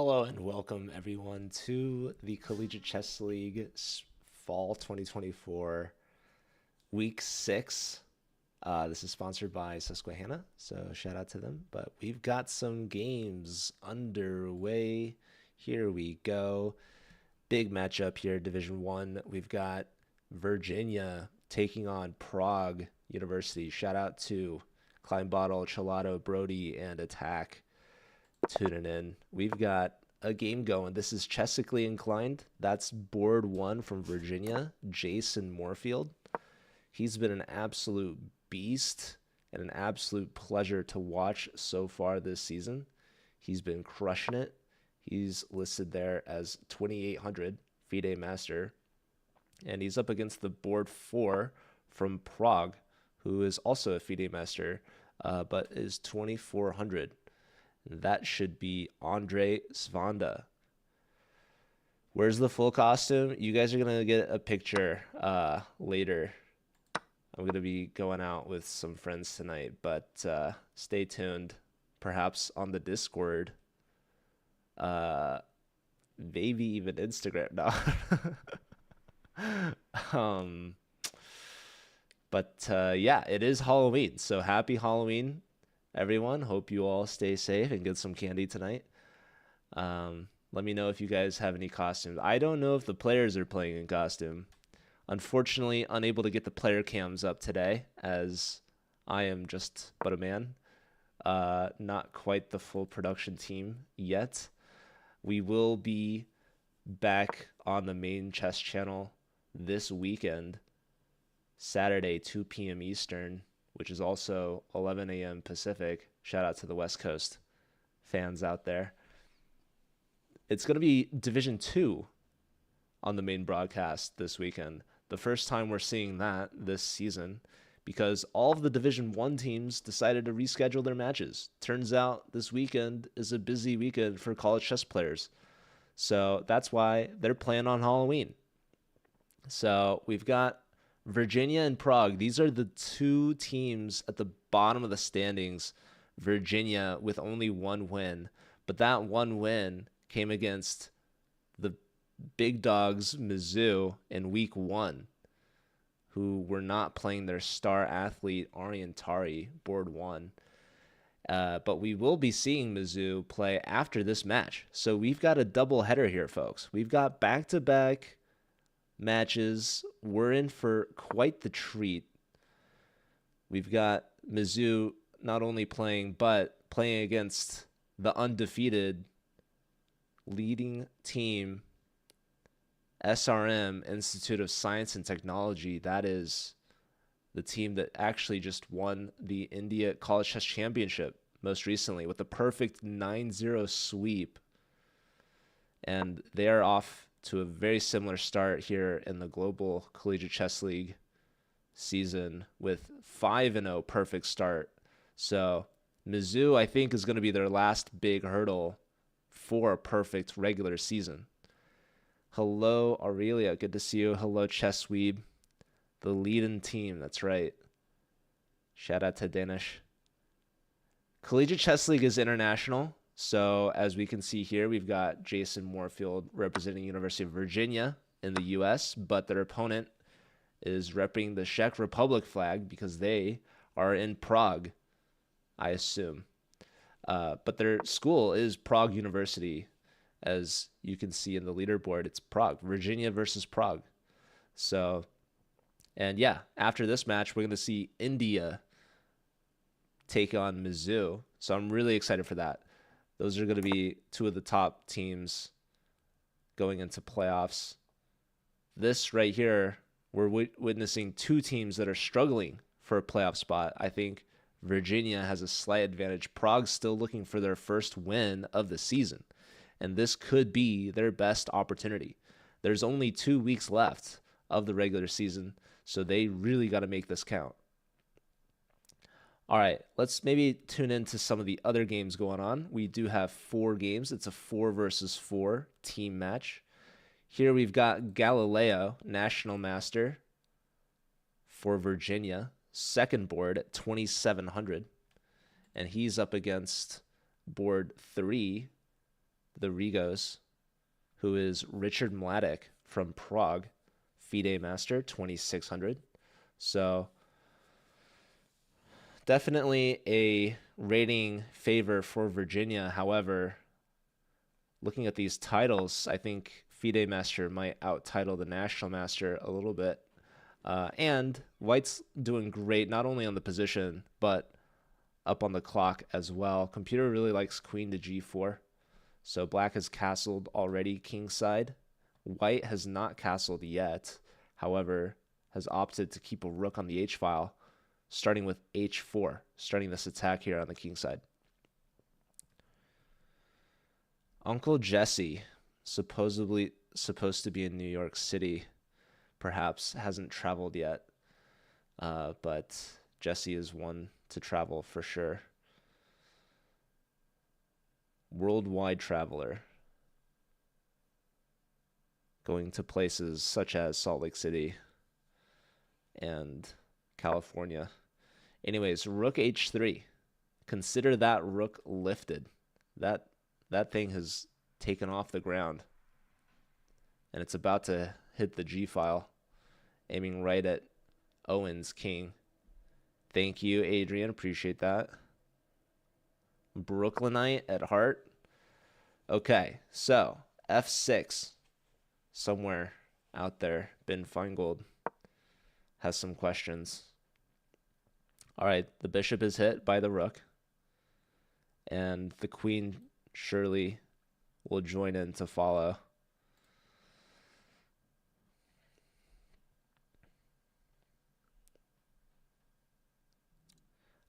Hello and welcome everyone to the Collegiate Chess League Fall 2024 Week 6. This is sponsored by Susquehanna, so shout out to them. But we've got some games underway. Here we go. Big matchup here, Division 1. We've got Virginia taking on Prague University. Shout out to Kleinbottle, Chelato, Brody, and Attack tuning in. We've got a game going. This is chessically inclined. That's board 1 from Virginia, Jason Moorfield. He's been an absolute beast and an absolute pleasure to watch so far this season. He's been crushing it. He's listed there as 2,800 FIDE Master. And he's up against the board 4 from Prague, who is also a FIDE Master, but is 2,400. That should be Andre Svanda. Where's the full costume? You guys are going to get a picture later. I'm going to be going out with some friends tonight, but stay tuned. Perhaps on the Discord. Maybe even Instagram. No. Yeah, it is Halloween. So happy Halloween, everyone. Hope you all stay safe and get some candy tonight. Let me know if you guys have any costumes. I don't know if the players are playing in costume. Unfortunately, unable to get the player cams up today, as I am just but a man. Not quite the full production team yet. We will be back on the main chess channel this weekend, Saturday, 2 p.m. Eastern, which is also 11 a.m. Pacific. Shout out to the West Coast fans out there. It's going to be Division 2 on the main broadcast this weekend. The first time we're seeing that this season, because all of the Division 1 teams decided to reschedule their matches. Turns out this weekend is a busy weekend for college chess players. So that's why they're playing on Halloween. So we've got Virginia and Prague. These are the two teams at the bottom of the standings. Virginia with only one win, but that one win came against the big dogs Mizzou in week 1, who were not playing their star athlete Aryan Tari, board 1. But we will be seeing Mizzou play after this match. So we've got a double header here, folks. We've got back-to-back matches. We're in for quite the treat. We've got Mizzou not only playing, but playing against the undefeated leading team, SRM, Institute of Science and Technology. That is the team that actually just won the India College Chess Championship most recently with a perfect 9-0 sweep. And they are off to a very similar start here in the Global Collegiate Chess League season with 5-0 perfect start. So Mizzou, I think, is going to be their last big hurdle for a perfect regular season. Hello, Aurelia. Good to see you. Hello, Chess Weeb. The leading team. That's right. Shout out to Danish. Collegiate Chess League is international. So as we can see here, we've got Jason Moorfield representing University of Virginia in the U.S., but their opponent is repping the Czech Republic flag because they are in Prague, I assume. But their school is Prague University. As you can see in the leaderboard, it's Prague. Virginia versus Prague. So, and yeah, after this match, we're going to see India take on Mizzou. So I'm really excited for that. Those are going to be two of the top teams going into playoffs. This right here, we're witnessing two teams that are struggling for a playoff spot. I think Virginia has a slight advantage. Prague's still looking for their first win of the season, and this could be their best opportunity. There's only 2 weeks left of the regular season, so they really got to make this count. All right, let's maybe tune into some of the other games going on. We do have 4 games. It's a 4 versus 4 team match. Here we've got Galileo, National Master for Virginia, second board at 2,700. And he's up against board 3, the Rigos, who is Richard Mladek from Prague, FIDE Master 2600. So definitely a rating favor for Virginia. However, looking at these titles, I think FIDE Master might out-title the National Master a little bit. And White's doing great, not only on the position, but up on the clock as well. Computer really likes queen to g4. So black has castled already kingside. White has not castled yet. However, has opted to keep a rook on the h-file, starting with h4, starting this attack here on the kingside. Uncle Jesse, supposedly supposed to be in New York City, perhaps hasn't traveled yet, but Jesse is one to travel for sure. Worldwide traveler, going to places such as Salt Lake City and California. Anyways, rook h3. Consider that rook lifted. That thing has taken off the ground, and it's about to hit the g-file, aiming right at Owen's king. Thank you, Adrian. Appreciate that. Brooklynite at heart. Okay, so f6. Somewhere out there, Ben Feingold has some questions. All right, the bishop is hit by the rook, and the queen surely will join in to follow.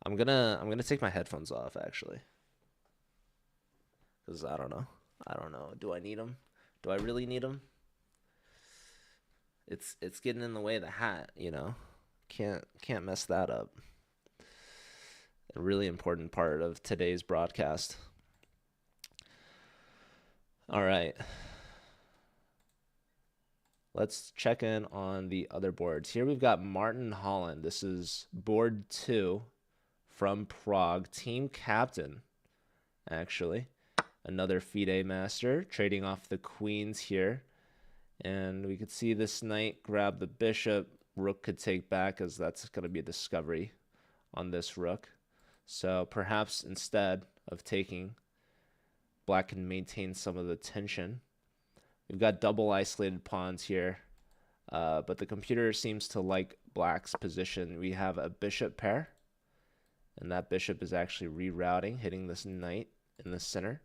I'm gonna take my headphones off actually, because I don't know. Do I need them? Do I really need them? It's getting in the way of the hat, you know. Can't mess that up. A really important part of today's broadcast. All right. Let's check in on the other boards. Here we've got Martin Holland. This is board 2 from Prague. Team captain, actually. Another FIDE master, trading off the queens here. And we could see this knight grab the bishop. Rook could take back, as that's going to be a discovery on this rook. So perhaps instead of taking, black can maintain some of the tension. We've got double isolated pawns here, but the computer seems to like black's position. We have a bishop pair, and that bishop is actually rerouting, hitting this knight in the center.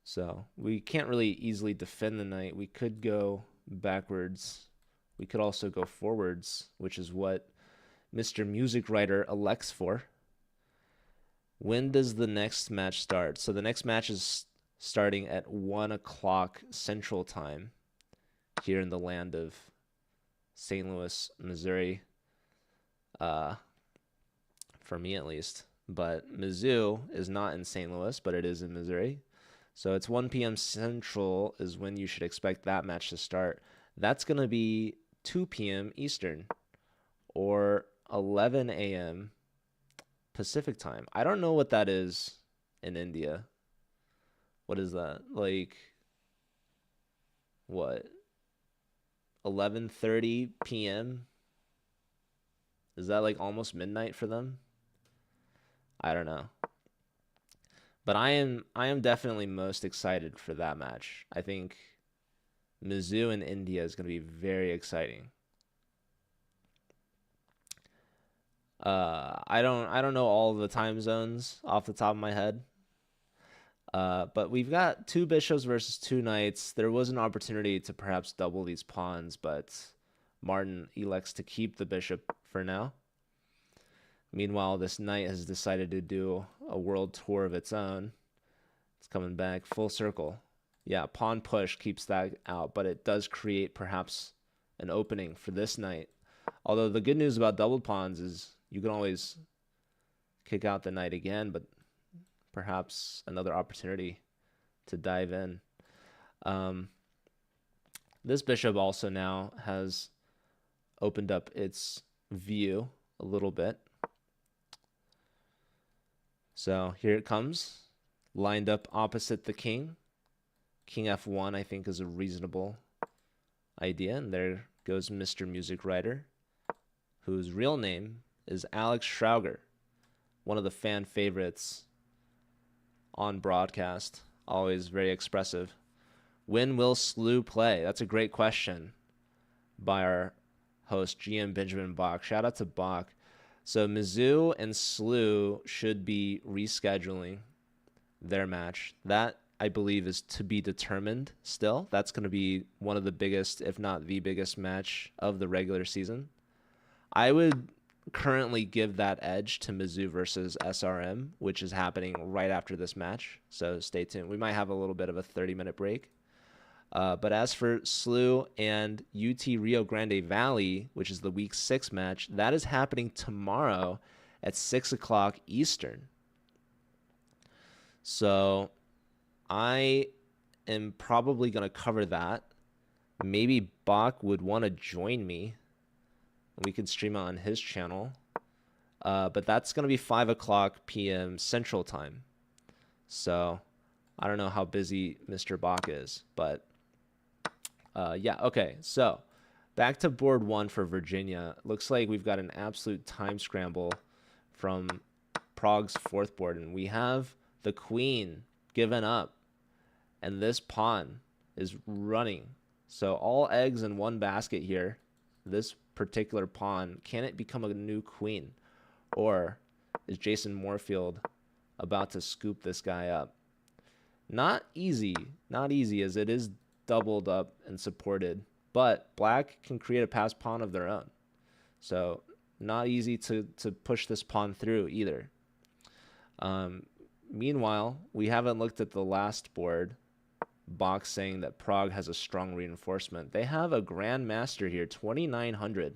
So we can't really easily defend the knight. We could go backwards. We could also go forwards, which is what Mr. Music Writer elects for. When does the next match start? So the next match is starting at 1 o'clock Central Time here in the land of St. Louis, Missouri, for me at least. But Mizzou is not in St. Louis, but it is in Missouri. So it's 1 p.m. Central is when you should expect that match to start. That's going to be 2 p.m. Eastern or 11 a.m. Pacific time. I don't know what that is in India. What is that? Like, what? 11:30 p.m.? Is that like almost midnight for them? I don't know. But I am definitely most excited for that match. I think Mizzou and India is going to be very exciting. I don't know all the time zones off the top of my head. But we've got 2 bishops versus 2 knights. There was an opportunity to perhaps double these pawns, but Martin elects to keep the bishop for now. Meanwhile, this knight has decided to do a world tour of its own. It's coming back full circle. Yeah, pawn push keeps that out, but it does create perhaps an opening for this knight. Although the good news about doubled pawns is you can always kick out the knight again, but perhaps another opportunity to dive in. This bishop also now has opened up its view a little bit. So here it comes. lined up opposite the king. King f1, I think, is a reasonable idea. And there goes Mr. Music Writer, whose real name is Alex Schrauger, one of the fan favorites on broadcast. Always very expressive. When will Slew play? That's a great question by our host, GM Benjamin Bach. Shout out to Bach. So Mizzou and Slew should be rescheduling their match. That, I believe, is to be determined still. That's going to be one of the biggest, if not the biggest match of the regular season. I would currently give that edge to Mizzou versus SRM, which is happening right after this match. So stay tuned. We might have a little bit of a 30-minute break. But as for Slew and UT Rio Grande Valley, which is the Week 6 match, that is happening tomorrow at 6 o'clock Eastern. So I am probably going to cover that. Maybe Bach would want to join me. We could stream it on his channel. But that's going to be 5 o'clock p.m. Central Time. So I don't know how busy Mr. Bach is, but yeah, okay. So back to board 1 for Virginia. Looks like we've got an absolute time scramble from Prague's 4th board, and we have the queen given up, and this pawn is running. So all eggs in one basket here. This particular pawn, can it become a new queen? Or is Jason Moorfield about to scoop this guy up? Not easy as it is doubled up and supported, but black can create a passed pawn of their own. So not easy to push this pawn through either. Meanwhile, we haven't looked at the last board. Box saying that Prague has a strong reinforcement. They have a grandmaster here, 2900,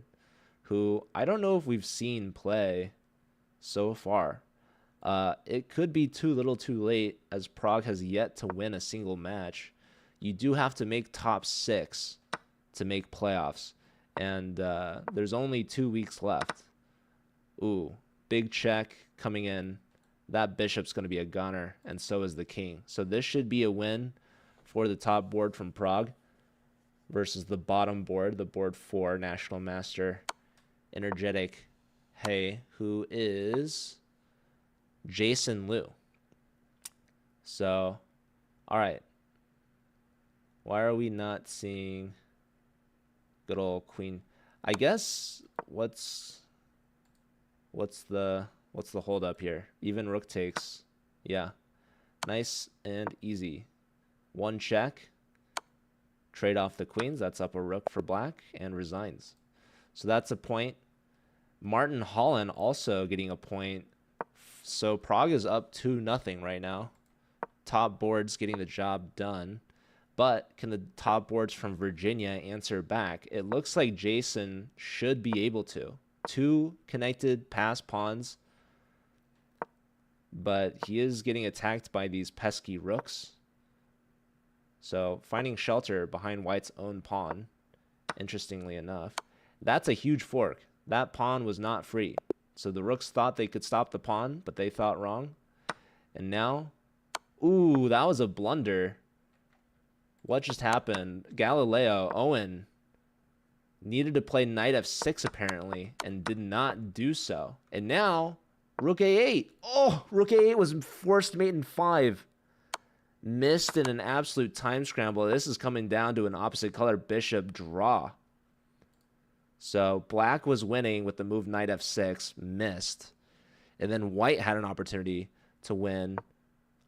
who I don't know if we've seen play so far. It could be too little too late, as Prague has yet to win a single match. You do have to make top 6 to make playoffs, and there's only 2 weeks left. Ooh, big check coming in. That bishop's going to be a gunner, and so is the king. So this should be a win for the top board from Prague versus the bottom board, the board 4 National Master Energetic Hey, who is Jason Liu. So, all right. Why are we not seeing good old queen? I guess what's the hold up here? Even rook takes. Yeah. Nice and easy. One check. Trade off the queens. That's up a rook for black and resigns. So that's a point. Martin Holland also getting a point. So Prague is up 2-0 right now. Top boards getting the job done. But can the top boards from Virginia answer back? It looks like Jason should be able to. 2 connected pass pawns. But he is getting attacked by these pesky rooks. So finding shelter behind White's own pawn, interestingly enough. That's a huge fork. That pawn was not free. So the rooks thought they could stop the pawn, but they thought wrong. And now, ooh, that was a blunder. What just happened? Galileo, Owen, needed to play knight f6 apparently, and did not do so. And now, rook a8. Oh, rook a8 was forced mate in 5. Missed in an absolute time scramble. This is coming down to an opposite color bishop draw. So black was winning with the move knight f6, missed. And then white had an opportunity to win,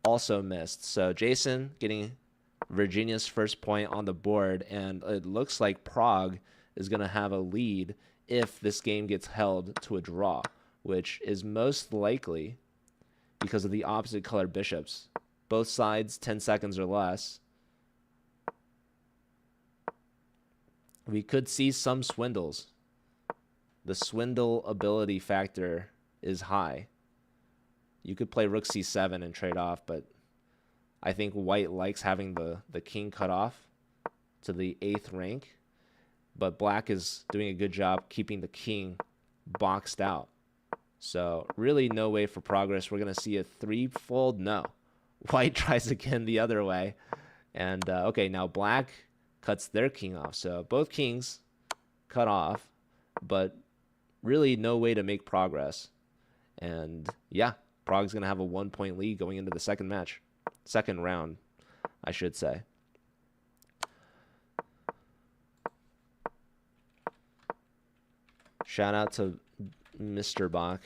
also missed. So Jason getting Virginia's first point on the board, and it looks like Prague is going to have a lead if this game gets held to a draw, which is most likely because of the opposite color bishops. Both sides 10 seconds or less. We could see some swindles. The swindle ability factor is high. You could play rook c7 and trade off, but I think white likes having the king cut off to the 8th rank. But black is doing a good job keeping the king boxed out. So really no way for progress. We're going to see a 3-fold no. White tries again the other way. And okay, now black cuts their king off. So both kings cut off, but really no way to make progress. And yeah, Prague's going to have a 1 point lead going into the second round, I should say. Shout out to Mr. Bach.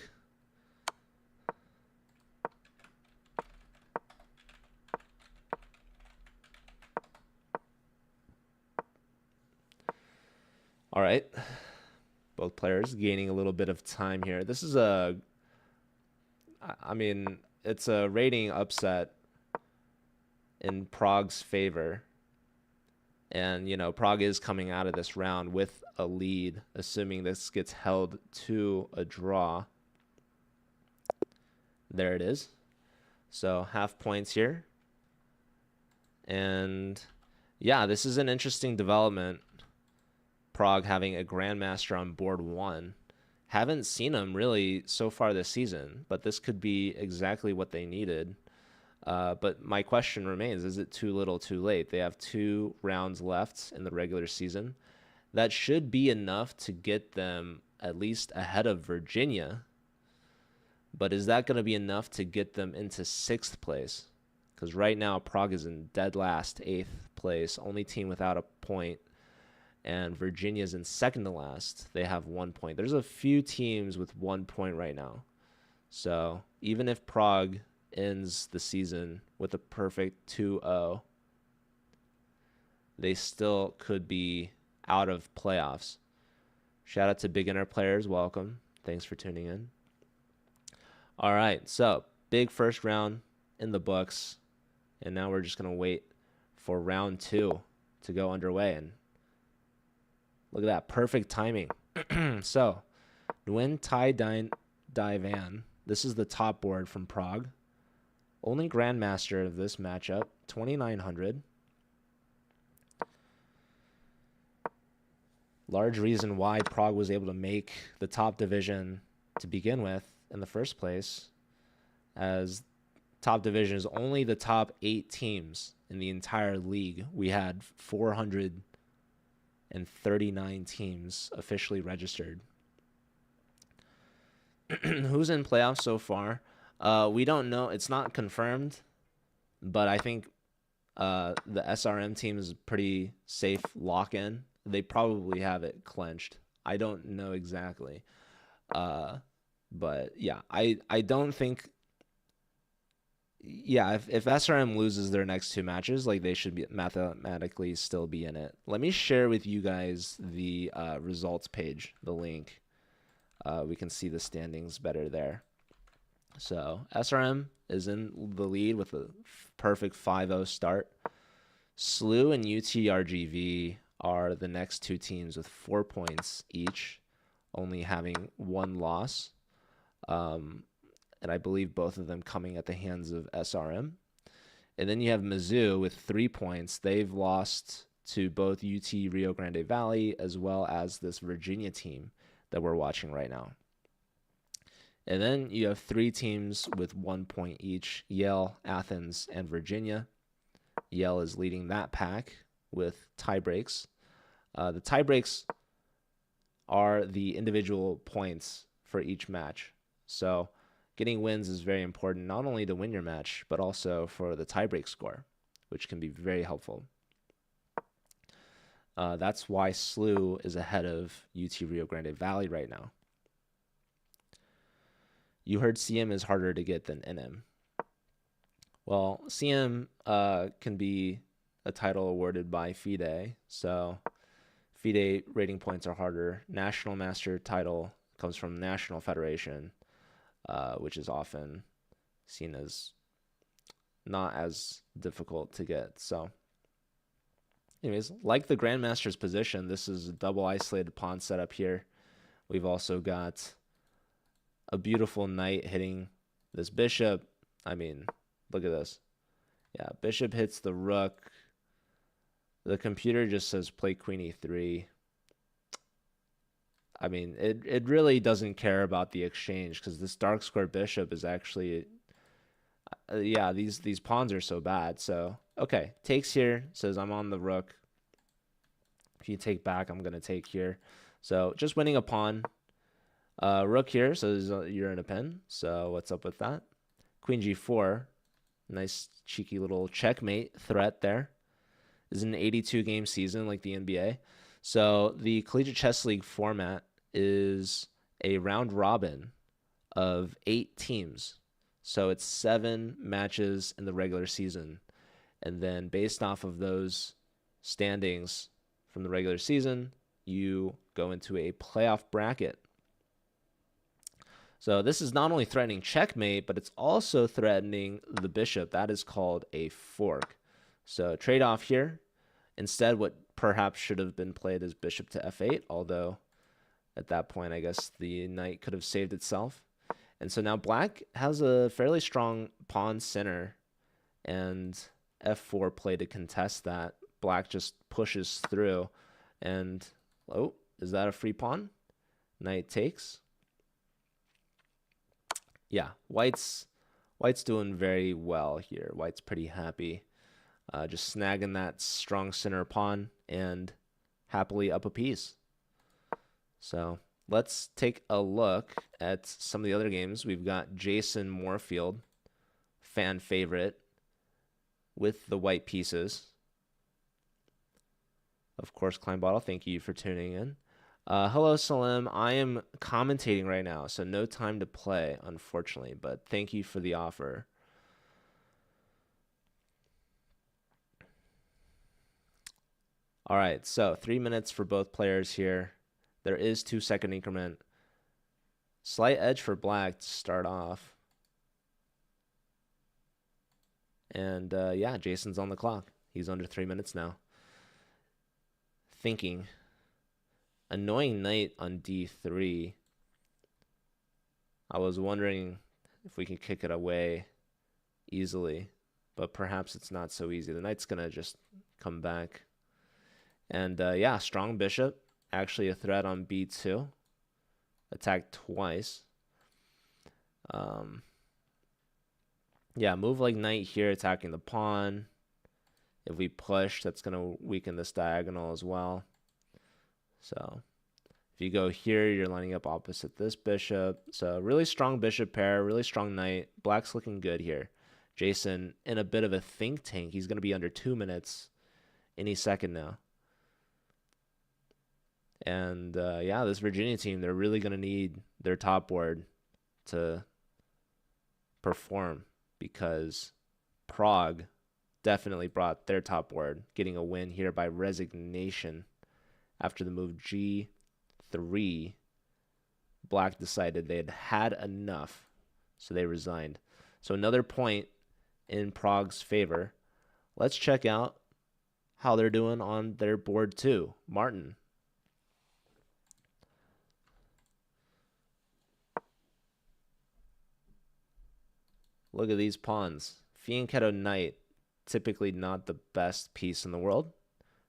All right. Both players gaining a little bit of time here. This is it's a rating upset in Prague's favor. And, Prague is coming out of this round with a lead, assuming this gets held to a draw. There it is. So half points here. And yeah, this is an interesting development. Prague having a Grandmaster on board 1. Haven't seen him really so far this season, but this could be exactly what they needed. But my question remains, is it too little too late? They have 2 rounds left in the regular season. That should be enough to get them at least ahead of Virginia. But is that going to be enough to get them into 6th place? Because right now, Prague is in dead last, 8th place, only team without a point. And Virginia's in second to last. They have 1 point. There's a few teams with 1 point right now. So even if Prague ends the season with a perfect 2-0, they still could be out of playoffs. Shout out to beginner players. Welcome. Thanks for tuning in. All right. So big first round in the books. And now we're just going to wait for round 2 to go underway. And look at that. Perfect timing. So Nguyen Tai Dai Van. This is the top board from Prague. Only Grandmaster of this matchup, 2,900. Large reason why Prague was able to make the top division to begin with in the first place, as top division is only the top 8 teams in the entire league. We had 439 teams officially registered. Who's in playoffs so far? We don't know. It's not confirmed, but I think the SRM team is a pretty safe lock-in. They probably have it clenched. I don't know exactly. But yeah, I don't think. Yeah, if SRM loses their next 2 matches, like, they should be mathematically still be in it. Let me share with you guys the results page, the link. We can see the standings better there. So SRM is in the lead with a perfect 5-0 start. SLU and UTRGV are the next 2 teams with 4 points each, only having 1 loss. And I believe both of them coming at the hands of SRM. And then you have Mizzou with 3 points. They've lost to both UT Rio Grande Valley as well as this Virginia team that we're watching right now. And then you have 3 teams with 1 point each, Yale, Athens, and Virginia. Yale is leading that pack with tie breaks. The tie breaks are the individual points for each match. So getting wins is very important, not only to win your match, but also for the tiebreak score, which can be very helpful. That's why SLU is ahead of UT Rio Grande Valley right now. You heard CM is harder to get than NM. Well, CM can be a title awarded by FIDE, so FIDE rating points are harder. National Master title comes from National Federation, which is often seen as not as difficult to get. So anyways, like the Grandmaster's position, this is a double isolated pawn setup here. We've also got a beautiful knight hitting this bishop. I mean, look at this. Yeah, bishop hits the rook. The computer just says play queen e3. I mean, it really doesn't care about the exchange because this dark square bishop is actually Yeah, these pawns are so bad. So, okay, takes here, says I'm on the rook. If you take back, I'm going to take here. So just winning a pawn. Rook here says you're in a pin. So what's up with that? Queen g4. Nice cheeky little checkmate threat there. This is an 82 game season like the NBA. So the Collegiate Chess League format is a round robin of 8 teams. So it's 7 matches in the regular season. And then based off of those standings from the regular season, you go into a playoff bracket. So this is not only threatening checkmate, but it's also threatening the bishop. That is called a fork. So trade-off here. Instead, what perhaps should have been played is bishop to f8, although at that point, I guess the knight could have saved itself. And so now black has a fairly strong pawn center, and f4 play to contest that. Black just pushes through, and oh, is that a free pawn? Knight takes. Yeah, white's doing very well here. White's pretty happy. Just snagging that strong center pawn and happily up a piece. So let's take a look at some of the other games. We've got Jason Moorfield, fan favorite, with the white pieces. Of course, Kleinbottle, thank you for tuning in. Hello, Salim. I am commentating right now, so no time to play, unfortunately, but thank you for the offer. All right, so 3 minutes for both players here. There is 2-second increment. Slight edge for black to start off. And yeah, Jason's on the clock. He's under 3 minutes now. Thinking. Annoying knight on d3. I was wondering if we can kick it away easily, but perhaps it's not so easy. The knight's going to just come back. And yeah, strong bishop. Actually a threat on b2. Attack twice. Yeah, move like knight here, attacking the pawn. If we push, that's going to weaken this diagonal as well. So if you go here, you're lining up opposite this bishop. So really strong bishop pair, really strong knight. Black's looking good here. Jason in a bit of a think tank. He's going to be under 2 minutes any second now. And yeah, this Virginia team, they're really going to need their top board to perform, because Prague definitely brought their top board, getting a win here by resignation. After the move g3, black decided they had had enough, so they resigned. So another point in Prague's favor. Let's check out how they're doing on their board too. Martin. Look at these pawns. Fianchetto knight, typically not the best piece in the world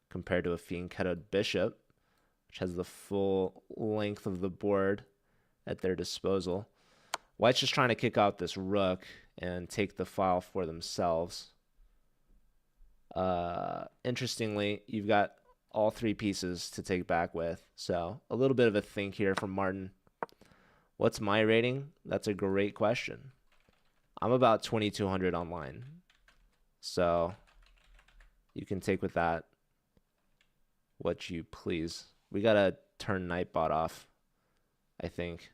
compared to a fianchettoed bishop, which has the full length of the board at their disposal. White's just trying to kick out this rook and take the file for themselves. Interestingly, you've got all 3 pieces to take back with. So a little bit of a think here from Martin. What's my rating? That's a great question. I'm about 2,200 online. So you can take with that what you please. We got to turn Nightbot off, I think.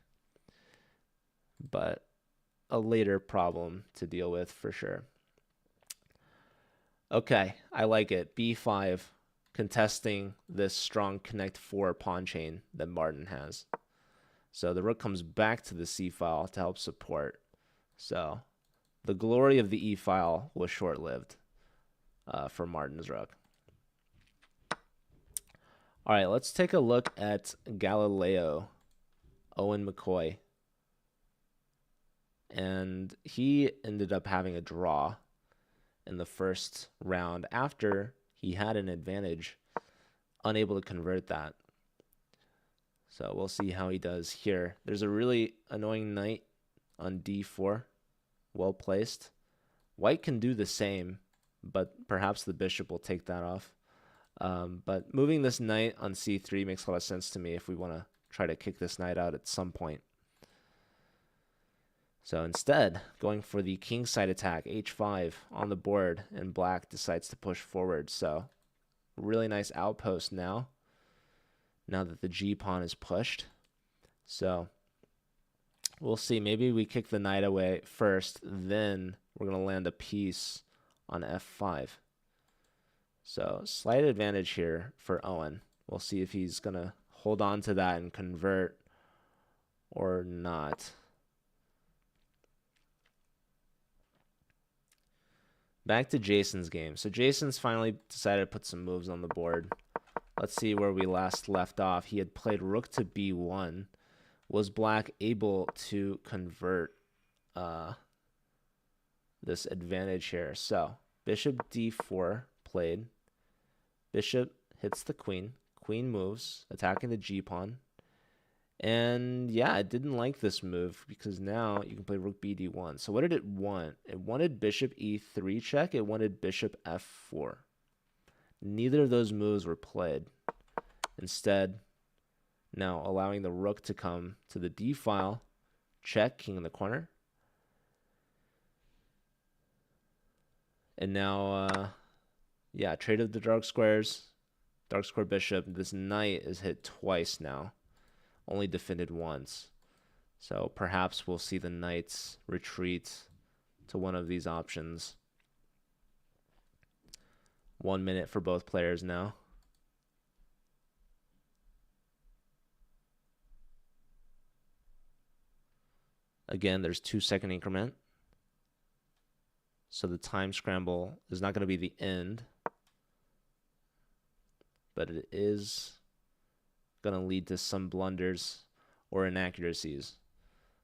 But a later problem to deal with for sure. Okay, I like it. B5, contesting this strong connect 4 pawn chain that Martin has. So the rook comes back to the C file to help support. So the glory of the E file was short-lived for Martin's rook. All right, let's take a look at Galileo, Owen McCoy. And he ended up having a draw in the first round after he had an advantage, unable to convert that. So we'll see how he does here. There's a really annoying knight on d4, well placed. White can do the same, but perhaps the bishop will take that off. But moving this knight on c3 makes a lot of sense to me if we want to try to kick this knight out at some point. So instead, going for the kingside attack, h5 on the board, and black decides to push forward. So really nice outpost now that the g-pawn is pushed. So we'll see. Maybe we kick the knight away first, then we're going to land a piece on f5. So slight advantage here for Owen. We'll see if he's going to hold on to that and convert or not. Back to Jason's game. So Jason's finally decided to put some moves on the board. Let's see where we last left off. He had played rook to b1. Was black able to convert this advantage here? So bishop d4 played. Bishop hits the queen. Queen moves, attacking the g-pawn. And yeah, it didn't like this move because now you can play rook bd1. So what did it want? It wanted bishop e3 check. It wanted bishop f4. Neither of those moves were played. Instead, now allowing the rook to come to the d file, check, king in the corner. And now, yeah, trade of the dark squares, dark square bishop. This knight is hit twice now. Only defended once. So perhaps we'll see the knights retreat to one of these options. 1 minute for both players now. Again, there's 2-second increment. So the time scramble is not going to be the end, but it is going to lead to some blunders or inaccuracies.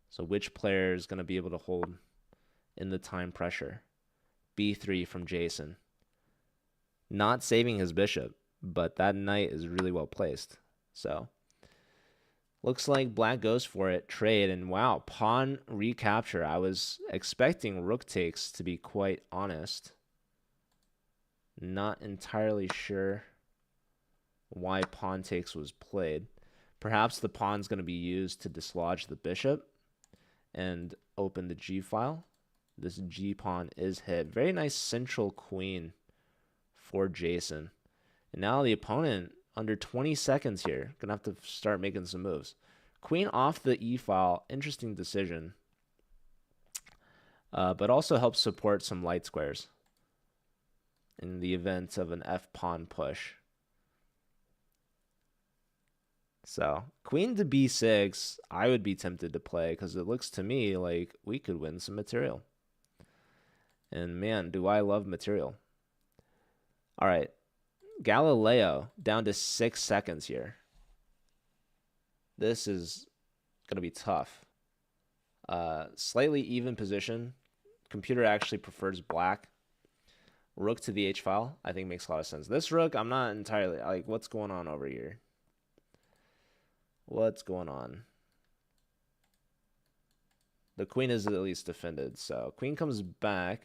So which player is going to be able to hold in the time pressure? b3 from Jason. Not saving his bishop, but that knight is really well placed. So looks like black goes for it, trade, and wow, pawn recapture. I was expecting rook takes, to be quite honest. Not entirely sure why pawn takes was played. Perhaps the pawn's going to be used to dislodge the bishop and open the g file. This g pawn is hit. Very nice central queen for Jason. And now the opponent, under 20 seconds here, gonna have to start making some moves. Queen off the e file, interesting decision, but also helps support some light squares in the event of an f pawn push. So queen to b6, I would be tempted to play because it looks to me like we could win some material. And man, do I love material. All right, Galileo down to 6 seconds here. This is going to be tough. Slightly even position. Computer actually prefers black. Rook to the h file, I think makes a lot of sense. This rook, I'm not entirely like, what's going on over here? What's going on? The queen is at least defended. So queen comes back.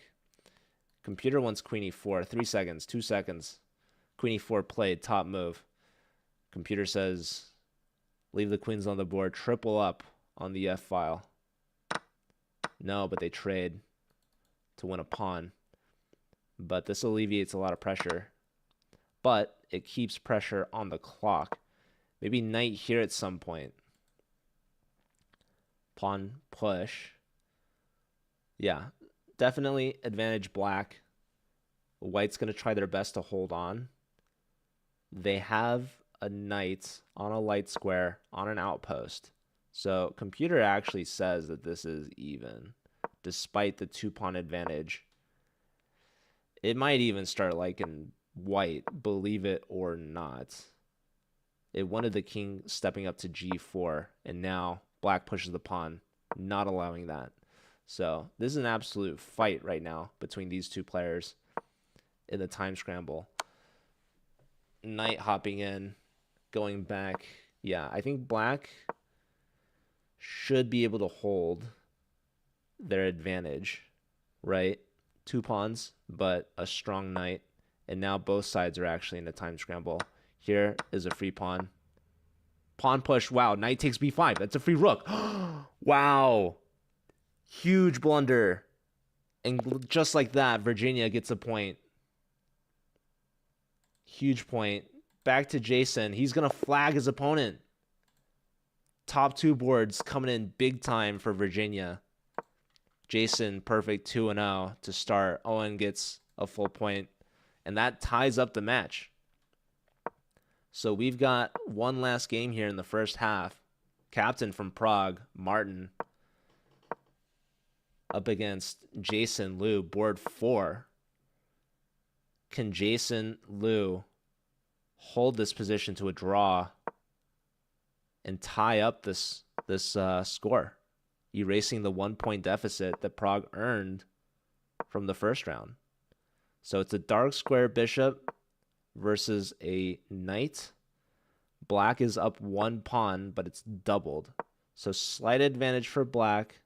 Computer wants queen e4. 3 seconds, 2 seconds. Queen e4 played, top move. Computer says, leave the queens on the board. Triple up on the f file. No, but they trade to win a pawn. But this alleviates a lot of pressure. But it keeps pressure on the clock. Maybe knight here at some point. Pawn push. Yeah, definitely advantage black. White's going to try their best to hold on. They have a knight on a light square on an outpost. So computer actually says that this is even, despite the 2-pawn advantage. It might even start liking white, believe it or not. It wanted the king stepping up to g4, and now black pushes the pawn, not allowing that. So this is an absolute fight right now between these two players in the time scramble. Knight hopping in, going back. Yeah, I think black should be able to hold their advantage, right? 2 pawns, but a strong knight. And now both sides are actually in a time scramble. Here is a free pawn. Pawn push. Wow, knight takes b5. That's a free rook. Wow. Huge blunder. And just like that, Virginia gets a point. Huge point. Back to Jason. He's going to flag his opponent. Top 2 boards coming in big time for Virginia. Jason, perfect 2-0 to start. Owen gets a full point, and that ties up the match. So we've got one last game here in the first half. Captain from Prague, Martin, up against Jason Liu, board 4. Can Jason Liu hold this position to a draw and tie up this score, erasing the 1-point deficit that Prague earned from the first round? So it's a dark square bishop versus a knight. Black is up 1 pawn, but it's doubled. So slight advantage for black.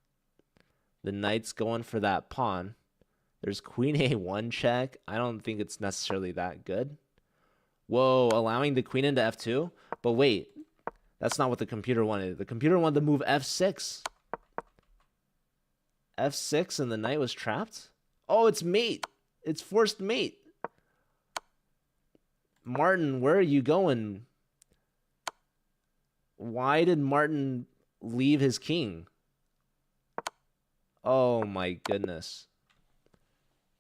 The knight's going for that pawn. There's queen a1 check. I don't think it's necessarily that good. Whoa, allowing the queen into f2? But wait, that's not what the computer wanted. The computer wanted to move f6. f6 and the knight was trapped? Oh, it's mate. It's forced mate. Martin, where are you going? Why did Martin leave his king? Oh my goodness.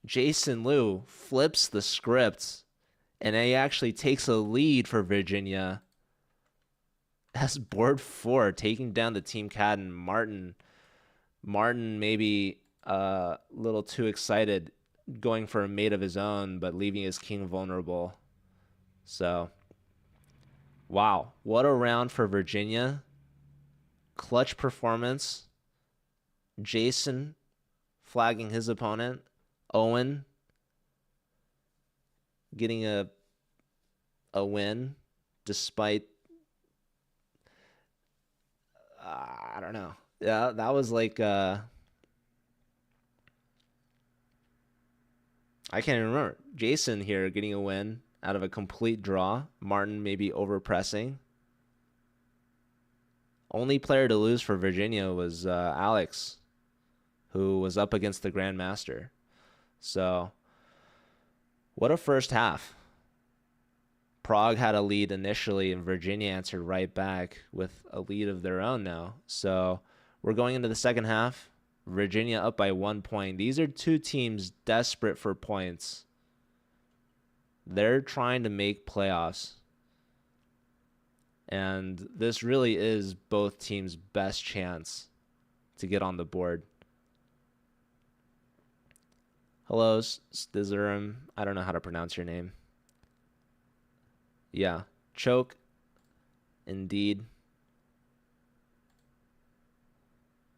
Jason Liu flips the script, and he actually takes a lead for Virginia. That's board 4, taking down the Team Cadden. Martin maybe a little too excited, going for a mate of his own, but leaving his king vulnerable. So, wow, what a round for Virginia. Clutch performance. Jason flagging his opponent. Owen getting a win despite, I don't know. Yeah, that was like, I can't even remember. Jason here getting a win out of a complete draw. Martin maybe overpressing. Only player to lose for Virginia was Alex, who was up against the Grandmaster. So, what a first half. Prague had a lead initially, and Virginia answered right back with a lead of their own now. So, we're going into the second half. Virginia up by 1 point. These are two teams desperate for points. They're trying to make playoffs. And this really is both teams' best chance to get on the board. Hello, Stizerum. I don't know how to pronounce your name. Yeah. Choke. Indeed.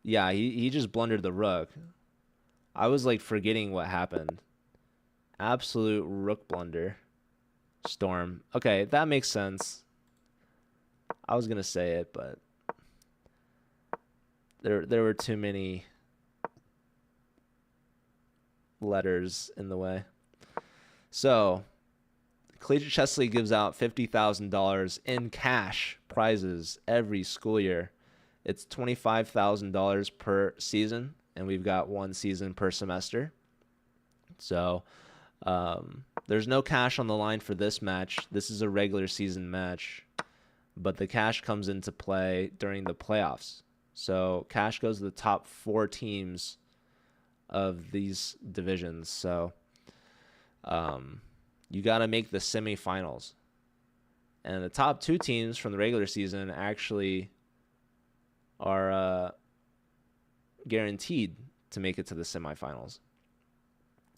Yeah, he just blundered the rook. I was like forgetting what happened. Absolute rook blunder. Storm. Okay, that makes sense. I was gonna say it, but there were too many letters in the way. So, Collegiate Chess League gives out $50,000 in cash prizes every school year. It's $25,000 per season, and we've got 1 season per semester. So, there's no cash on the line for this match. This is a regular season match, but the cash comes into play during the playoffs. So, cash goes to the top 4 teams of these divisions. So, you got to make the semifinals. And the top 2 teams from the regular season actually are guaranteed to make it to the semifinals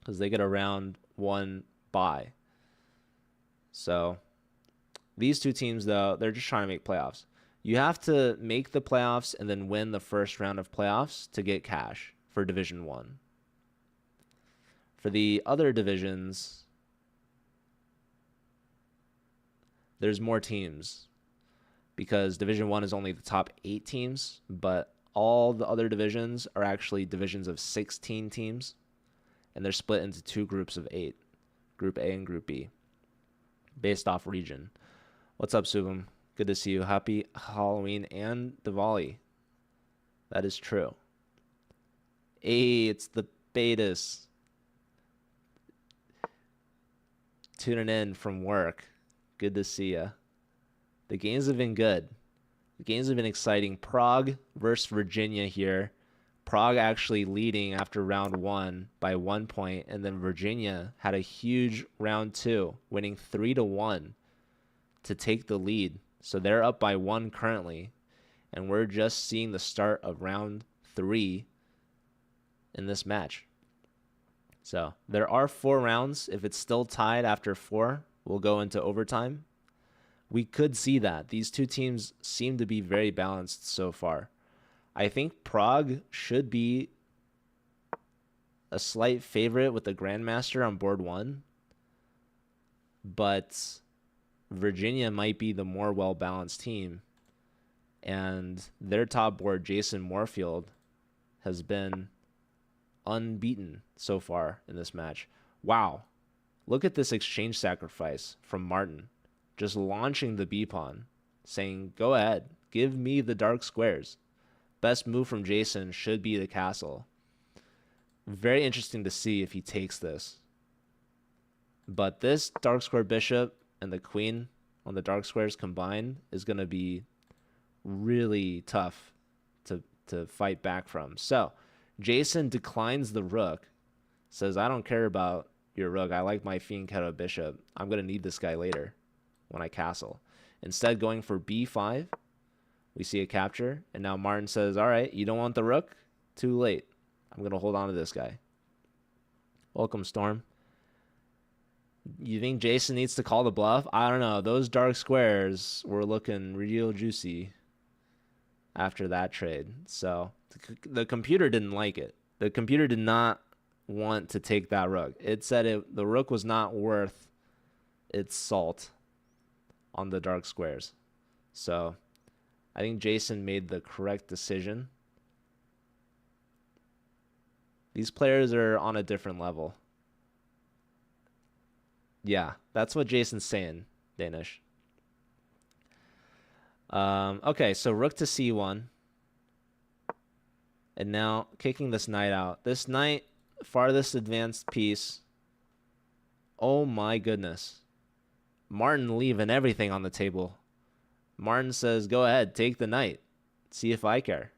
because they get a round 1 bye. So these 2 teams, though, they're just trying to make playoffs. You have to make the playoffs and then win the first round of playoffs to get cash for Division 1. For the other divisions, there's more teams because Division 1 is only the top 8 teams, but all the other divisions are actually divisions of 16 teams. and they're split into two groups of 8, Group A and Group B, based off region. What's up, Subham? Good to see you. Happy Halloween and Diwali. That is true. Hey, it's the Betas tuning in from work. Good to see ya. The games have been good. The games have been exciting. Prague versus Virginia here. Prague actually leading after round 1 by 1 point, and then Virginia had a huge round 2, winning 3-1 to take the lead. So they're up by 1 currently, and we're just seeing the start of round 3 in this match. So there are 4 rounds. If it's still tied after 4, we'll go into overtime. We could see that. These two teams seem to be very balanced so far. I think Prague should be a slight favorite with the Grandmaster on board 1, but Virginia might be the more well-balanced team, and their top board, Jason Moorfield, has been unbeaten so far in this match. Wow. Look at this exchange sacrifice from Martin. Just launching the B-pawn, saying, go ahead, give me the dark squares. Best move from Jason should be the castle. Very interesting to see if he takes this. But this dark square bishop and the queen on the dark squares combined is going to be really tough to fight back from. So Jason declines the rook, says, I don't care about your rook. I like my fianchetto bishop. I'm going to need this guy later when I castle. Instead, going for b5, we see a capture, and now Martin says, all right, you don't want the rook? Too late. I'm going to hold on to this guy. Welcome, Storm. You think Jason needs to call the bluff? I don't know. Those dark squares were looking real juicy after that trade. So the computer didn't like it. The computer did not want to take that rook. It said the rook was not worth its salt on the dark squares. So I think Jason made the correct decision. These players are on a different level. Yeah, that's what Jason's saying, Danish. Okay, so rook to c1. And now kicking this knight out. This knight, farthest advanced piece. Oh my goodness. Martin leaving everything on the table. Martin says, go ahead, take the knight. See if I care.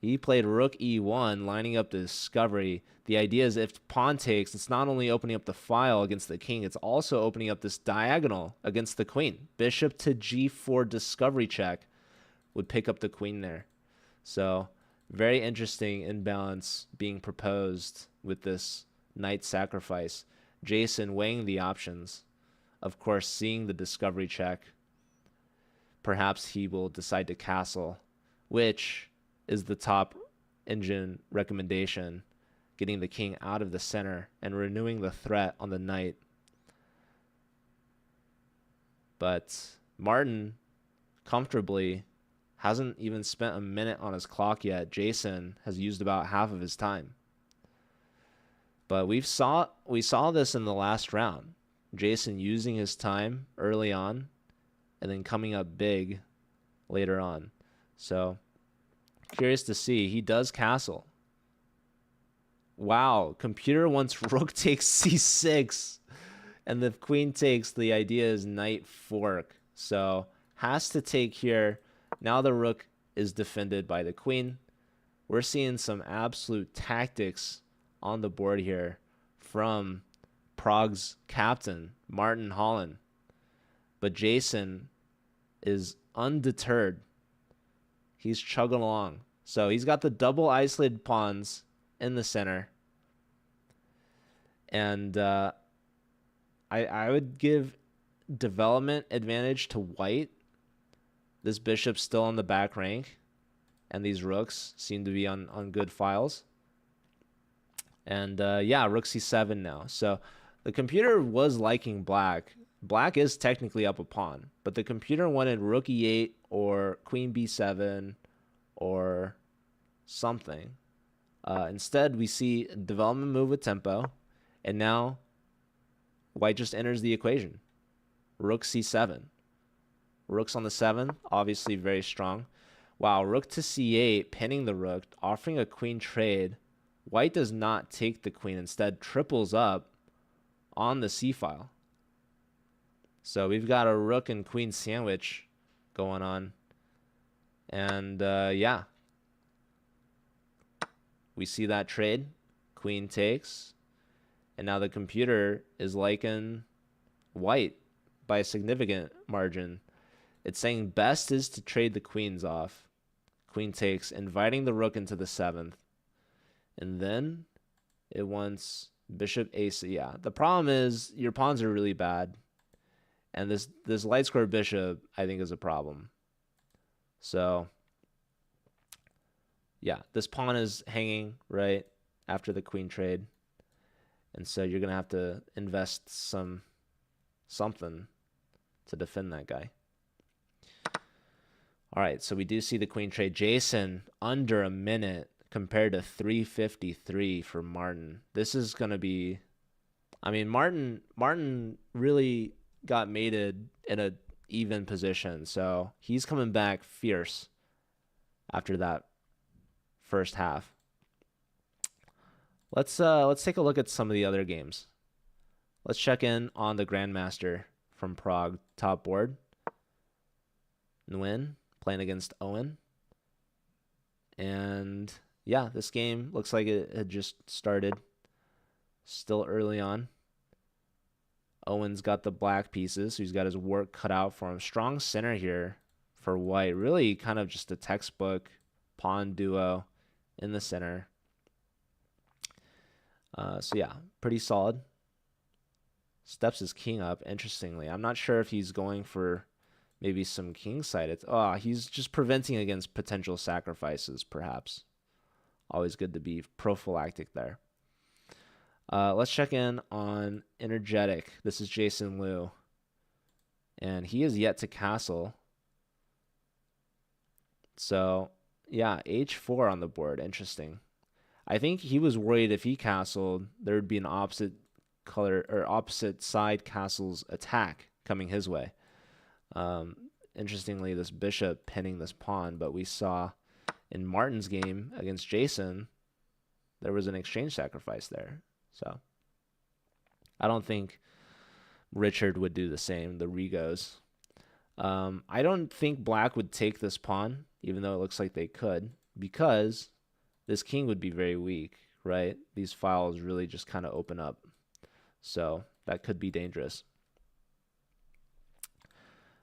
He played rook e1, lining up the discovery. The idea is if pawn takes, it's not only opening up the file against the king, it's also opening up this diagonal against the queen. Bishop to g4 discovery check would pick up the queen there. So very interesting imbalance being proposed with this knight sacrifice. Jason weighing the options. Of course, seeing the discovery check. Perhaps he will decide to castle, which is the top engine recommendation, getting the king out of the center and renewing the threat on the knight. But Martin comfortably hasn't even spent a minute on his clock yet. Jason has used about half of his time. But we saw this in the last round. Jason using his time early on and then coming up big later on. So curious to see. He does castle. Wow. Computer wants rook takes c6. And the queen takes. The idea is knight fork. So has to take here. Now the rook is defended by the queen. We're seeing some absolute tactics on the board here from Prague's captain, Martin Holland. But Jason is undeterred. He's chugging along. So he's got the double isolated pawns in the center. And I would give development advantage to white. This bishop's still on the back rank. And these rooks seem to be on good files. And yeah, rook c7 now. So the computer was liking black. Black is technically up a pawn, but the computer wanted rook e8 or queen b7 or something. Instead, we see a development move with tempo, and now white just enters the equation. Rook c7. Rook's on the 7, obviously very strong. Wow, rook to c8, pinning the rook, offering a queen trade. White does not take the queen, instead triples up on the c-file. So we've got a rook and queen sandwich going on. And yeah, we see that trade. Queen takes. And now the computer is liking white by a significant margin. It's saying best is to trade the queens off. Queen takes, inviting the rook into the 7th. And then it wants bishop ace. Yeah, the problem is your pawns are really bad. And this light square bishop, I think, is a problem. So, yeah, this pawn is hanging right after the queen trade. And so you're going to have to invest something to defend that guy. All right, so we do see the queen trade. Jason, under a minute compared to 3:53 for Martin. This is going to be, I mean, Martin really got mated in a even position. So he's coming back fierce after that first half. Let's take a look at some of the other games. Let's check in on the Grandmaster from Prague top board. Nguyen playing against Owen. And yeah, this game looks like it had just started. Still early on. Owen's got the black pieces, so he's got his work cut out for him. Strong center here for white. Really kind of just a textbook pawn duo in the center. So yeah, pretty solid. Steps his king up, interestingly. I'm not sure if he's going for maybe some king side. He's just preventing against potential sacrifices, perhaps. Always good to be prophylactic there. Let's check in on Energetic. This is Jason Liu. And he is yet to castle. So, yeah, h4 on the board. Interesting. I think he was worried if he castled, there would be an opposite color or opposite side castle's attack coming his way. Interestingly, this bishop pinning this pawn, but we saw in Martin's game against Jason, there was an exchange sacrifice there. So I don't think Richard would do the same, the Rigos. I don't think black would take this pawn, even though it looks like they could, because this king would be very weak, right? These files really just kind of open up. So that could be dangerous.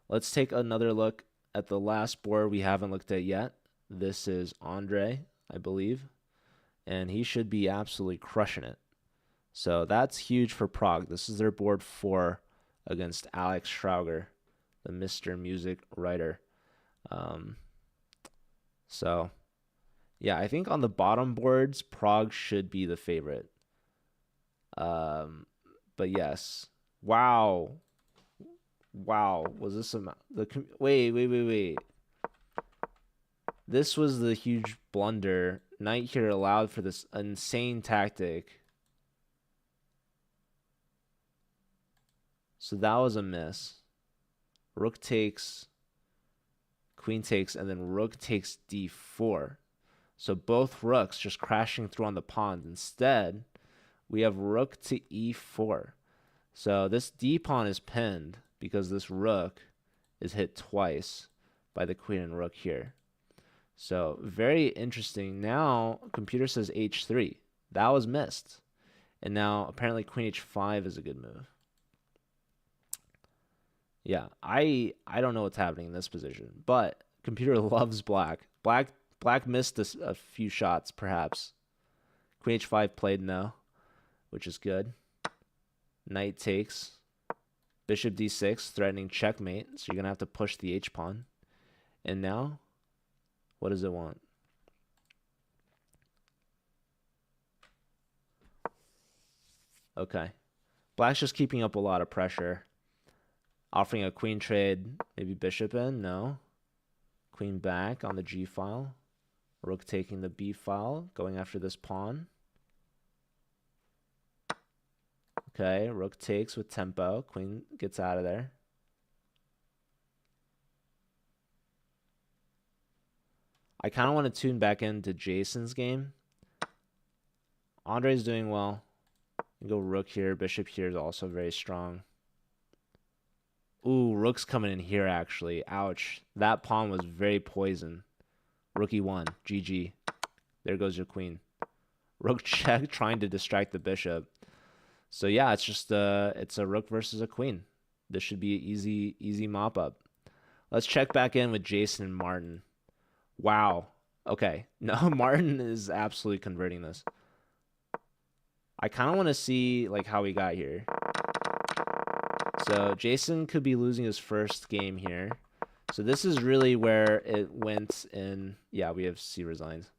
Let's take another look at the last board we haven't looked at yet. This is Andre, I believe, and he should be absolutely crushing it. So that's huge for Prague. This is their board 4 against Alex Schrauger, the Mr. Music writer. So, yeah, I think on the bottom boards, Prague should be the favorite. But yes, wow, was this wait. This was the huge blunder. Knight here allowed for this insane tactic. So that was a miss. Rook takes, queen takes, and then rook takes d4. So both rooks just crashing through on the pawns. Instead, we have rook to e4. So this d pawn is pinned because this rook is hit twice by the queen and rook here. So very interesting. Now computer says h3. That was missed. And now apparently queen h5 is a good move. Yeah, I don't know what's happening in this position, but computer loves black. Black missed a few shots, perhaps. Queen h5 played no, which is good. Knight takes. Bishop d6, threatening checkmate. So you're going to have to push the h-pawn. And now, what does it want? Okay. Black's just keeping up a lot of pressure. Offering a queen trade, maybe bishop in? No. Queen back on the g-file. Rook taking the b file, going after this pawn. Okay, rook takes with tempo. Queen gets out of there. I kind of want to tune back into Jason's game. Andre's doing well. You go rook here. Bishop here is also very strong. Ooh, rook's coming in here, actually. Ouch. That pawn was very poison. Rook e1. GG. There goes your queen. Rook check, trying to distract the bishop. So yeah, it's just it's a rook versus a queen. This should be an easy mop up. Let's check back in with Jason and Martin. Wow. Okay. No, Martin is absolutely converting this. I kind of want to see like how we got here. So Jason could be losing his first game here. So this is really where it went in. Yeah, we have C resigns.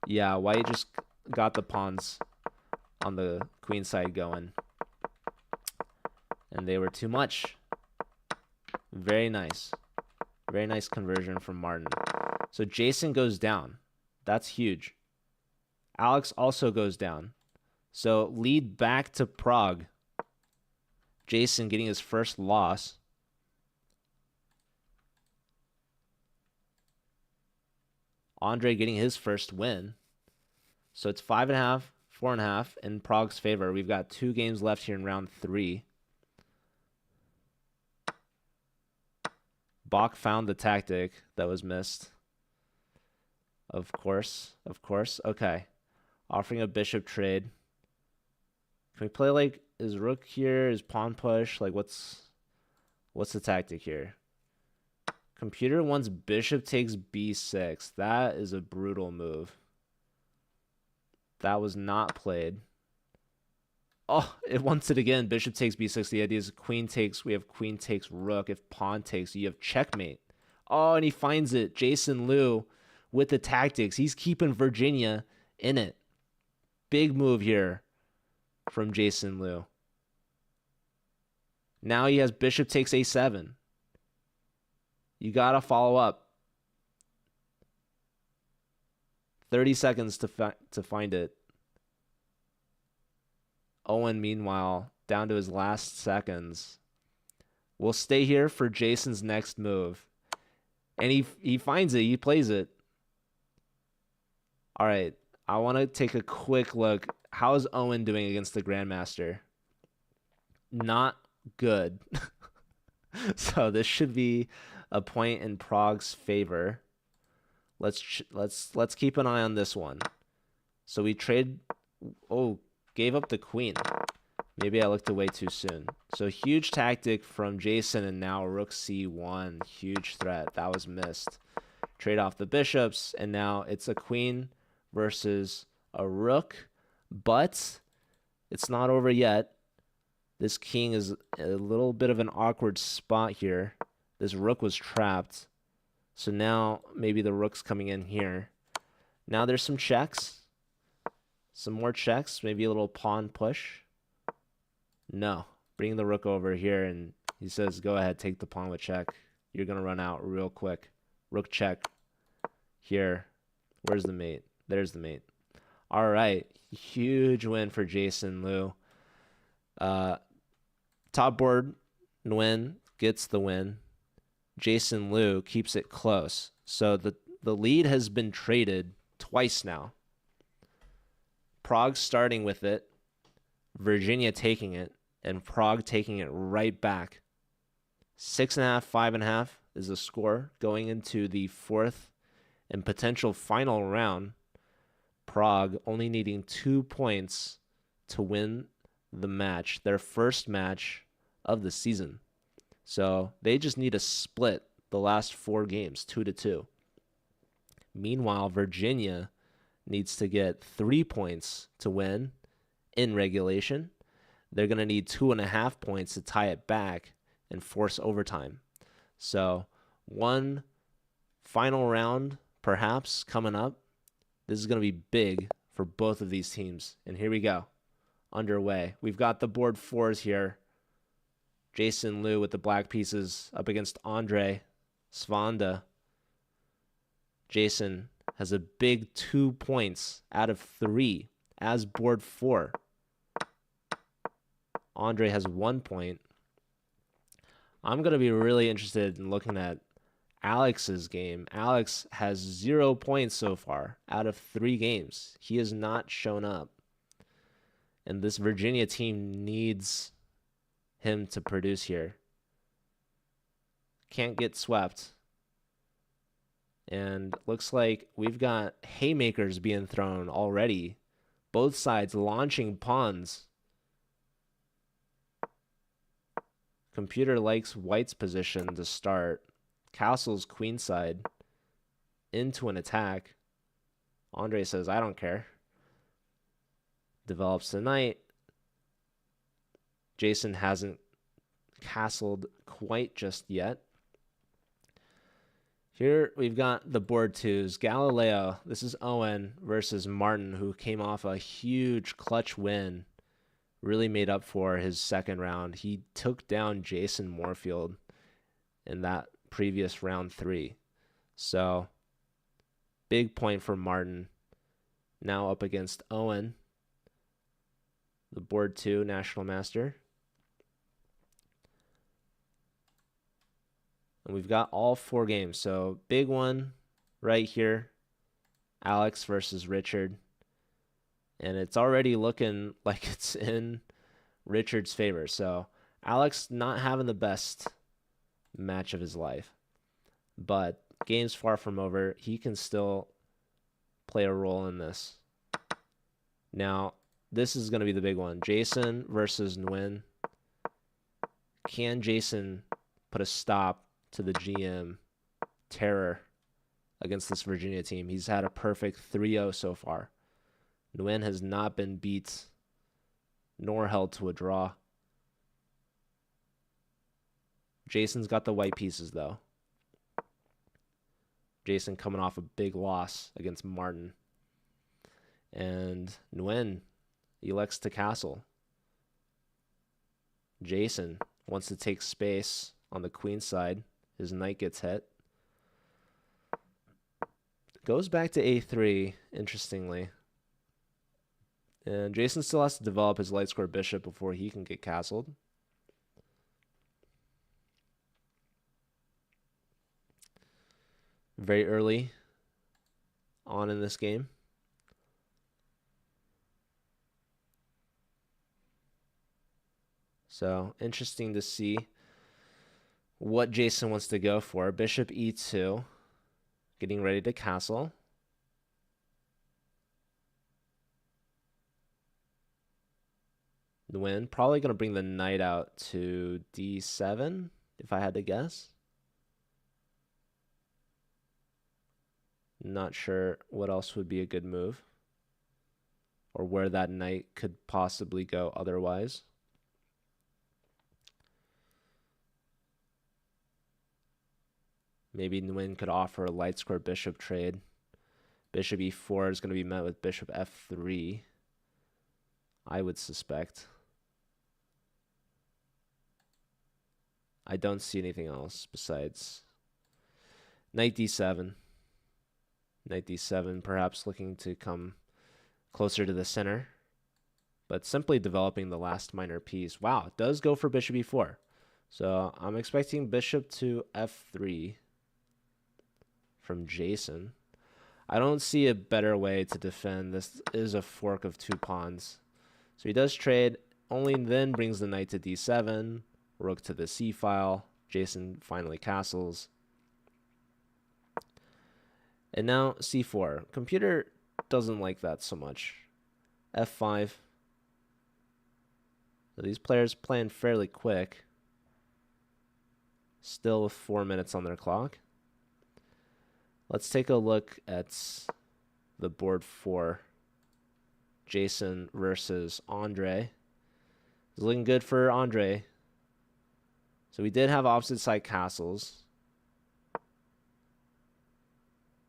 Yeah, white just got the pawns on the queen side going. And they were too much. Very nice. Very nice conversion from Martin. So Jason goes down. That's huge. Alex also goes down. So lead back to Prague. Jason getting his first loss. Andre getting his first win. So it's 5.5, 4.5 in Prague's favor. We've got 2 games left here in round 3. Bach found the tactic that was missed. Of course. Okay. Offering a bishop trade. Can we play like, is rook here? Is pawn push? Like what's the tactic here? Computer wants bishop takes b6. That is a brutal move. That was not played. Oh, it wants it again. Bishop takes b6. The idea is queen takes. We have queen takes rook. If pawn takes, you have checkmate. Oh, and he finds it. Jason Liu with the tactics. He's keeping Virginia in it. Big move here from Jason Liu. Now he has bishop takes a7. You got to follow up. 30 seconds to find it. Owen, meanwhile, down to his last seconds. We'll stay here for Jason's next move. And he finds it. He plays it. All right. I want to take a quick look. How is Owen doing against the Grandmaster? Not good. So this should be a point in Prague's favor. Let's keep an eye on this one. So we trade. Oh, gave up the queen. Maybe I looked away too soon. So huge tactic from Jason, and now rook c1. Huge threat. That was missed. Trade off the bishops, and now it's a queen versus a rook. But it's not over yet. This king is a little bit of an awkward spot here. This rook was trapped. So now maybe the rook's coming in here. Now there's some checks. Some more checks. Maybe a little pawn push. No. Bring the rook over here, and he says, go ahead, take the pawn with check. You're going to run out real quick. Rook check. Here. Where's the mate? There's the mate. All right. Huge win for Jason Liu. Top board Nguyen gets the win. Jason Liu keeps it close. So the lead has been traded twice now. Prague starting with it, Virginia taking it, and Prague taking it right back. 6.5, 5.5 is the score going into the 4th and potential final round. Prague only needing 2 points to win the match, their first match of the season. So they just need to split the last 4 games, 2-2. Meanwhile, Virginia needs to get 3 points to win in regulation. They're going to need 2.5 points to tie it back and force overtime. So one final round, perhaps, coming up. This is going to be big for both of these teams. And here we go. Underway. We've got the board 4s here. Jason Liu with the black pieces up against Andre Svanda. Jason has a big 2 points out of 3 as board 4. Andre has 1 point. I'm going to be really interested in looking at Alex's game. Alex has 0 points so far out of 3 games. He has not shown up. And this Virginia team needs him to produce here. Can't get swept. And looks like we've got haymakers being thrown already. Both sides launching pawns. Computer likes white's position to start. Castle's queenside into an attack. Andre says, I don't care. Develops the knight. Jason hasn't castled quite just yet. Here we've got the board 2s. Galileo, this is Owen versus Martin, who came off a huge clutch win. Really made up for his second round. He took down Jason Moorfield in that previous round 3. So, big point for Martin. Now up against Owen, the board 2 national master. And we've got all 4 games. So, big one right here. Alex versus Richard. And it's already looking like it's in Richard's favor. So, Alex not having the best match of his life. But game's far from over. He can still play a role in this. Now, this is going to be the big one. Jason versus Nguyen. Can Jason put a stop to the GM terror against this Virginia team? He's had a perfect 3-0 so far. Nguyen has not been beat nor held to a draw. Jason's got the white pieces, though. Jason coming off a big loss against Martin. And Nguyen elects to castle. Jason wants to take space on the queen side. His knight gets hit. Goes back to a3, interestingly. And Jason still has to develop his light square bishop before he can get castled. Very early on in this game. So, interesting to see what Jason wants to go for. Bishop e2, getting ready to castle. Nguyen probably going to bring the knight out to d7, if I had to guess. Not sure what else would be a good move, or where that knight could possibly go otherwise. Maybe Nguyen could offer a light square bishop trade. Bishop e4 is going to be met with bishop f3, I would suspect. I don't see anything else besides knight d7. Knight d7, perhaps looking to come closer to the center, but simply developing the last minor piece. Wow, it does go for bishop e4. So I'm expecting bishop to f3 from Jason. I don't see a better way to defend. This is a fork of 2 pawns. So he does trade, only then brings the knight to d7, rook to the c file. Jason finally castles. And now c4. Computer doesn't like that so much. f5. So these players playing fairly quick. Still with 4 minutes on their clock. Let's take a look at the board 4. Jason versus Andre. It's looking good for Andre. So we did have opposite side castles.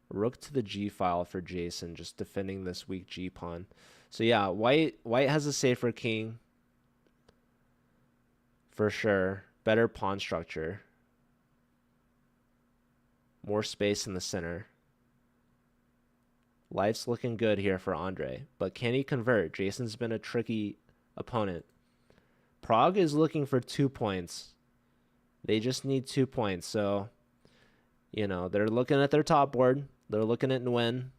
Rook to the g file for Jason, just defending this weak g pawn. So yeah, white has a safer king for sure. better pawn structure. More space in the center. Life's looking good here for Andre, but can he convert? Jason's been a tricky opponent. Prague is looking for 2 points. They just need 2 points. So, you know, they're looking at their top board. They're looking at Nguyen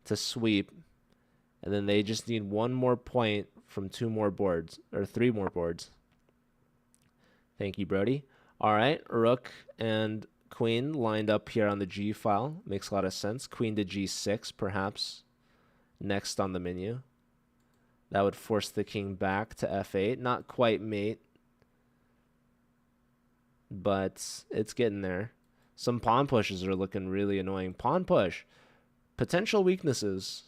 to sweep. And then they just need 1 more point from 2 more boards, or 3 more boards. Thank you, Brody. All right, rook and queen lined up here on the G file. Makes a lot of sense. Queen to G6, perhaps, next on the menu. That would force the king back to F8. Not quite mate, but it's getting there. Some pawn pushes are looking really annoying. Pawn push. Potential weaknesses,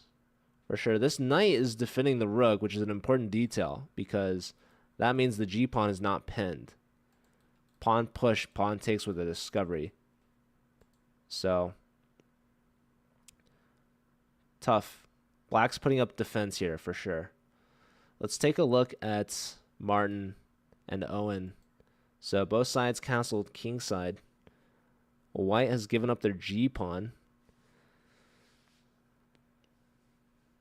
for sure. This knight is defending the rook, which is an important detail, because that means the G-pawn is not pinned. Pawn push, pawn takes with a discovery. So, tough. Black's putting up defense here, for sure. Let's take a look at Martin and Owen. So both sides castled kingside. White has given up their G-pawn.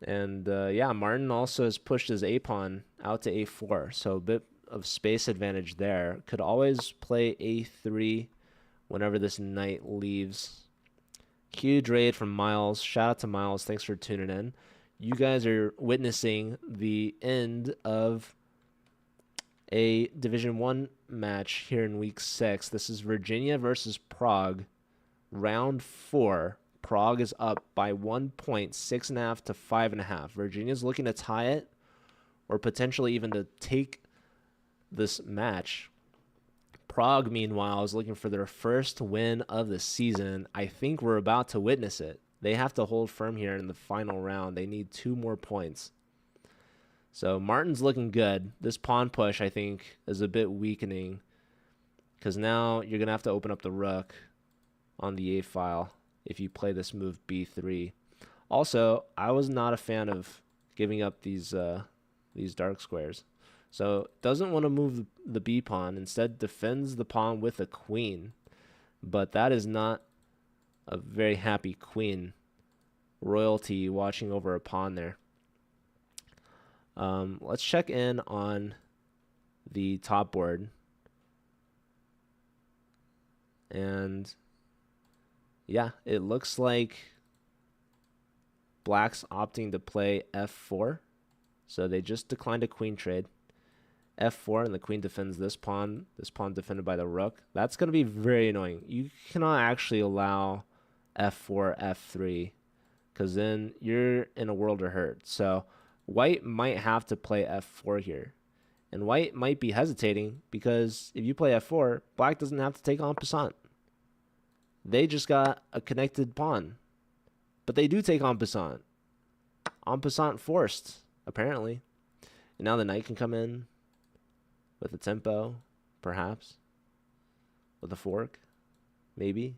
And yeah, Martin also has pushed his A-pawn out to A4. So a bit of space advantage there. Could always play A3 whenever this knight leaves. Huge raid from Miles. Shout out to Miles. Thanks for tuning in. You guys are witnessing the end of a Division 1 match here in Week 6. This is Virginia versus Prague, Round 4. Prague is up by 1 point, 6.5 to 5.5. Virginia's looking to tie it, or potentially even to take this match. Prague, meanwhile, is looking for their first win of the season. I think we're about to witness it. They have to hold firm here in the final round. They need 2 more points. So Martin's looking good. This pawn push, I think, is a bit weakening, because now you're going to have to open up the rook on the A file if you play this move B3. Also, I was not a fan of giving up these dark squares. So doesn't want to move the B pawn. Instead, defends the pawn with a queen. But that is not a very happy queen. Royalty watching over a pawn there. Let's check in on the top board. And yeah, it looks like Black's opting to play F4. So they just declined a queen trade. F4, and the queen defends this pawn. This pawn defended by the rook. That's going to be very annoying. You cannot actually allow F4, F3, because then you're in a world of hurt. So White might have to play F4 here. And White might be hesitating, because if you play F4, Black doesn't have to take en passant. They just got a connected pawn. But they do take en passant. En passant forced, apparently. And now the knight can come in with a tempo, perhaps. With a fork, maybe.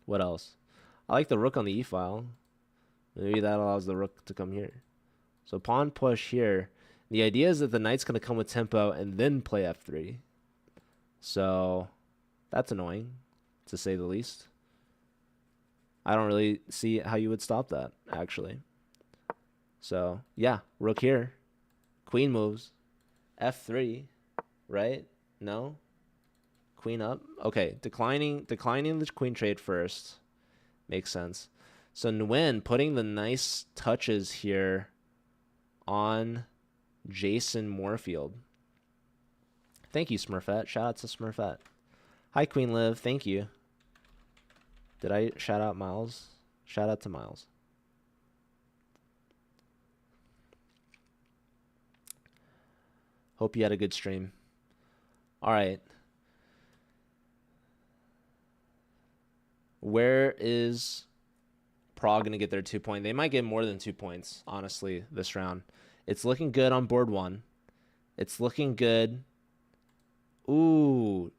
What else? I like the rook on the e-file. Maybe that allows the rook to come here. So pawn push here. The idea is that the knight's going to come with tempo and then play F3. So that's annoying, to say the least. I don't really see how you would stop that, actually. So, yeah, rook here. Queen moves. F3, right? No? Queen up? Okay, declining the queen trade first. Makes sense. So Nguyen putting the nice touches here on Jason Moorfield. Thank you, Smurfette. Shout out to Smurfette. Hi, Queen Liv. Thank you. Did I shout out Miles? Shout out to Miles. Hope you had a good stream. All right. Where is Prague going to get their 2 point? They might get more than 2 points, honestly, this round. It's looking good on board 1. It's looking good. Ooh.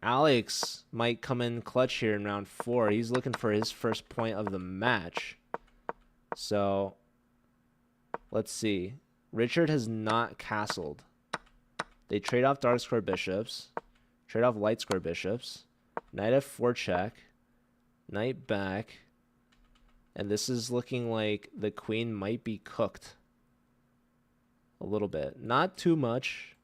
Alex might come in clutch here in round 4. He's looking for his first point of the match. So, let's see. Richard has not castled. They trade off dark square bishops. Trade off light square bishops. Knight f4 check. Knight back. And this is looking like the queen might be cooked. A little bit. Not too much.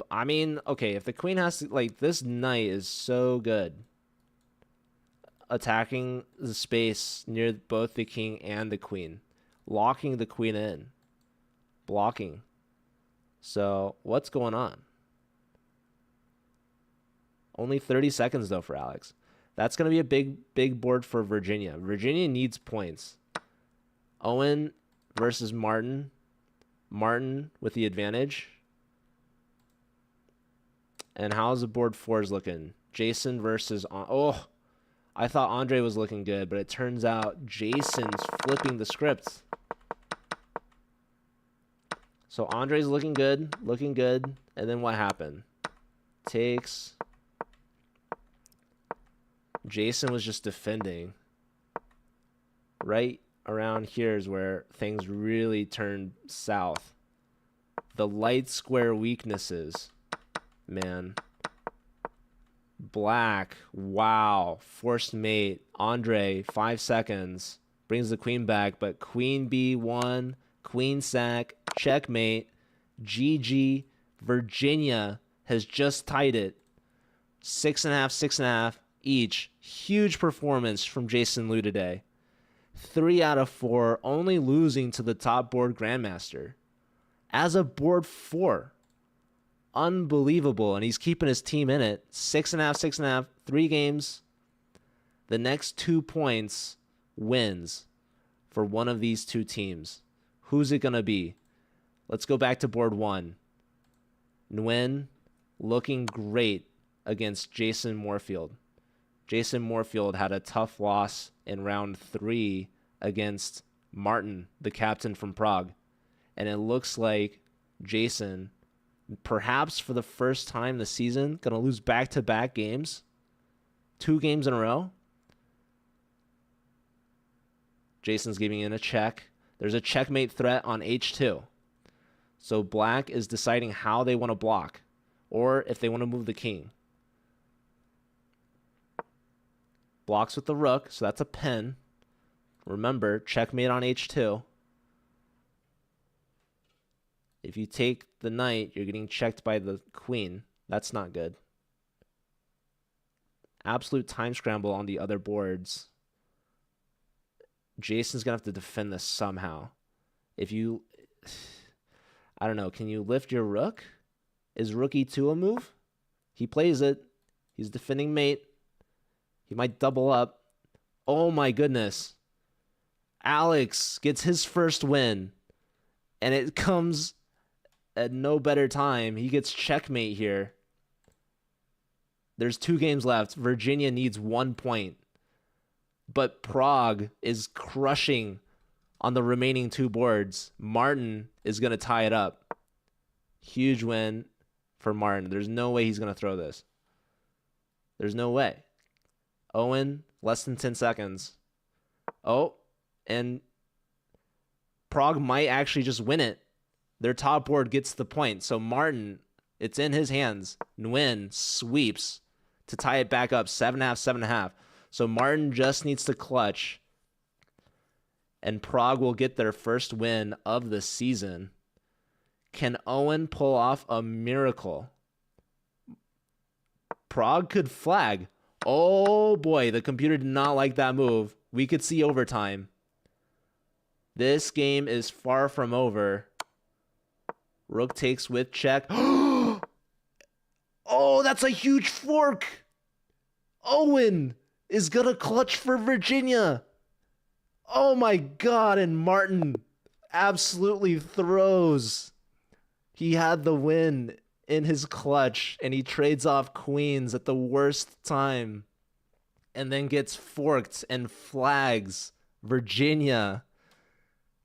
I mean, okay, if the queen has to... Like, this knight is so good. Attacking the space near both the king and the queen. Locking the queen in. Blocking. So, what's going on? Only 30 seconds, though, for Alex. That's going to be a big board for Virginia. Virginia needs points. Owen versus Martin. Martin with the advantage. And how's the board fours looking? Jason versus... Oh, I thought Andre was looking good, but it turns out Jason's flipping the script. So Andre's looking good. And then what happened? Takes... Jason was just defending. Right around here is where things really turned south. The light square weaknesses. Man. Black. Wow. Forced mate. Andre, 5 seconds. Brings the queen back, but queen b1, queen sack, checkmate. GG. Virginia has just tied it. 6.5, 6.5. Each. Huge performance from Jason Liu today. 3 out of 4, only losing to the top board grandmaster. As a board 4. Unbelievable. And he's keeping his team in it. 6.5, 6.5, 3 games. The next 2 points wins for one of these 2 teams. Who's it going to be? Let's go back to board 1. Nguyen looking great against Jason Moorfield. Jason Moorfield had a tough loss in round 3 against Martin, the captain from Prague. And it looks like Jason, perhaps for the first time this season, going to lose back-to-back games. 2 games in a row. Jason's giving in a check. There's a checkmate threat on h2. So black is deciding how they want to block or if they want to move the king. Blocks with the rook, so that's a pen. Remember, checkmate on h2. If you take the knight, you're getting checked by the queen. That's not good. Absolute time scramble on the other boards. Jason's going to have to defend this somehow. If you... I don't know. Can you lift your rook? Is rook e2 a move? He plays it. He's defending mate. He might double up. Oh my goodness. Alex gets his first win. And it comes at no better time. He gets checkmate here. There's 2 games left. Virginia needs 1 point. But Prague is crushing on the remaining 2 boards. Martin is going to tie it up. Huge win for Martin. There's no way he's going to throw this. There's no way. Owen, less than 10 seconds. Oh, and Prague might actually just win it. Their top board gets the point. So Martin, it's in his hands. Nguyen sweeps to tie it back up. 7.5, 7.5. So Martin just needs to clutch. And Prague will get their first win of the season. Can Owen pull off a miracle? Prague could flag. Oh boy, the computer did not like that move. We could see overtime. This game is far from over. Rook takes with check. Oh, that's a huge fork. Owen is going to clutch for Virginia. Oh my God, and Martin absolutely throws. He had the win in his clutch, and he trades off queens at the worst time and then gets forked and flags Virginia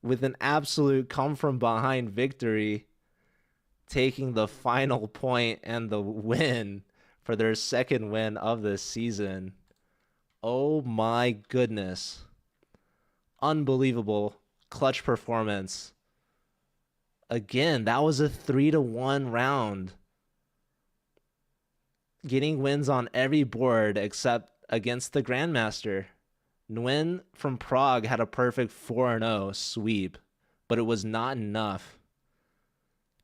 with an absolute come-from-behind victory, taking the final point and the win for their second win of the season. Oh my goodness. Unbelievable clutch performance. Again, that was a 3-1 round. Getting wins on every board except against the Grandmaster. Nguyen from Prague had a perfect 4-0 sweep, but it was not enough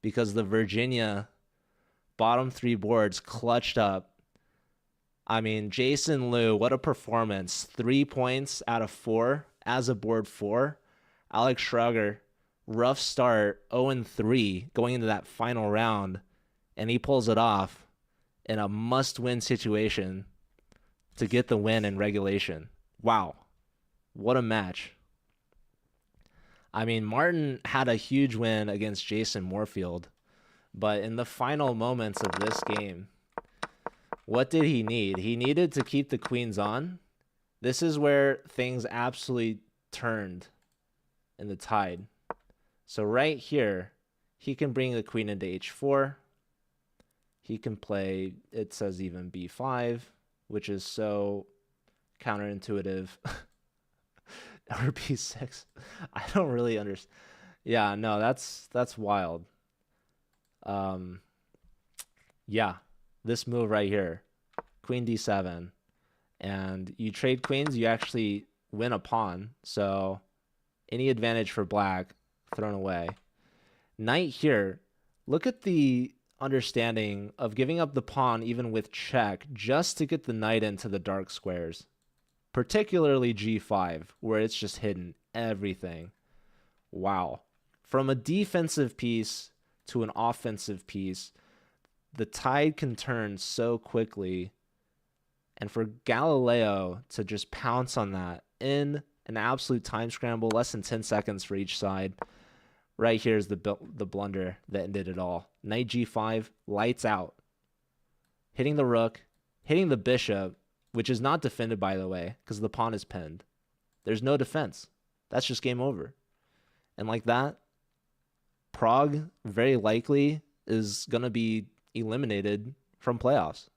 because the Virginia bottom three boards clutched up. I mean, Jason Liu, what a performance. 3 points out of 4 as a board 4. Alex Schrager, rough start, 0-3 going into that final round, and he pulls it off in a must-win situation to get the win in regulation. Wow, what a match. I mean, Martin had a huge win against Jason Moorfield, but in the final moments of this game, what did he need? He needed to keep the queens on. This is where things absolutely turned in the tide. So right here, he can bring the queen into h4. He can play, it says even b5, which is so counterintuitive. Or b6. I don't really understand. Yeah, no, that's wild. Yeah, this move right here, queen d7, and you trade queens, you actually win a pawn. So any advantage for black thrown away. Knight here. Look at the understanding of giving up the pawn even with check just to get the knight into the dark squares, particularly g5 where it's just hidden everything. Wow. From a defensive piece to an offensive piece, the tide can turn so quickly. And for Galileo to just pounce on that in an absolute time scramble, less than 10 seconds for each side. Right here is the blunder that ended it all. Knight g5, lights out. Hitting the rook, hitting the bishop, which is not defended, by the way, because the pawn is pinned. There's no defense. That's just game over. And like that, Prague very likely is going to be eliminated from playoffs.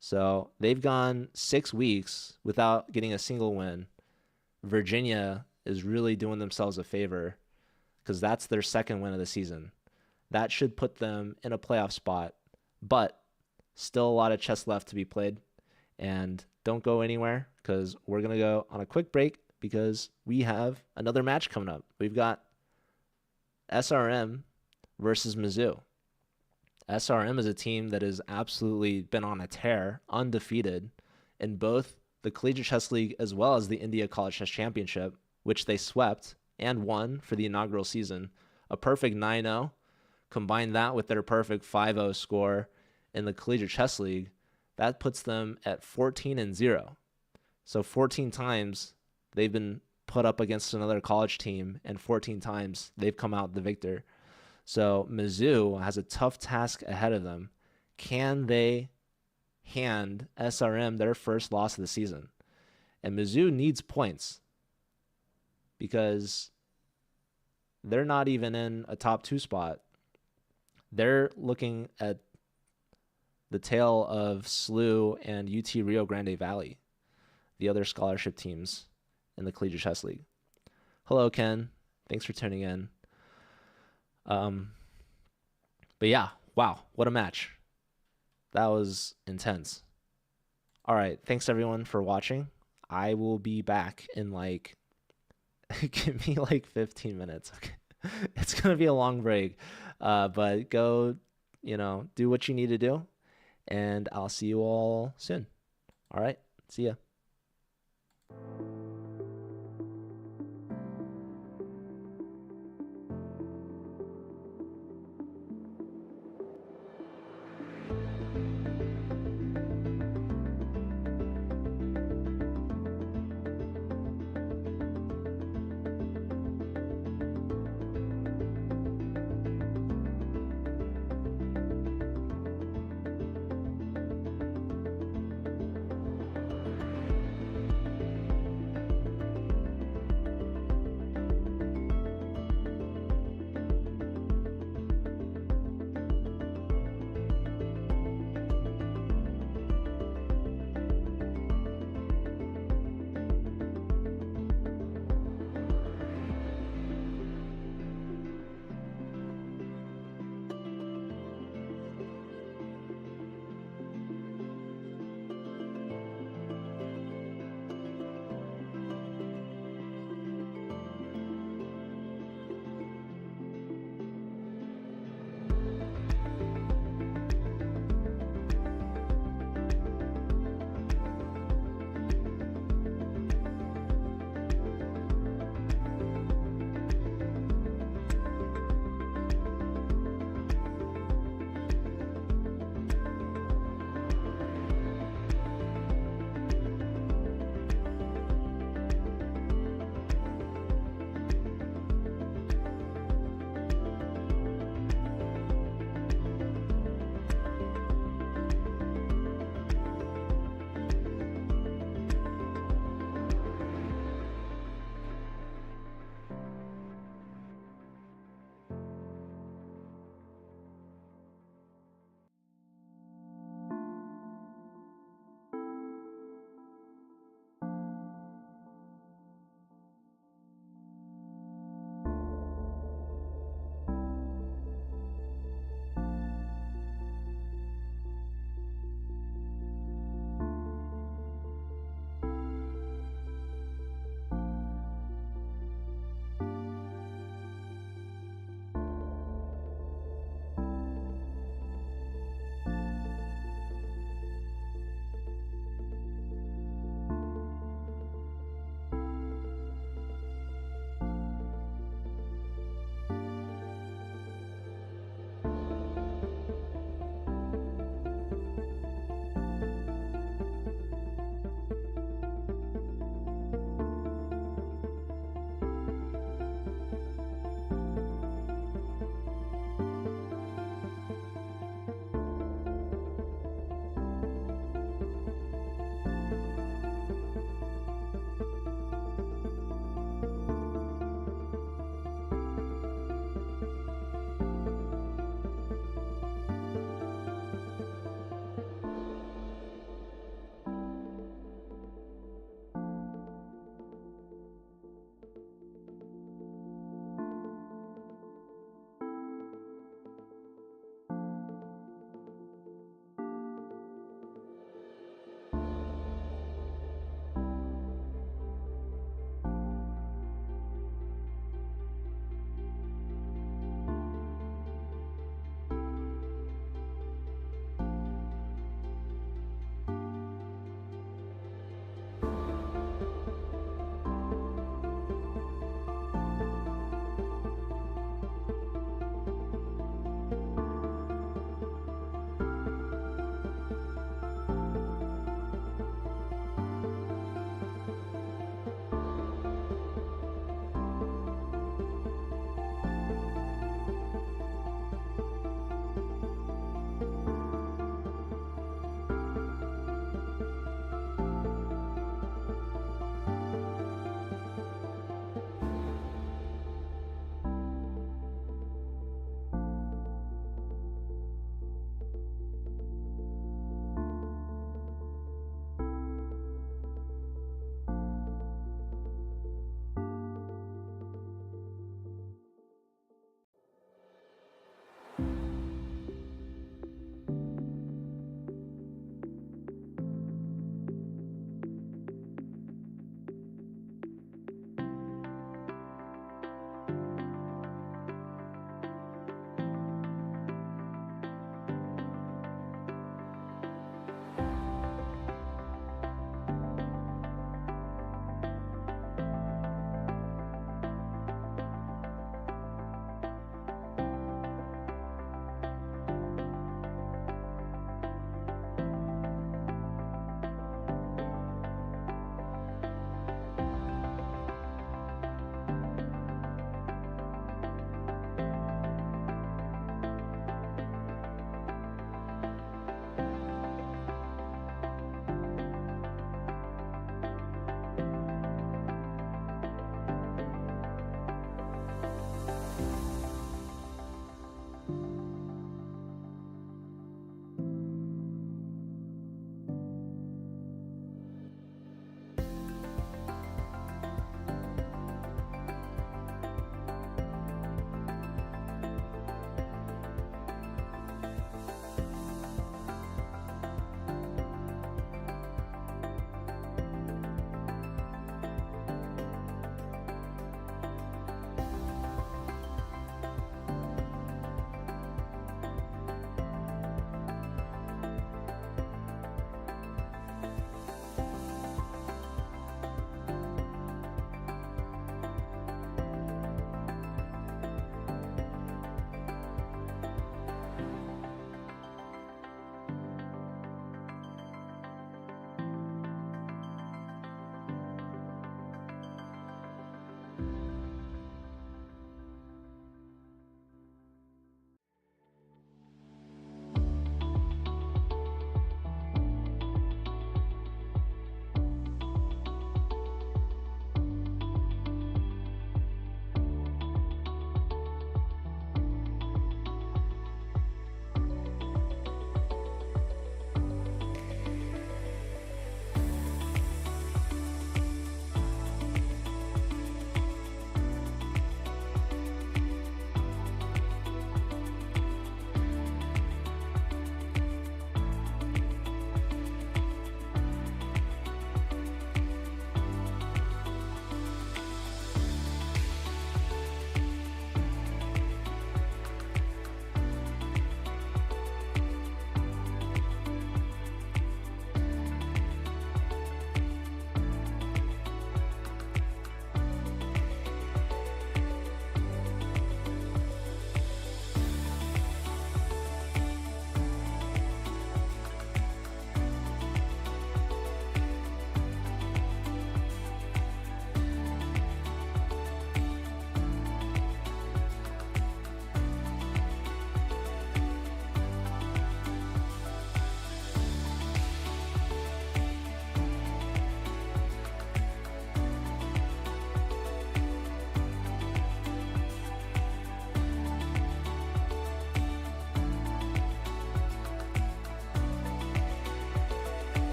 So they've gone 6 weeks without getting a single win. Virginia is really doing themselves a favor because that's their second win of the season. That should put them in a playoff spot, but still a lot of chess left to be played. And don't go anywhere because we're going to go on a quick break because we have another match coming up. We've got SRM versus Mizzou. SRM is a team that has absolutely been on a tear, undefeated in both the Collegiate Chess League as well as the India College Chess Championship, which they swept and won for the inaugural season. A perfect 9-0. Combine that with their perfect 5-0 score in the Collegiate Chess League, that puts them at 14-0. So 14 times they've been put up against another college team, and 14 times they've come out the victor. So Mizzou has a tough task ahead of them. Can they hand SRM their first loss of the season? And Mizzou needs points because they're not even in a top 2 spot. They're looking at the tail of SLU and UT Rio Grande Valley, the other scholarship teams in the Collegiate Chess League. Hello, Ken. Thanks for tuning in. But yeah, wow, what a match. That was intense. All right, thanks everyone for watching. I will be back in give me 15 minutes. Okay. It's going to be a long break. But go, do what you need to do, and I'll see you all soon. All right, see ya.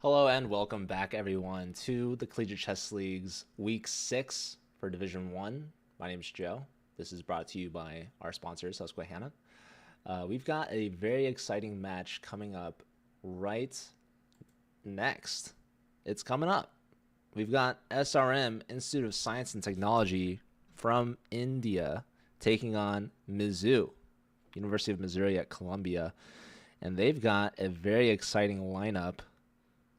Hello and welcome back, everyone, to the Collegiate Chess League's Week 6 for Division 1. My name is Joe. This is brought to you by our sponsor, Susquehanna. We've got a very exciting match coming up right next. It's coming up. We've got SRM, Institute of Science and Technology from India, taking on Mizzou, University of Missouri at Columbia. And they've got a very exciting lineup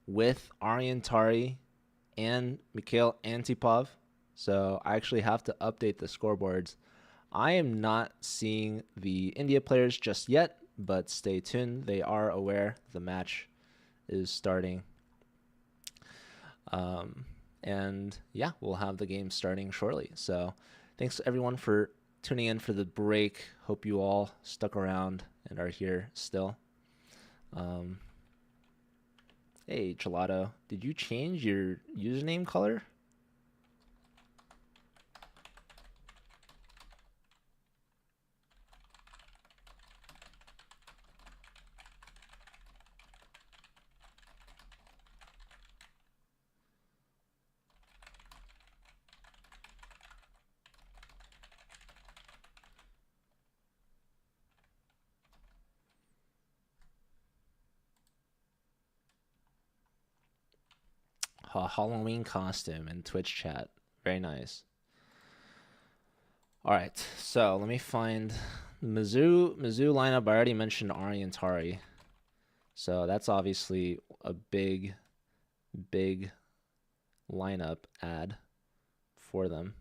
with Aryan Tari and Mikhail Antipov. So I actually have to update the scoreboards. I am not seeing the India players just yet, but stay tuned. They are aware the match is starting. And yeah, we'll have the game starting shortly. So thanks everyone for tuning in for the break. Hope you all stuck around and are here still. Hey, Gelato, did you change your username color? A Halloween costume in Twitch chat. Very nice. All right, so let me find Mizzou lineup. I already mentioned Aryan Tari, so that's obviously a big lineup add for them.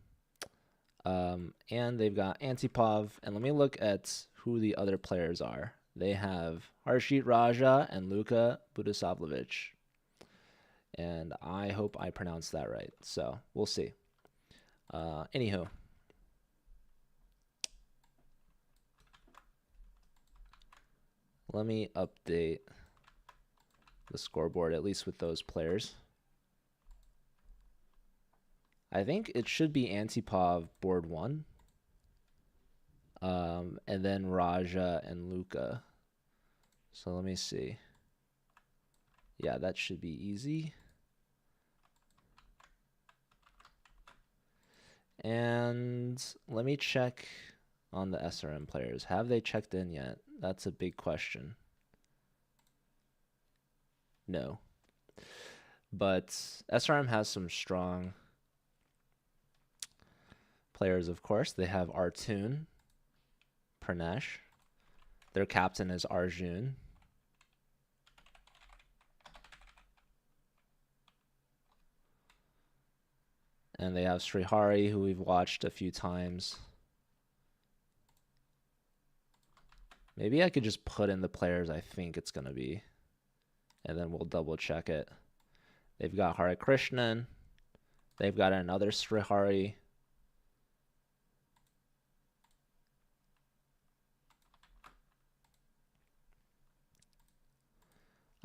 And they've got Antipov, and let me look at who the other players are. They have Harshit Raja and Luka Budisavljevic. And I hope I pronounced that right. So we'll see. Anywho. Let me update the scoreboard, at least with those players. I think it should be Antipov board 1. And then Raja and Luka. So let me see. Yeah, that should be easy. And let me check on the SRM players. Have they checked in yet? That's a big question. No. But SRM has some strong players, of course. They have Artun, Pranesh. Their captain is Arjun. And they have Srihari, who we've watched a few times. Maybe I could just put in the players I think it's going to be, and then we'll double check it. They've got Hare Krishnan. They've got another Srihari.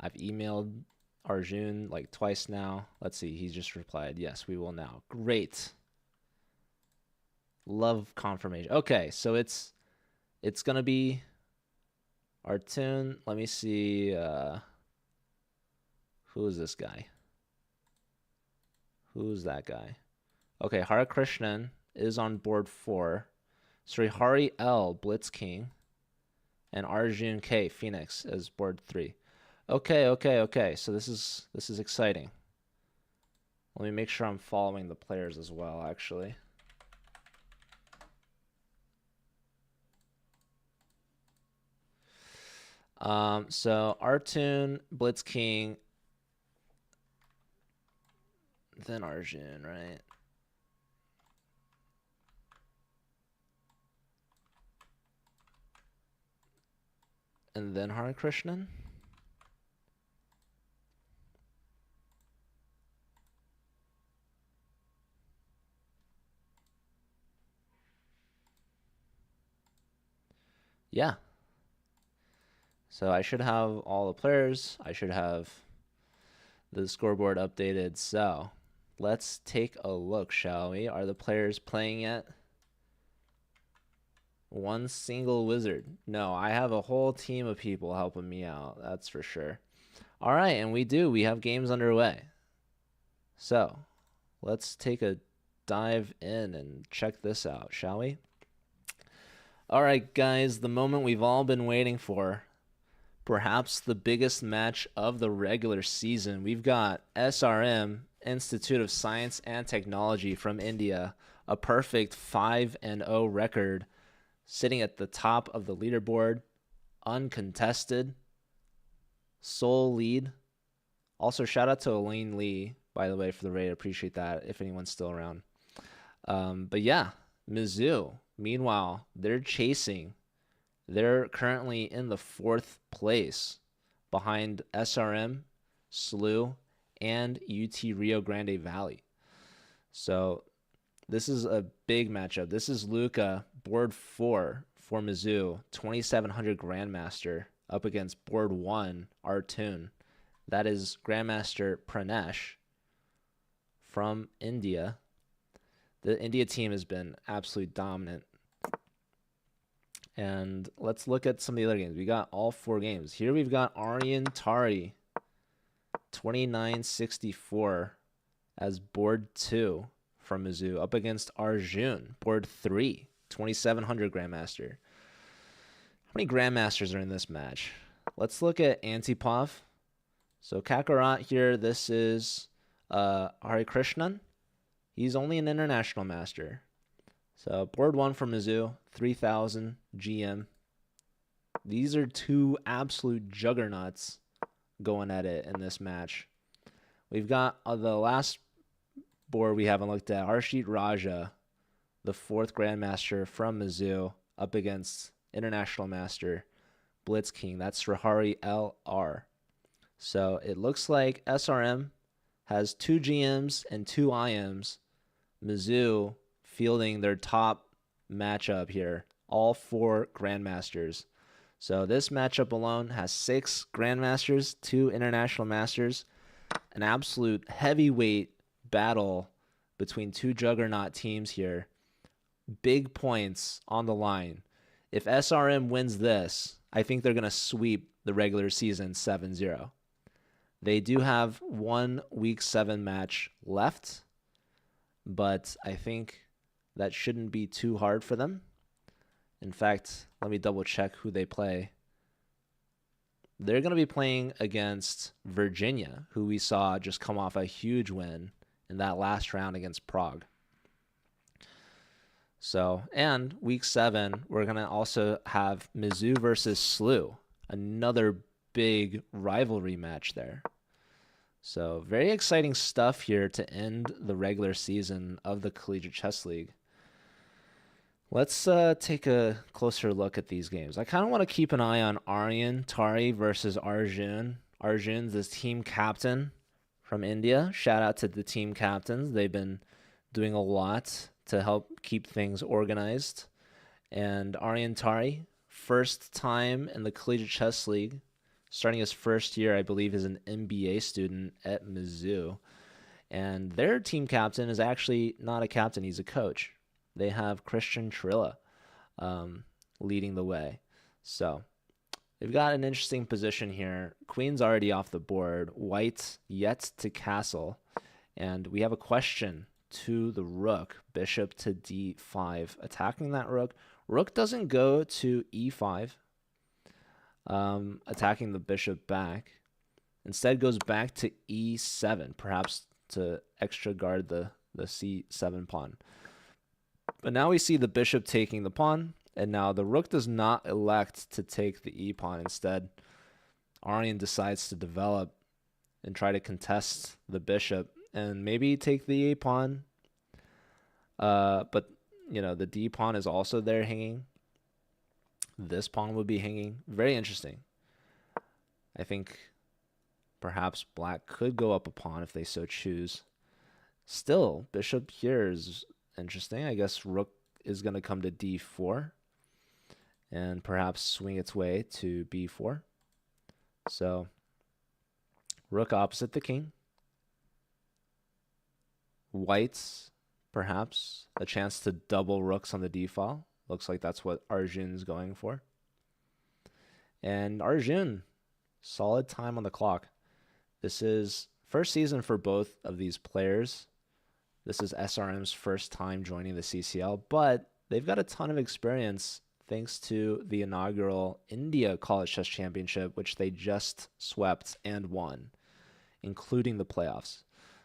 I've emailed Arjun like twice now. Let's see. He's just replied, yes, we will now. Great. Love confirmation. Okay, so it's going to be Artun. Let me see. Who is this guy? Who's that guy? Okay, Hare Krishnan is on board 4. Srihari L, Blitz King. And Arjun K, Phoenix, is board 3. Okay. So this is exciting. Let me make sure I'm following the players as well, actually. So Artun, Blitz King, then Arjun, right? And then Hare Krishnan. Yeah. So I should have all the players. I should have the scoreboard updated. So let's take a look, shall we? Are the players playing yet? One single wizard. No, I have a whole team of people helping me out. That's for sure. All right, and we do. We have games underway. So let's take a dive in and check this out, shall we? All right, guys, the moment we've all been waiting for. Perhaps the biggest match of the regular season. We've got SRM, Institute of Science and Technology from India, a perfect 5-0 record, sitting at the top of the leaderboard, uncontested, sole lead. Also, shout out to Elaine Lee, by the way, for the raid. Appreciate that if anyone's still around. But yeah, Mizzou, meanwhile, they're chasing. They're currently in the 4th place behind SRM, SLU, and UT Rio Grande Valley. So this is a big matchup. This is Luca, board 4 for Mizzou, 2700 Grandmaster, up against board 1, Artoon. That is Grandmaster Pranesh from India. The India team has been absolutely dominant. And let's look at some of the other games. We got all 4 games. Here we've got Aryan Tari, 2964 as board 2 from Mizzou, up against Arjun, board 3, 2700 Grandmaster. How many Grandmasters are in this match? Let's look at Antipov. So Kakarot here, this is Hari Krishnan. He's only an international master. So board 1 for Mizzou, 3000 GM. These are 2 absolute juggernauts going at it in this match. We've got the last board we haven't looked at, Harshit Raja, the 4th Grandmaster from Mizzou, up against international master Blitz King. That's Rahari LR. So it looks like SRM has 2 GMs and 2 IMs. Mizzou fielding their top matchup here, all 4 Grandmasters. So this matchup alone has 6 Grandmasters, 2 International Masters, an absolute heavyweight battle between 2 juggernaut teams here. Big points on the line. If SRM wins this, I think they're going to sweep the regular season 7-0. They do have 1 week 7 match left, but I think that shouldn't be too hard for them. In fact, let me double check who they play. They're going to be playing against Virginia, who we saw just come off a huge win in that last round against Prague. So, and week 7, we're going to also have Mizzou versus SLU, another big rivalry match there. So, very exciting stuff here to end the regular season of the Collegiate Chess League. Let's take a closer look at these games. I kind of want to keep an eye on Aryan Tari versus Arjun. Arjun's the team captain from India. Shout out to the team captains. They've been doing a lot to help keep things organized. And Aryan Tari, first time in the Collegiate Chess League, starting his first year, I believe, is an MBA student at Mizzou. And their team captain is actually not a captain, he's a coach. They have Christian Trilla leading the way. So they've got an interesting position here. Queen's already off the board. White yet to castle. And we have a question to the rook. Bishop to d5. Attacking that rook. Rook doesn't go to e5. Attacking the bishop back. Instead goes back to e7. Perhaps to extra guard the c7 pawn. But now we see the bishop taking the pawn, and now the rook does not elect to take the e-pawn. Instead, Aryan decides to develop and try to contest the bishop and maybe take the a-pawn. But, you know, the d-pawn is also there hanging. This pawn would be hanging. Very interesting. I think perhaps black could go up a pawn if they so choose. Still, bishop here is interesting. I guess rook is going to come to d4 and perhaps swing its way to b4. So rook opposite the king. White's perhaps a chance to double rooks on the d file. Looks like that's what Arjun's going for. And Arjun, solid time on the clock. This is first season for both of these players. This is SRM's first time joining the CCL, but they've got a ton of experience thanks to the inaugural India College Chess Championship, which they just swept and won, including the playoffs.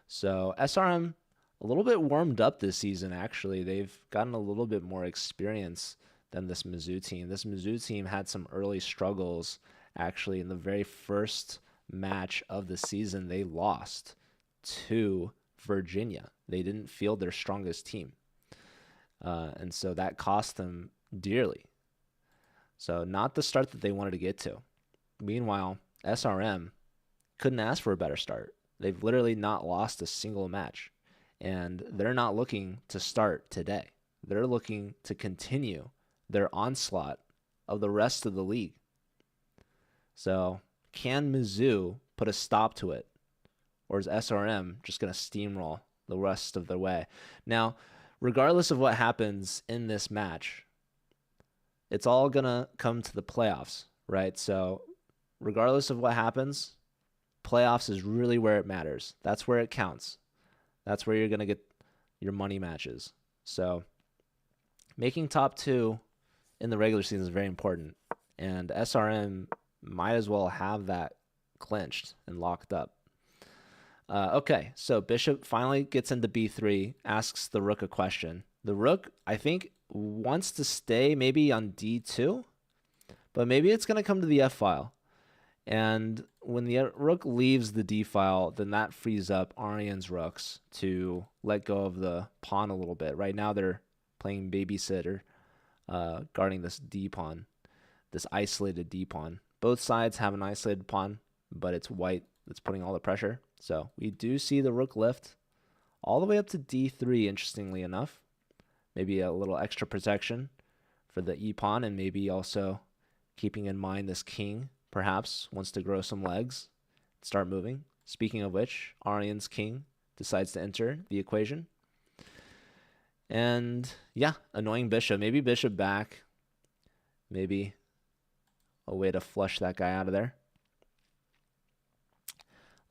So SRM, a little bit warmed up this season, actually. They've gotten a little bit more experience than this Mizzou team. This Mizzou team had some early struggles, actually. In the very first match of the season, they lost to Virginia. They didn't field their strongest team. And so that cost them dearly. So not the start that they wanted to get to. Meanwhile, SRM couldn't ask for a better start. They've literally not lost a single match. And they're not looking to start today. They're looking to continue their onslaught of the rest of the league. So can Mizzou put a stop to it? Or is SRM just going to steamroll the rest of the way? Now, regardless of what happens in this match, it's all going to come to the playoffs, right? So regardless of what happens, playoffs is really where it matters. That's where it counts. That's where you're going to get your money matches. So making top 2 in the regular season is very important. And SRM might as well have that clinched and locked up. Okay, so Bishop finally gets into B3, asks the rook a question. The rook, I think, wants to stay maybe on D2, but maybe it's going to come to the F file. And when the rook leaves the D file, then that frees up Aryan's rooks to let go of the pawn a little bit. Right now they're playing babysitter, guarding this D pawn, this isolated D pawn. Both sides have an isolated pawn, but it's white that's putting all the pressure. So we do see the rook lift all the way up to D3, interestingly enough. Maybe a little extra protection for the E pawn, and maybe also keeping in mind this king perhaps wants to grow some legs, start moving. Speaking of which, Aryan's king decides to enter the equation. And yeah, annoying bishop. Maybe bishop back. Maybe a way to flush that guy out of there.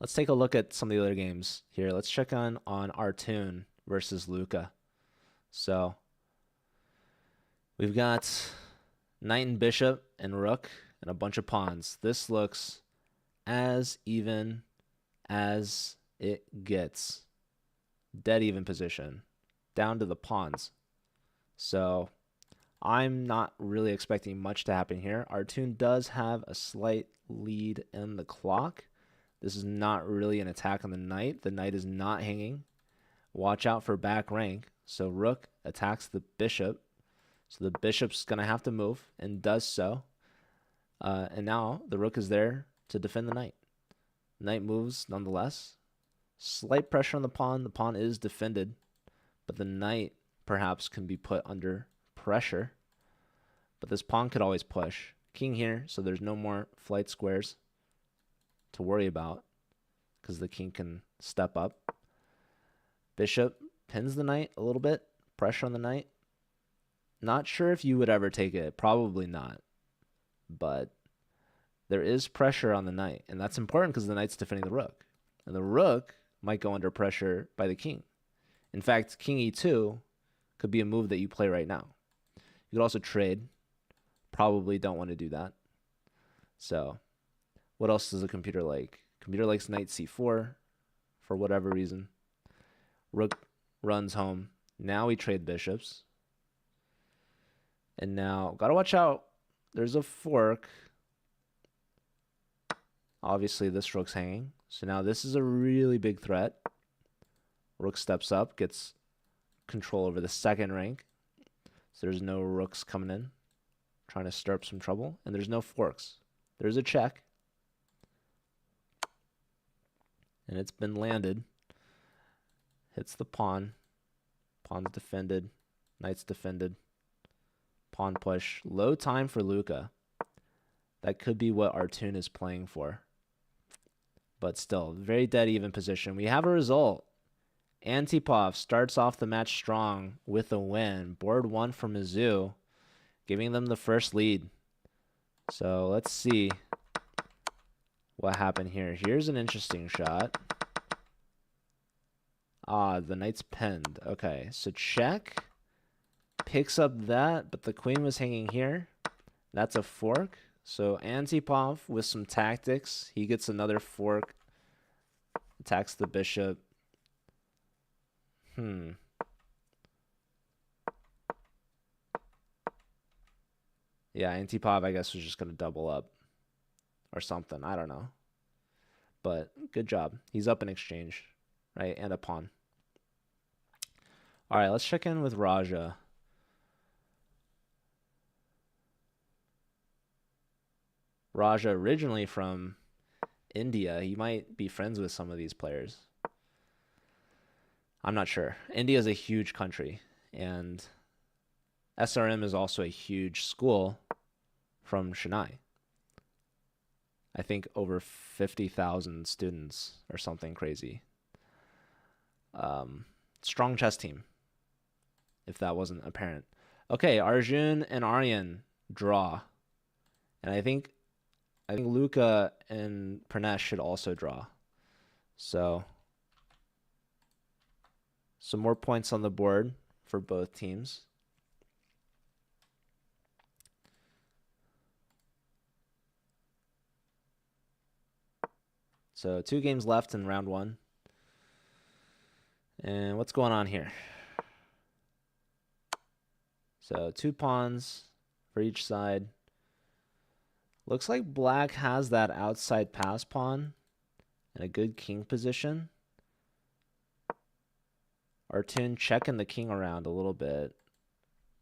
Let's take a look at some of the other games here. Let's check on Artoon versus Luca. So we've got knight and bishop and rook and a bunch of pawns. This looks as even as it gets. Dead even position down to the pawns. So I'm not really expecting much to happen here. Artoon does have a slight lead in the clock. This is not really an attack on the knight. The knight is not hanging. Watch out for back rank. So rook attacks the bishop. So the bishop's going to have to move and does so. And now the rook is there to defend the knight. Knight moves nonetheless. Slight pressure on the pawn. The pawn is defended, but the knight perhaps can be put under pressure. But this pawn could always push. King here, so there's no more flight squares to worry about because the king can step up. Bishop pins the knight a little bit. Pressure on the knight. Not sure if you would ever take it. Probably not. But there is pressure on the knight, and that's important because the knight's defending the rook. And the rook might go under pressure by the king. In fact, king e2 could be a move that you play right now. You could also trade. Probably don't want to do that. So what else does the computer like? Computer likes knight c4 for whatever reason. Rook runs home. Now we trade bishops. And now, gotta watch out. There's a fork. Obviously, this rook's hanging. So now this is a really big threat. Rook steps up, gets control over the second rank. So there's no rooks coming in, trying to stir up some trouble. And there's no forks. There's a check. And it's been landed. Hits the pawn. Pawn's defended. Knight's defended. Pawn push. Low time for Luca. That could be what Artoon is playing for. But still, very dead even position. We have a result. Antipov starts off the match strong with a win. Board 1 for Mizzou, giving them the first lead. So let's see what happened here. Here's an interesting shot. Ah, the knight's pinned. Okay, so check. Picks up that, but the queen was hanging here. That's a fork. So Antipov with some tactics. He gets another fork. Attacks the bishop. Yeah, Antipov, I guess, was just going to double up or something. I don't know. But good job. He's up in exchange, right? And a pawn. All right, let's check in with Raja. Raja originally from India. He might be friends with some of these players. I'm not sure. India is a huge country, and SRM is also a huge school from Chennai. I think over 50,000 students or something crazy. Strong chess team, if that wasn't apparent. Okay, Arjun and Aryan draw. And I think Luka and Pranesh should also draw. So some more points on the board for both teams. So 2 games left in round 1. And what's going on here? So 2 pawns for each side. Looks like black has that outside pass pawn in a good king position. Arjun checking the king around a little bit.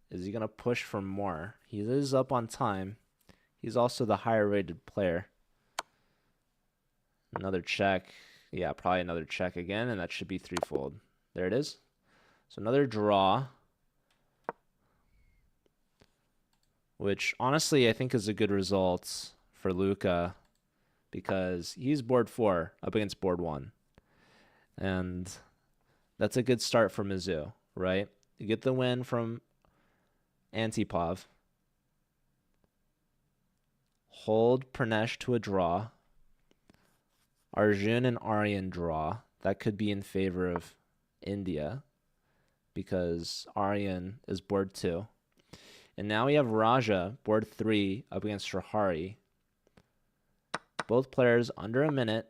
Is he going to push for more? He is up on time. He's also the higher rated player. Another check. Yeah, probably another check again, and that should be threefold. There it is. So another draw, which honestly I think is a good result for Luka because he's board 4 up against board 1. And that's a good start for Mizzou, right? You get the win from Antipov. Hold Pranesh to a draw. Arjun and Aryan draw. That could be in favor of India because Aryan is board 2. And now we have Raja, board 3, up against Srihari. Both players under a minute.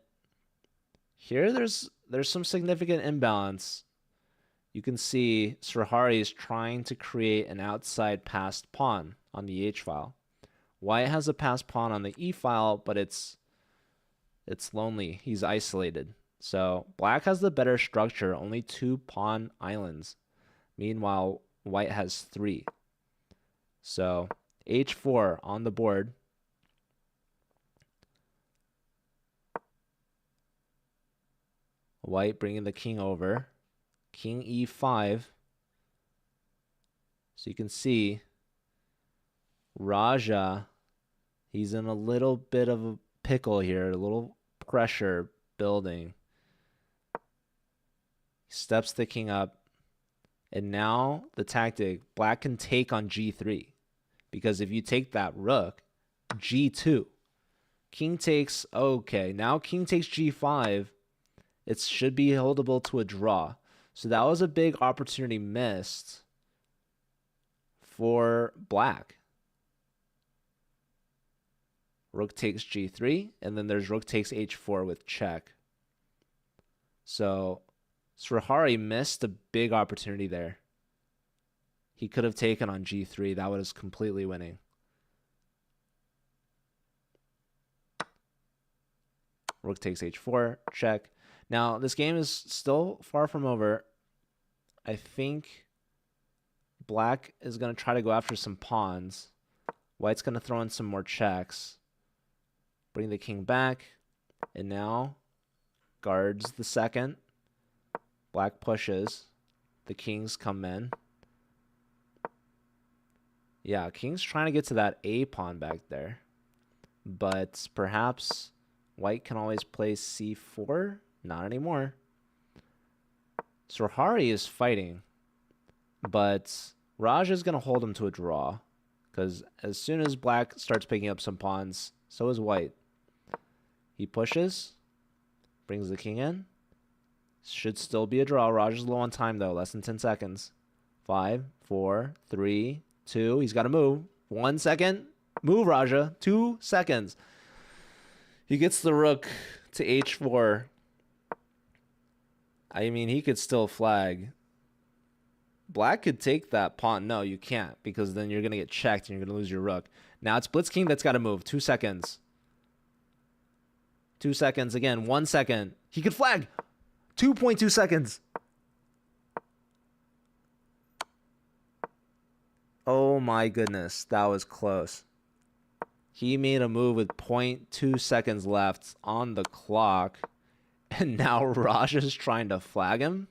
Here there's some significant imbalance. You can see Srihari is trying to create an outside passed pawn on the H file. White has a passed pawn on the E file, but it's lonely. He's isolated. So black has the better structure, only 2 pawn islands. Meanwhile, white has 3. So H4 on the board. White bringing the king over. King E5. So you can see Raja, he's in a little bit of a pickle here, a little pressure building. He steps the king up. And now the tactic, black can take on G3. Because if you take that rook, G2. King takes, okay, now king takes G5. It should be holdable to a draw. So that was a big opportunity missed for black. Rook takes G3, and then there's rook takes H4 with check. So Srihari missed a big opportunity there. He could have taken on G3. That was completely winning. Rook takes H4, check. Now, this game is still far from over. I think black is going to try to go after some pawns. White's going to throw in some more checks. Bring the king back. And now guards the second. Black pushes. The kings come in. Yeah, king's trying to get to that A pawn back there. But perhaps white can always play C4. Not anymore. Srihari is fighting. But Raj is going to hold him to a draw. Because as soon as black starts picking up some pawns, so is white. He pushes, brings the king in. Should still be a draw. Raja's low on time, though. Less than 10 seconds. 5, 4, 3, 2. He's got to move. 1 second. Move, Raja. 2 seconds. He gets the rook to h4. I mean, he could still flag. Black could take that pawn. No, you can't, because then you're going to get checked and you're going to lose your rook. Now it's Blitz King that's got to move. 2 seconds. 2 seconds again. 1 second. He could flag. 2.2 seconds. Oh my goodness. That was close. He made a move with 0.2 seconds left on the clock. And now Raja's trying to flag him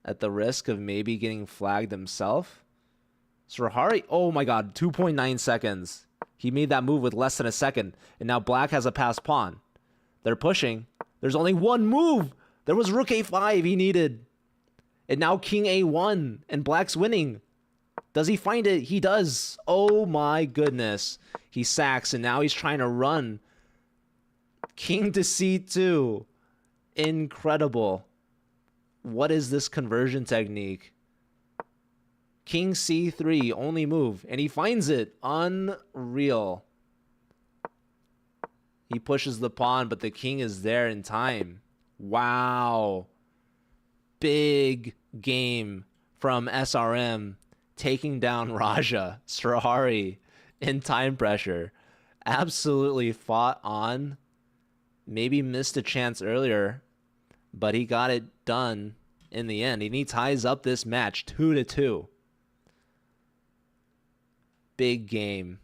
at the risk of maybe getting flagged himself. Srihari, oh my god, 2.9 seconds. He made that move with less than a second. And now Black has a passed pawn. They're pushing. There's only one move. There was Rook A5 he needed. And now King A1. And Black's winning. Does he find it? He does. Oh my goodness. He sacks and now he's trying to run. King to C2. Incredible. What is this conversion technique? King C3, only move. And he finds it. Unreal. He pushes the pawn, but the king is there in time. Wow. Big game from SRM. Taking down Raja. Srihari in time pressure. Absolutely fought on. Maybe missed a chance earlier, but he got it done in the end. And he ties up this match 2-2. Big game.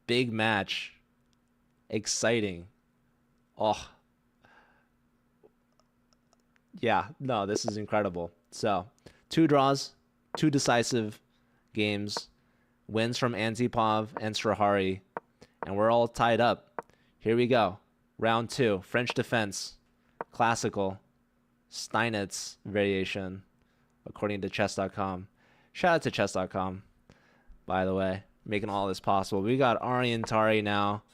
Big match. Exciting. Oh. Yeah, no, this is incredible. So, 2 draws, 2 decisive games, wins from Antipov and Srihari, and we're all tied up. Here we go. Round 2, French defense, classical, Steinitz variation, according to chess.com. Shout out to chess.com, by the way, making all this possible. We got Aryan Tari now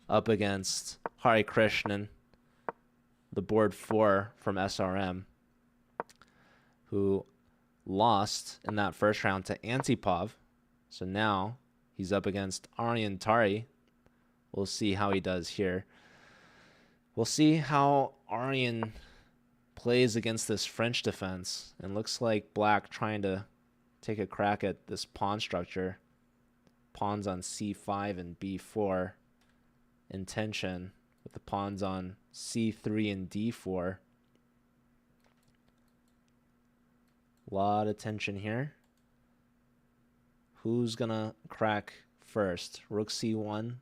up against Hari Krishnan, the board 4 from SRM, who lost in that first round to Antipov. So now he's up against Aryan Tari. We'll see how he does here. We'll see how Aryan plays against this French defense. And looks like Black trying to take a crack at this pawn structure. Pawns on C5 and B4 in tension, with the pawns on C3 and D4. A lot of tension here. Who's gonna crack first? Rook C1,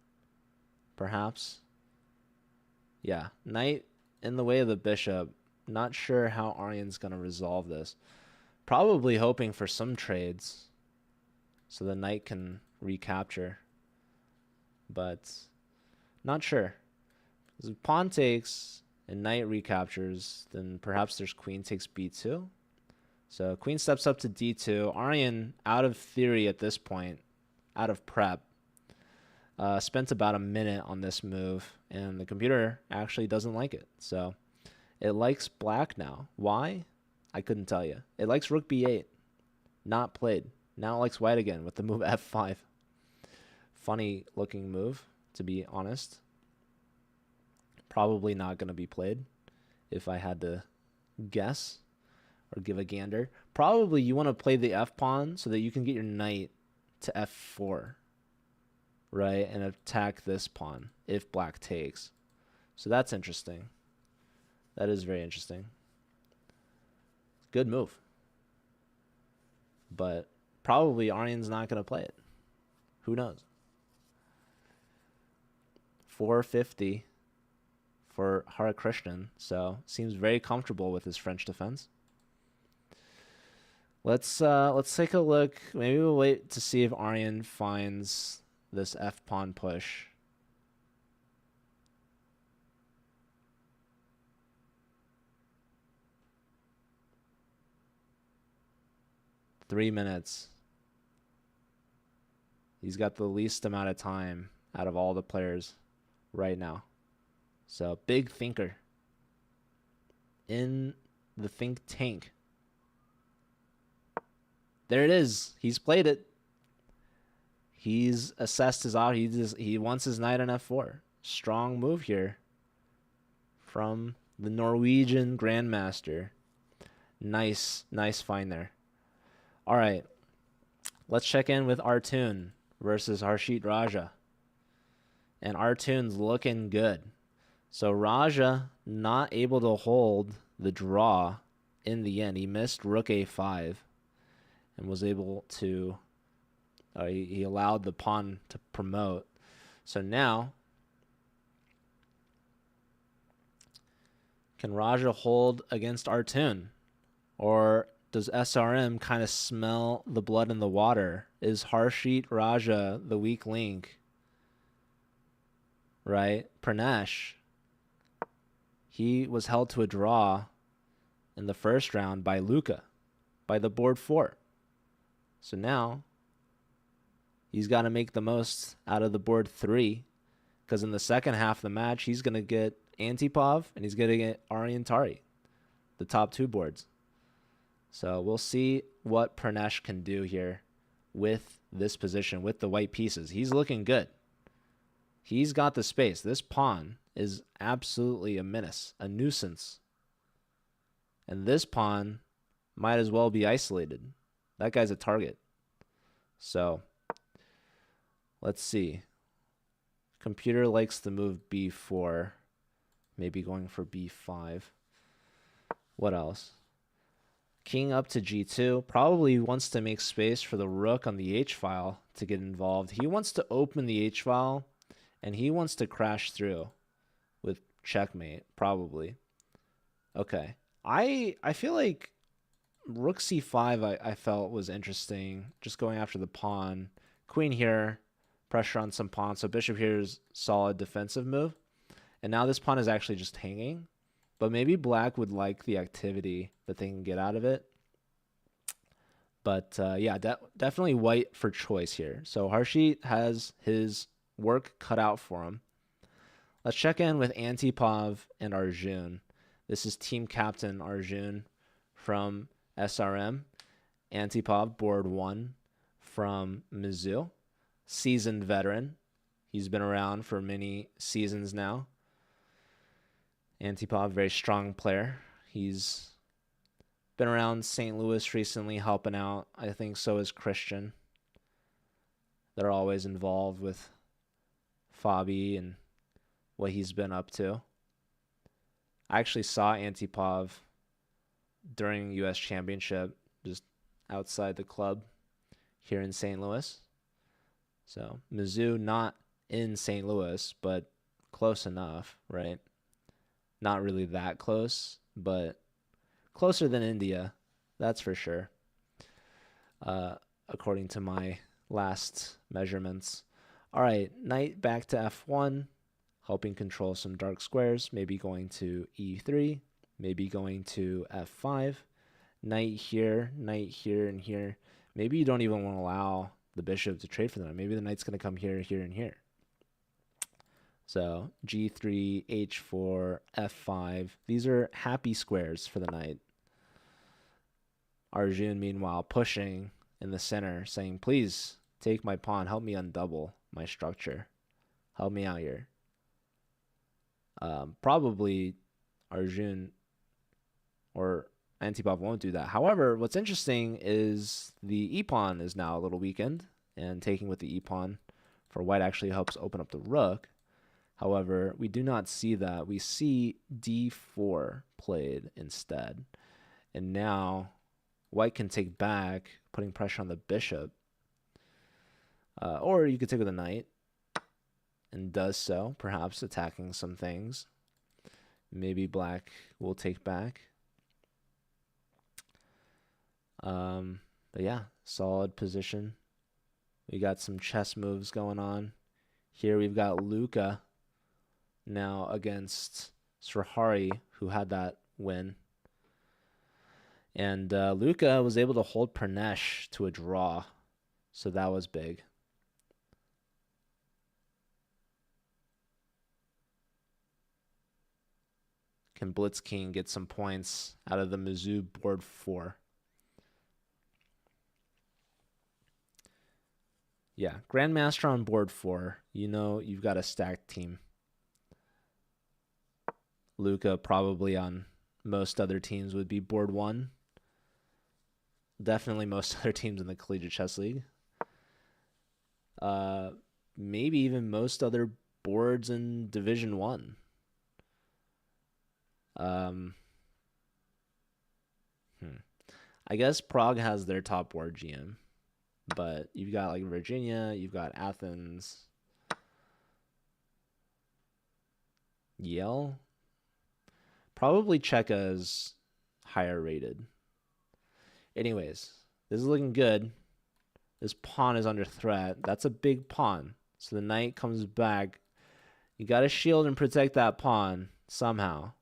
perhaps? Yeah, knight in the way of the bishop. Not sure how Aryan's gonna resolve this. Probably hoping for some trades so the knight can recapture. But not sure. If pawn takes and knight recaptures, then perhaps there's queen takes B2. So queen steps up to D2. Aryan out of theory at this point, out of prep. Spent about a minute on this move, and the computer actually doesn't like it. So it likes Black now. Why? I couldn't tell you. It likes Rook B8. Not played. Now it likes White again with the move F5. Funny looking move, to be honest. Probably not going to be played if I had to guess or give a gander. Probably you want to play the F pawn so that you can get your knight to F4, right? And attack this pawn if Black takes. So that's interesting. That is very interesting. Good move. But probably Aryan's not going to play it. Who knows? 450 for Hari Krishnan, so seems very comfortable with his French defense. Let's take a look. Maybe we'll wait to see if Aryan finds this F pawn push. Three minutes. He's got the least amount of time out of all the players right now. So big thinker in the think tank. There it is. He's played it. He's assessed his out. He wants his knight on f4. Strong move here from the Norwegian Grandmaster. Nice find there. All right. Let's check in with Artoon versus Harshit Raja. And Artoon's looking good. So Raja not able to hold the draw in the end. He missed rook a5 and was able to... he allowed the pawn to promote. So now, can Raja hold against Artoon? Or does SRM kind of smell the blood in the water? Is Harshit Raja the weak link? Right? Pranesh, he was held to a draw in the first round by Luka, by the board 4. So now he's got to make the most out of the board 3, because in the second half of the match, he's going to get Antipov and he's going to get Ariantari, the top 2 boards. So we'll see what Pranesh can do here with this position, with the white pieces. He's looking good. He's got the space. This pawn is absolutely a menace, a nuisance. And this pawn might as well be isolated. That guy's a target. So let's see. Computer likes the move b4. Maybe going for b5. What else? King up to g2. Probably wants to make space for the rook on the h-file to get involved. He wants to open the h-file, and he wants to crash through with checkmate, probably. Okay. I feel like rook c5 I felt was interesting. Just going after the pawn. Queen here. Pressure on some pawns. So bishop here is solid defensive move. And now this pawn is actually just hanging. But maybe black would like the activity that they can get out of it. But yeah, definitely white for choice here. So Harshit has his work cut out for him. Let's check in with Antipov and Arjun. This is team captain Arjun from SRM. Antipov, board 1 from Mizzou. Seasoned veteran. He's been around for many seasons now. Antipov, very strong player. He's been around St. Louis recently helping out. I think so is Christian. They're always involved with Fabi and what he's been up to. I actually saw Antipov during U.S. Championship just outside the club here in St. Louis. So Mizzou not in St. Louis, but close enough, right? Not really that close, but closer than India, that's for sure, according to my last measurements. All right, knight back to f1, helping control some dark squares, maybe going to e3, maybe going to f5, knight here, and here. Maybe you don't even want to allow the bishop to trade for the knight. Maybe the knight's going to come here, here, and here. So g3, h4, f5. These are happy squares for the knight. Arjun, meanwhile, pushing in the center, saying, please take my pawn. Help me undouble my structure. Help me out here. Probably Arjun or Antipov won't do that. However, what's interesting is the e-pawn is now a little weakened, and taking with the e-pawn for white actually helps open up the rook. However, we do not see that. We see d4 played instead. And now white can take back, putting pressure on the bishop. Or you could take with a knight, and does so, perhaps attacking some things. Maybe black will take back. But yeah, solid position. We got some chess moves going on. Here we've got Luka now against Srihari, who had that win. And Luka was able to hold Pranesh to a draw, so that was big. Can Blitz King get some points out of the Mizzou board 4? Yeah, Grandmaster on board 4. You know you've got a stacked team. Luca probably on most other teams would be board 1. Definitely most other teams in the Collegiate Chess League. Maybe even most other boards in Division 1. I guess Prague has their top board GM, but you've got like Virginia, you've got Athens, Yale. Probably Czechia is higher rated. Anyways, this is looking good. This pawn is under threat. That's a big pawn. So the knight comes back. You got to shield and protect that pawn somehow.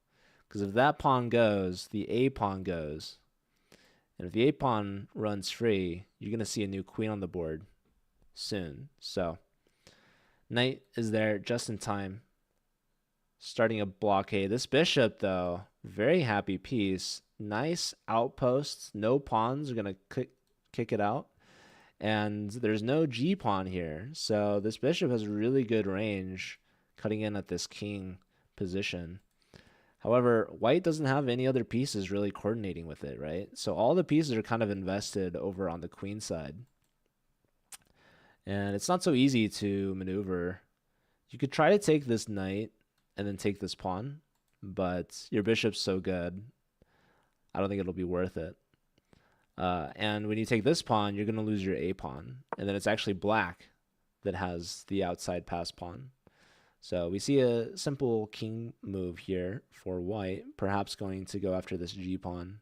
Because if that pawn goes, the A pawn goes. And if the A pawn runs free, you're going to see a new queen on the board soon. So knight is there just in time. Starting a blockade. This bishop, though, very happy piece. Nice outposts. No pawns are going to kick it out. And there's no G pawn here. So this bishop has really good range cutting in at this king position. However, white doesn't have any other pieces really coordinating with it, right? So all the pieces are kind of invested over on the queen side. And it's not so easy to maneuver. You could try to take this knight and then take this pawn, but your bishop's so good, I don't think it'll be worth it. And when you take this pawn, you're going to lose your A pawn. And then it's actually black that has the outside pass pawn. So we see a simple king move here for white, perhaps going to go after this G pawn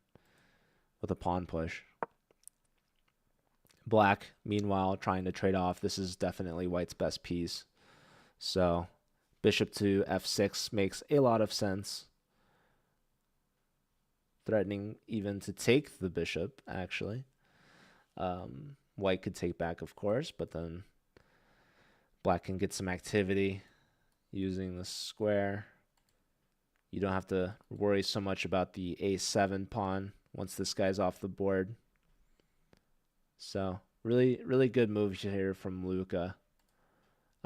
with a pawn push. Black, meanwhile, trying to trade off. This is definitely white's best piece. So bishop to F6 makes a lot of sense. Threatening even to take the bishop, actually. White could take back, of course, but then black can get some activity using the square. You don't have to worry so much about the A7 pawn once this guy's off the board. So really, really good move here from Luca.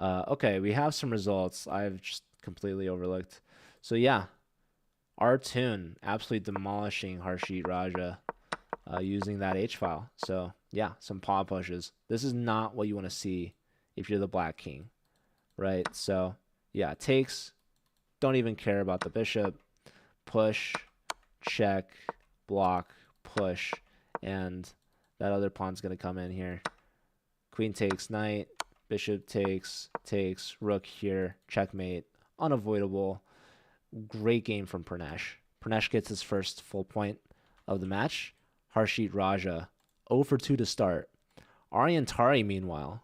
Okay, we have some results I've just completely overlooked. So yeah, Artoon absolutely demolishing Harshit Raja using that H-file. So yeah, some pawn pushes. This is not what you want to see if you're the black king, right? So yeah, takes, don't even care about the bishop, push, check, block, push, and that other pawn's going to come in here. Queen takes knight, bishop takes, rook here, checkmate, unavoidable. Great game from Pranesh. Pranesh gets his first full point of the match. Harshit Raja, 0 for 2 to start. Aryantari, meanwhile.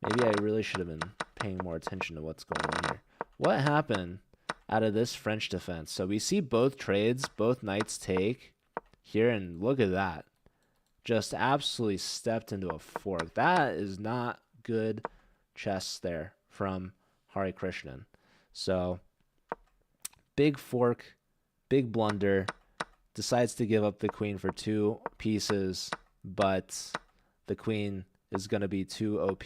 Maybe I really should have been paying more attention to what's going on here. What happened out of this French defense? So we see both trades, both knights take here, and look at that. Just absolutely stepped into a fork. That is not good chess there from Hari Krishnan. So big fork, big blunder, decides to give up the queen for 2 pieces, but the queen is going to be too OP.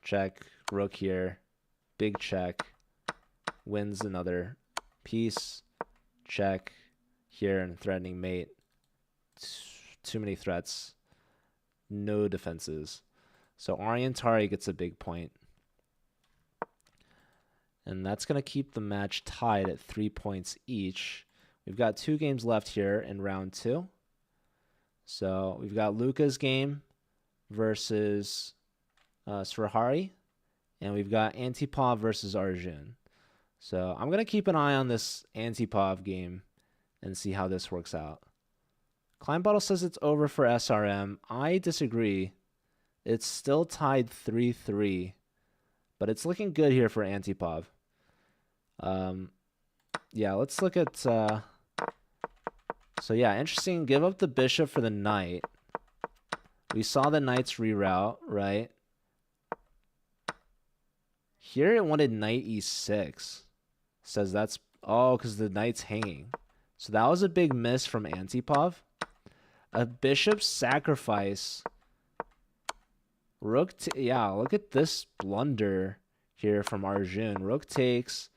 Check, rook here, big check, wins another piece, check here, and threatening mate. Too many threats, no defenses. So Aryantari gets a big point. And that's going to keep the match tied at 3 points each. We've got 2 games left here in round 2. So we've got Luca's game versus Srihari. And we've got Antipov versus Arjun. So I'm going to keep an eye on this Antipov game and see how this works out. Kleinbottle says it's over for SRM. I disagree. It's still tied 3-3. But it's looking good here for Antipov. Yeah, let's look at... So yeah, interesting. Give up the bishop for the knight. We saw the knight's reroute, right? Here it wanted knight e6. Says that's, oh, because the knight's hanging. So that was a big miss from Antipov. A bishop sacrifice. Rook, yeah, look at this blunder here from Arjun. Rook takes,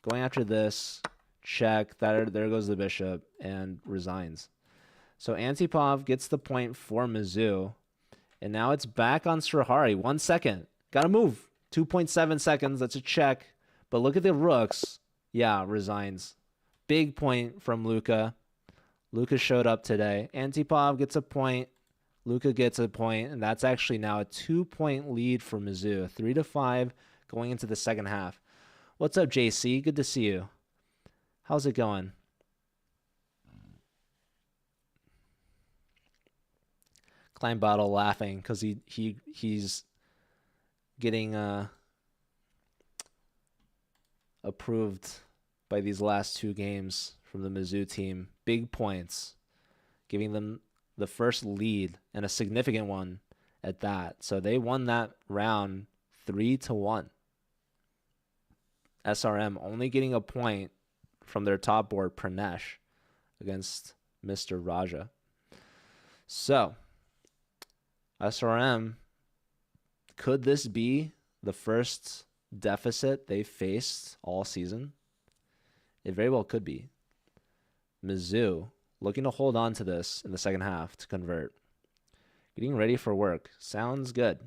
going after this, check. There goes the bishop and resigns. So Antipov gets the point for Mizzou. And now it's back on Srihari. 1 second. Gotta move. 2.7 seconds. That's a check. But look at the rooks. Yeah, resigns. Big point from Luca. Luca showed up today. Antipov gets a point. Luca gets a point. And that's actually now a 2-point lead for Mizzou. 3-5 going into the second half. What's up, JC? Good to see you. How's it going? Klein Bottle laughing because he's getting approved by these last 2 games from the Mizzou team. Big points, giving them the first lead and a significant one at that. So they won that round 3-1. SRM only getting a point from their top board, Pranesh, against Mr. Raja. So SRM, could this be the first deficit they faced all season? It very well could be. Mizzou looking to hold on to this in the second half to convert. Getting ready for work. Sounds good.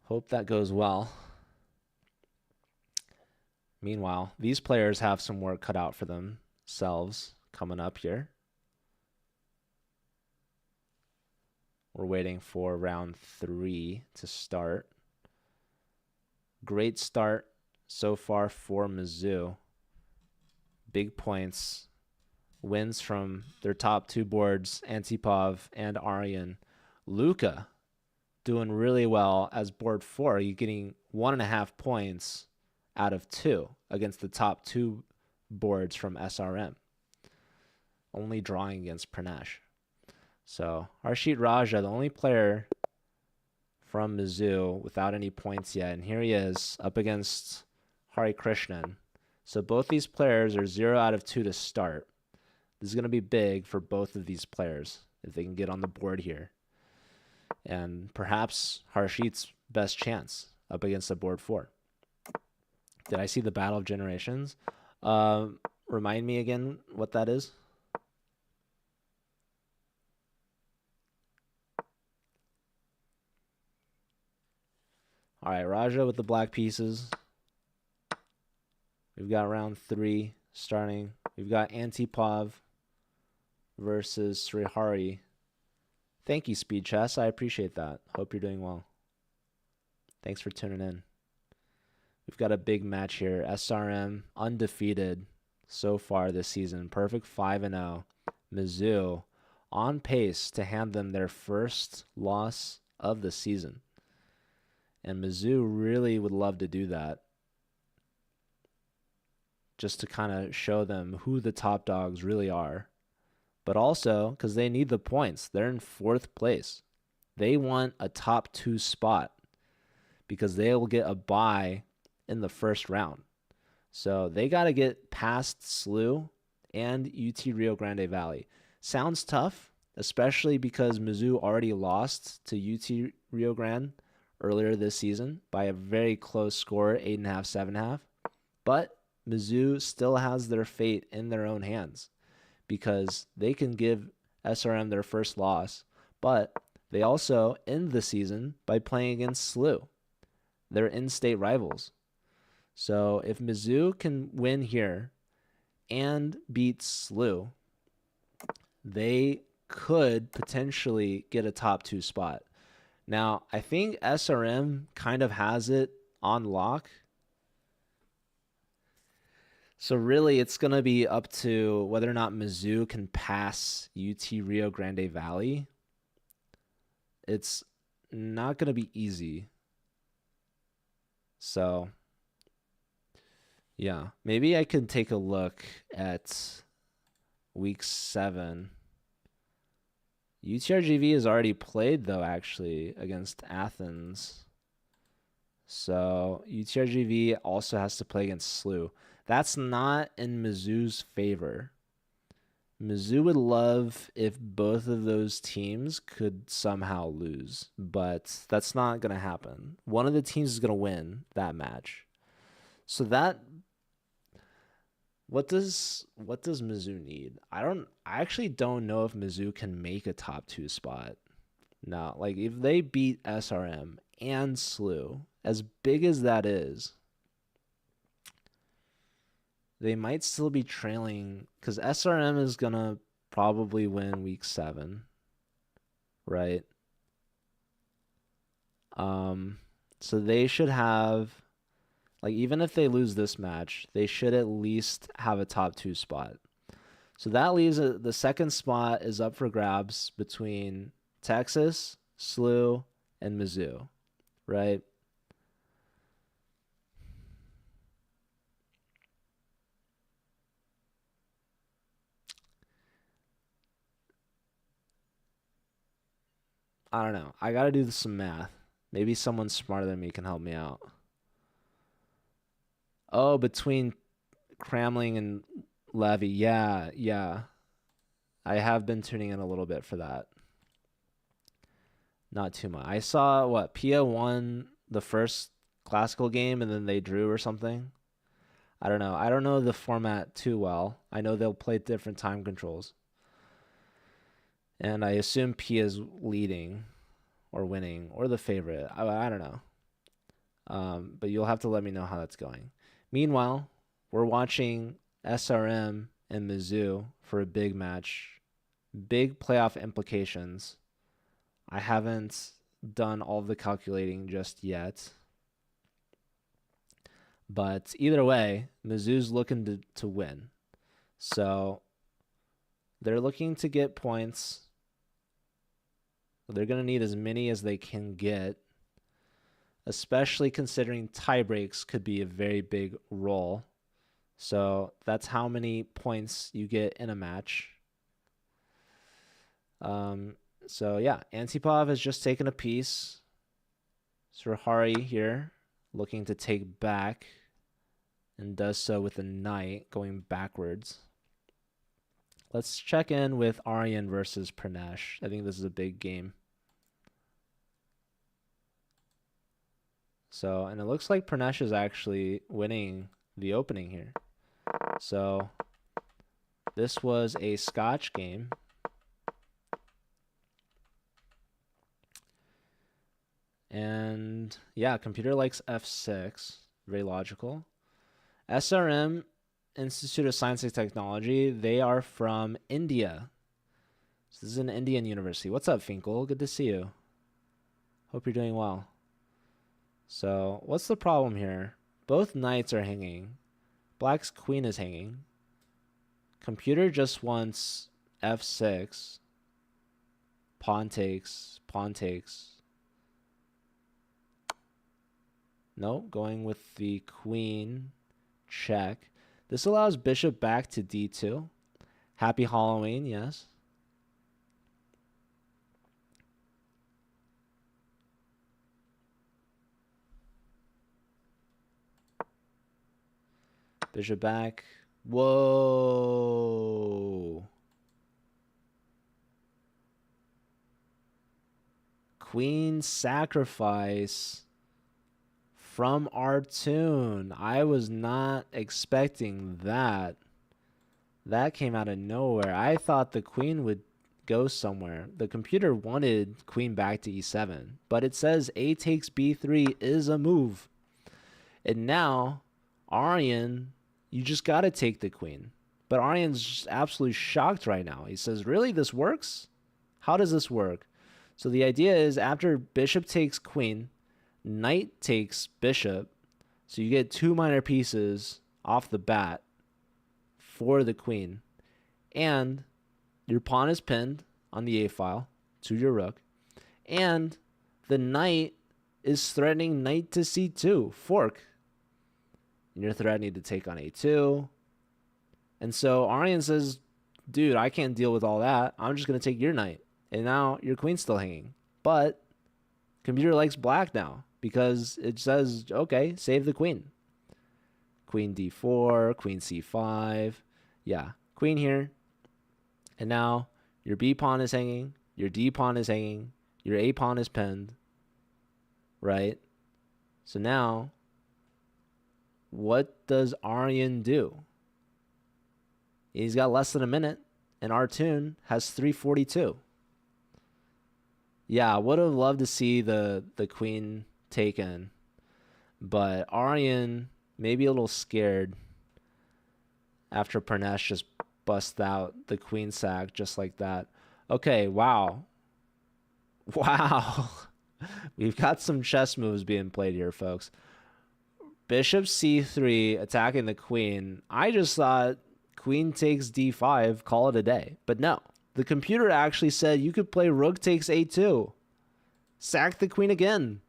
Hope that goes well. Meanwhile, these players have some work cut out for themselves coming up here. We're waiting for round 3 to start. Great start so far for Mizzou. Big points. Wins from their top 2 boards, Antipov and Aryan. Luca doing really well as board 4. You're getting 1.5 points out of 2 against the top 2 boards from SRM. Only drawing against Pranesh. So Harshit Raja, the only player from Mizzou without any points yet. And here he is up against Hari Krishnan. So both these players are 0 out of 2 to start. This is going to be big for both of these players if they can get on the board here. And perhaps Harshit's best chance up against the board 4. Did I see the Battle of Generations? Remind me again what that is. All right, Raja with the black pieces. We've got round 3 starting. We've got Antipov versus Srihari. Thank you, Speed Chess. I appreciate that. Hope you're doing well. Thanks for tuning in. We've got a big match here. SRM undefeated so far this season. Perfect 5-0. Mizzou on pace to hand them their first loss of the season. And Mizzou really would love to do that, just to kind of show them who the top dogs really are. But also because they need the points. They're in 4th place. They want a top 2 spot because they will get a bye in the first round. So they got to get past SLU and UT Rio Grande Valley. Sounds tough, especially because Mizzou already lost to UT Rio Grande earlier this season by a very close score, 8.5, 7.5. But Mizzou still has their fate in their own hands because they can give SRM their first loss, but they also end the season by playing against SLU. They're in-state rivals. So if Mizzou can win here and beat SLU, they could potentially get a top 2 spot. Now, I think SRM kind of has it on lock. So really, it's going to be up to whether or not Mizzou can pass UT Rio Grande Valley. It's not going to be easy. So, yeah, maybe I could take a look at week 7. UTRGV has already played, though, actually, against Athens. So UTRGV also has to play against Slew. That's not in Mizzou's favor. Mizzou would love if both of those teams could somehow lose, but that's not going to happen. One of the teams is going to win that match. So that what does Mizzou need? I actually don't know if Mizzou can make a top 2 spot. No, like if they beat SRM and Slew, as big as that is, they might still be trailing because SRM is gonna probably win week 7, right? So they should have, like, even if they lose this match, they should at least have a top 2 spot. So that leaves the second spot is up for grabs between Texas, Slew, and Mizzou, right? I don't know. I got to do some math. Maybe someone smarter than me can help me out. Oh, between Cramling and Levy. Yeah, yeah. I have been tuning in a little bit for that. Not too much. I saw what Pia won the first classical game and then they drew or something. I don't know. I don't know the format too well. I know they'll play different time controls. And I assume Pia's leading or winning or the favorite. I don't know. But you'll have to let me know how that's going. Meanwhile, we're watching SRM and Mizzou for a big match. Big playoff implications. I haven't done all the calculating just yet. But either way, Mizzou's looking to win. So they're looking to get points. They're going to need as many as they can get, especially considering tie breaks could be a very big role. So that's how many points you get in a match. So yeah, Antipov has just taken a piece. Surhari here looking to take back and does so with a knight going backwards. Let's check in with Aryan versus Pranesh. I think this is a big game. So, and it looks like Pranesh is actually winning the opening here. So, this was a Scotch game. And yeah, computer likes F6. Very logical. SRM, Institute of Science and Technology, they are from India. So this is an Indian university. What's up, Finkel? Good to see you. Hope you're doing well. So what's the problem here? Both knights are hanging. Black's queen is hanging. Computer just wants F6. Pawn takes. Pawn takes. No, going with the queen. Check. This allows bishop back to d2. Happy Halloween, yes. Bishop back. Whoa. Queen sacrifice from Artoon. I was not expecting that. That came out of nowhere. I thought the queen would go somewhere. The computer wanted queen back to e7, but it says a takes b3 is a move. And now, Aryan, you just got to take the queen. But Aryan's just absolutely shocked right now. He says, really, this works? How does this work? So the idea is after bishop takes queen, knight takes bishop. So you get 2 minor pieces off the bat for the queen. And your pawn is pinned on the a file to your rook. And the knight is threatening knight to c2, fork. And you're threatening to take on a2. And so Aryan says, dude, I can't deal with all that. I'm just going to take your knight. And now your queen's still hanging. But computer likes black now because it says, okay, save the queen. Queen d4, queen c5. Yeah, queen here. And now your b pawn is hanging, your d pawn is hanging, your a pawn is pinned, right? So now, what does Aryan do? He's got less than a minute, and Artun has 342. Yeah, I would have loved to see the queen taken, but Aryan maybe a little scared after Pranesh just bust out the queen sack just like that. Okay, wow. Wow. We've got some chess moves being played here, folks. Bishop c3 attacking the queen. I just thought queen takes d5, call it a day. But no, the computer actually said you could play rook takes a2. Sack the queen again.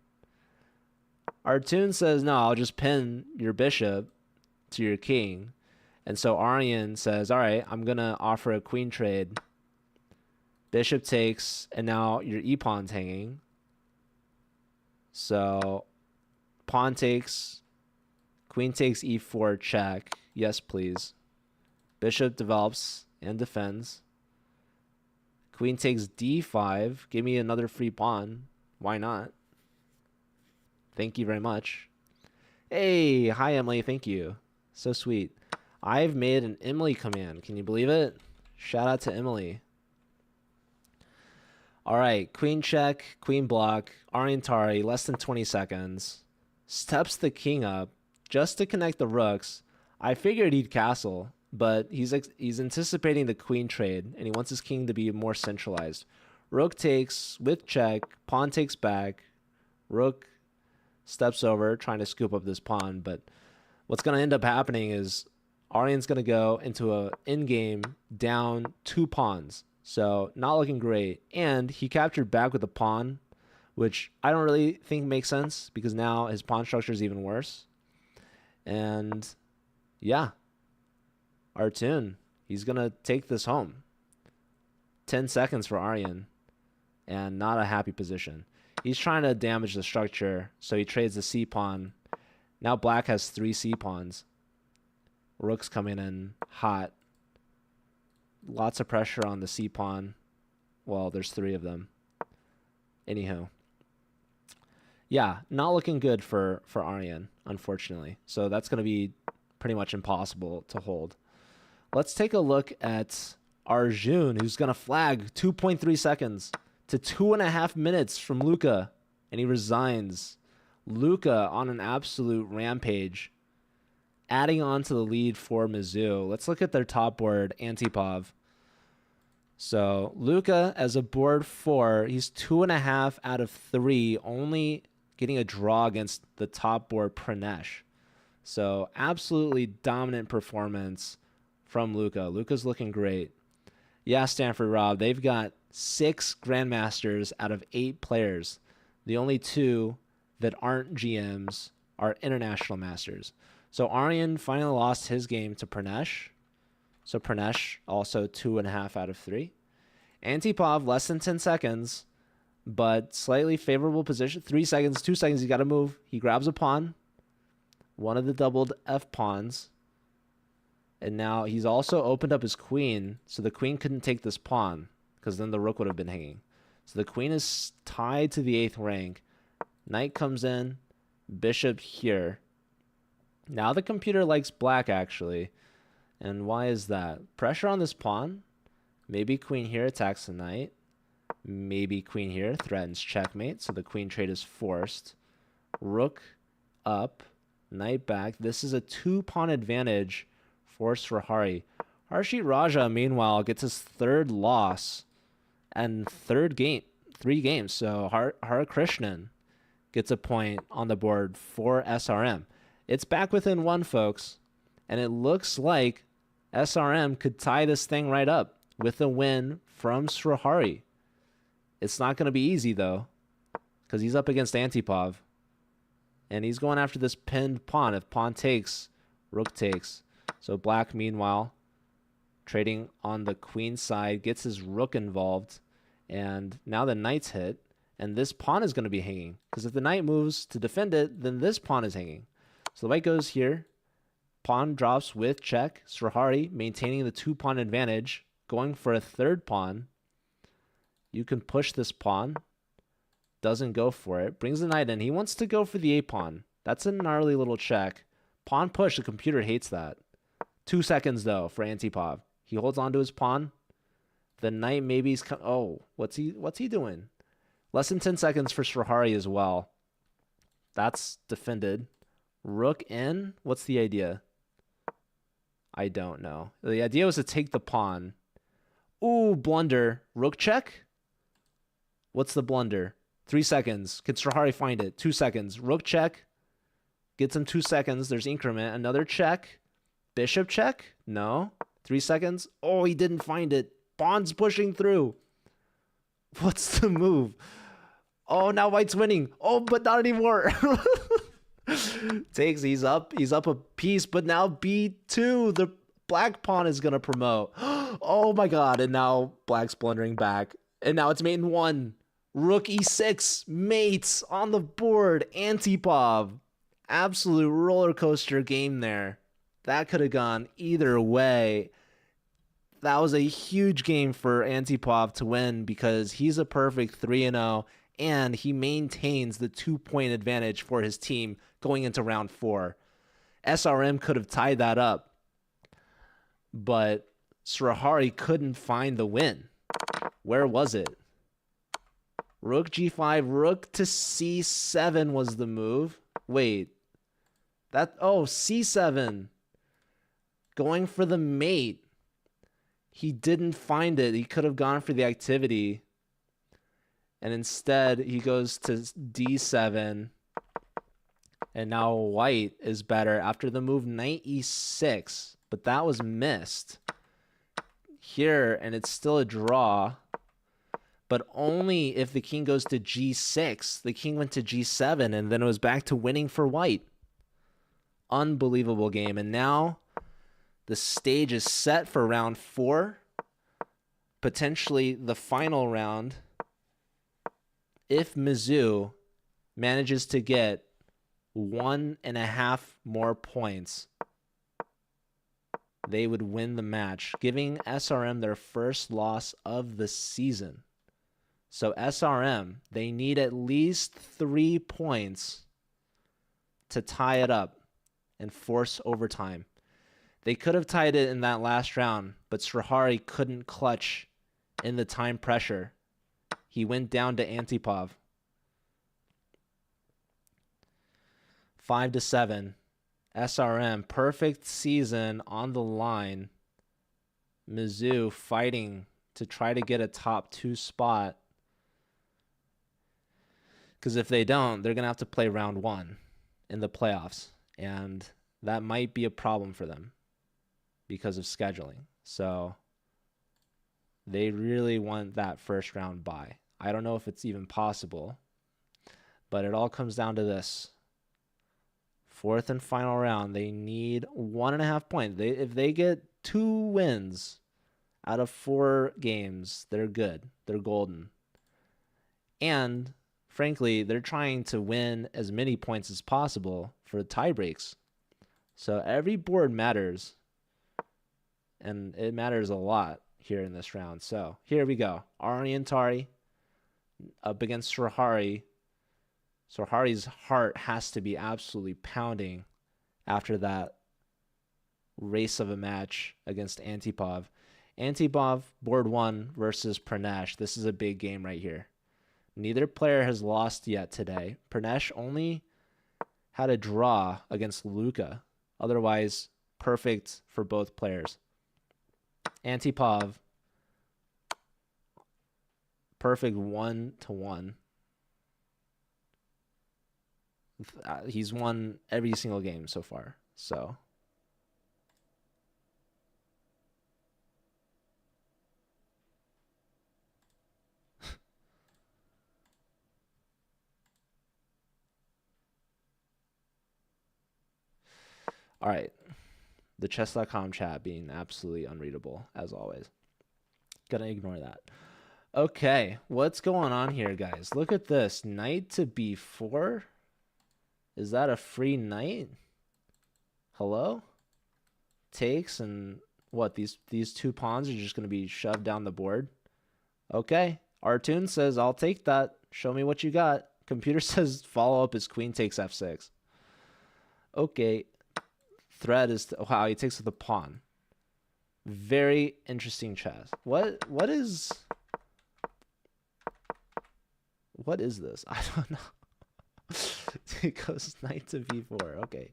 Artun says, no, I'll just pin your bishop to your king. And so Aryan says, all right, I'm going to offer a queen trade. Bishop takes, and now your e-pawn's hanging. So pawn takes, queen takes e4, check. Yes, please. Bishop develops and defends. Queen takes d5. Give me another free pawn. Why not? Thank you very much. Hey, hi, Emily. Thank you. So sweet. I've made an Emily command. Can you believe it? Shout out to Emily. All right, queen check, queen block, Aryantari, less than 20 seconds. Steps the king up just to connect the rooks. I figured he'd castle, but he's anticipating the queen trade, and he wants his king to be more centralized. Rook takes with check, pawn takes back, rook steps over, trying to scoop up this pawn, but what's going to end up happening is Aryan's going to go into a endgame down 2 pawns. So not looking great. And he captured back with a pawn, which I don't really think makes sense because now his pawn structure is even worse. And yeah, Artun, he's going to take this home. 10 seconds for Aryan and not a happy position. He's trying to damage the structure, so he trades the c-pawn. Now black has 3 c-pawns. Rook's coming in hot. Lots of pressure on the c-pawn. Well, there's 3 of them. Anywho. Yeah, not looking good for Aryan, unfortunately. So that's going to be pretty much impossible to hold. Let's take a look at Arjun, who's going to flag 2.3 seconds to 2.5 minutes from Luka, and he resigns. Luka on an absolute rampage, adding on to the lead for Mizzou. Let's look at their top board, Antipov. So Luka as a board 4, he's 2.5 out of 3, only getting a draw against the top board Pranesh. So absolutely dominant performance from Luka. Luka's looking great. Yeah, Stanford Rob, they've got 6 grandmasters out of 8 players. The only 2 that aren't GMs are international masters. So Aryan finally lost his game to Pranesh. So Pranesh also 2.5 out of 3. Antipov less than 10 seconds, but slightly favorable position. 3 seconds, 2 seconds, he got to move. He grabs a pawn, one of the doubled F pawns. And now he's also opened up his queen, so the queen couldn't take this pawn, because then the rook would have been hanging. So the queen is tied to the 8th rank. Knight comes in, bishop here. Now the computer likes black, actually. And why is that? Pressure on this pawn. Maybe queen here attacks the knight. Maybe queen here threatens checkmate, so the queen trade is forced. Rook up, knight back. This is a 2-pawn advantage forced for Hari. Harshit Raja, meanwhile, gets his 3rd loss and 3 games. So Hare Krishnan gets a point on the board for SRM. It's back within 1, folks, and it looks like SRM could tie this thing right up with a win from Srihari. It's not going to be easy, though, because he's up against Antipov, and he's going after this pinned pawn. If pawn takes, rook takes. So black, meanwhile, trading on the queen side, gets his rook involved, and now the knight's hit, And this pawn is going to be hanging. Because if the knight moves to defend it, then this pawn is hanging. So the white goes here. Pawn drops with check. Srihari maintaining the 2-pawn advantage. Going for a third pawn. You can push this pawn. Doesn't go for it. Brings the knight in. He wants to go for the a-pawn. That's a gnarly little check. Pawn push. The computer hates that. 2 seconds, though, for Antipov. He holds on to his pawn. The knight maybe he's... Oh, what's he doing? Less than 10 seconds for Srihari as well. That's defended. Rook in? What's the idea? I don't know. The idea was to take the pawn. Ooh, blunder. Rook check? What's the blunder? 3 seconds. Can Srihari find it? 2 seconds. Rook check. Gets him 2 seconds. There's increment. Another check. Bishop check? No. 3 seconds. Oh, he didn't find it. Pawn's pushing through. What's the move? Oh, now white's winning. Oh, but not anymore. Takes, he's up a piece, but now b2. The black pawn is gonna promote. Oh my god, and now black's blundering back. And now it's mate in 1. Rook e6, mates on the board. Antipov. Absolute roller coaster game there. That could have gone either way. That was a huge game for Antipov to win because he's a perfect 3-0 and he maintains the 2-point advantage for his team going into round 4. SRM could have tied that up, but Srihari couldn't find the win. Where was it? Rook g5, rook to c7 was the move. Wait. C7. Going for the mate. He didn't find it. He could have gone for the activity. And instead, he goes to d7. And now white is better after the move knight e6. But that was missed. Here, and it's still a draw. But only if the king goes to g6. The king went to g7, and then it was back to winning for white. Unbelievable game. And now the stage is set for round 4. Potentially the final round. If Mizzou manages to get 1.5 more points, they would win the match, giving SRM their first loss of the season. So SRM, they need at least 3 points to tie it up and force overtime. They could have tied it in that last round, but Srihari couldn't clutch in the time pressure. He went down to Antipov. 5-7. SRM, perfect season on the line. Mizzou fighting to try to get a top 2 spot. Because if they don't, they're going to have to play round 1 in the playoffs. And that might be a problem for them because of scheduling. So they really want that first round bye. I don't know if it's even possible, but it all comes down to this. 4th and final round, they need 1.5 points. If they get 2 wins out of 4 games, they're good. They're golden. And frankly, they're trying to win as many points as possible for tie breaks. So every board matters, and it matters a lot here in this round. So here we go. Arniantari up against Srihari. Srihari's heart has to be absolutely pounding after that race of a match against Antipov. Antipov, board 1 versus Pranesh. This is a big game right here. Neither player has lost yet today. Pranesh only had a draw against Luka. Otherwise, perfect for both players. Antipov, perfect 1-1. He's won every single game so far. So all right. The chess.com chat being absolutely unreadable as always. Gonna ignore that. Okay, what's going on here, guys? Look at this. Knight to b4? Is that a free knight? Hello? Takes, and what, these two pawns are just going to be shoved down the board? Okay. Artoon says, I'll take that. Show me what you got. Computer says follow up is queen takes f6. Okay. Threat is... wow, he takes with the pawn. Very interesting chess. What is this? I don't know. It goes knight to b4. Okay.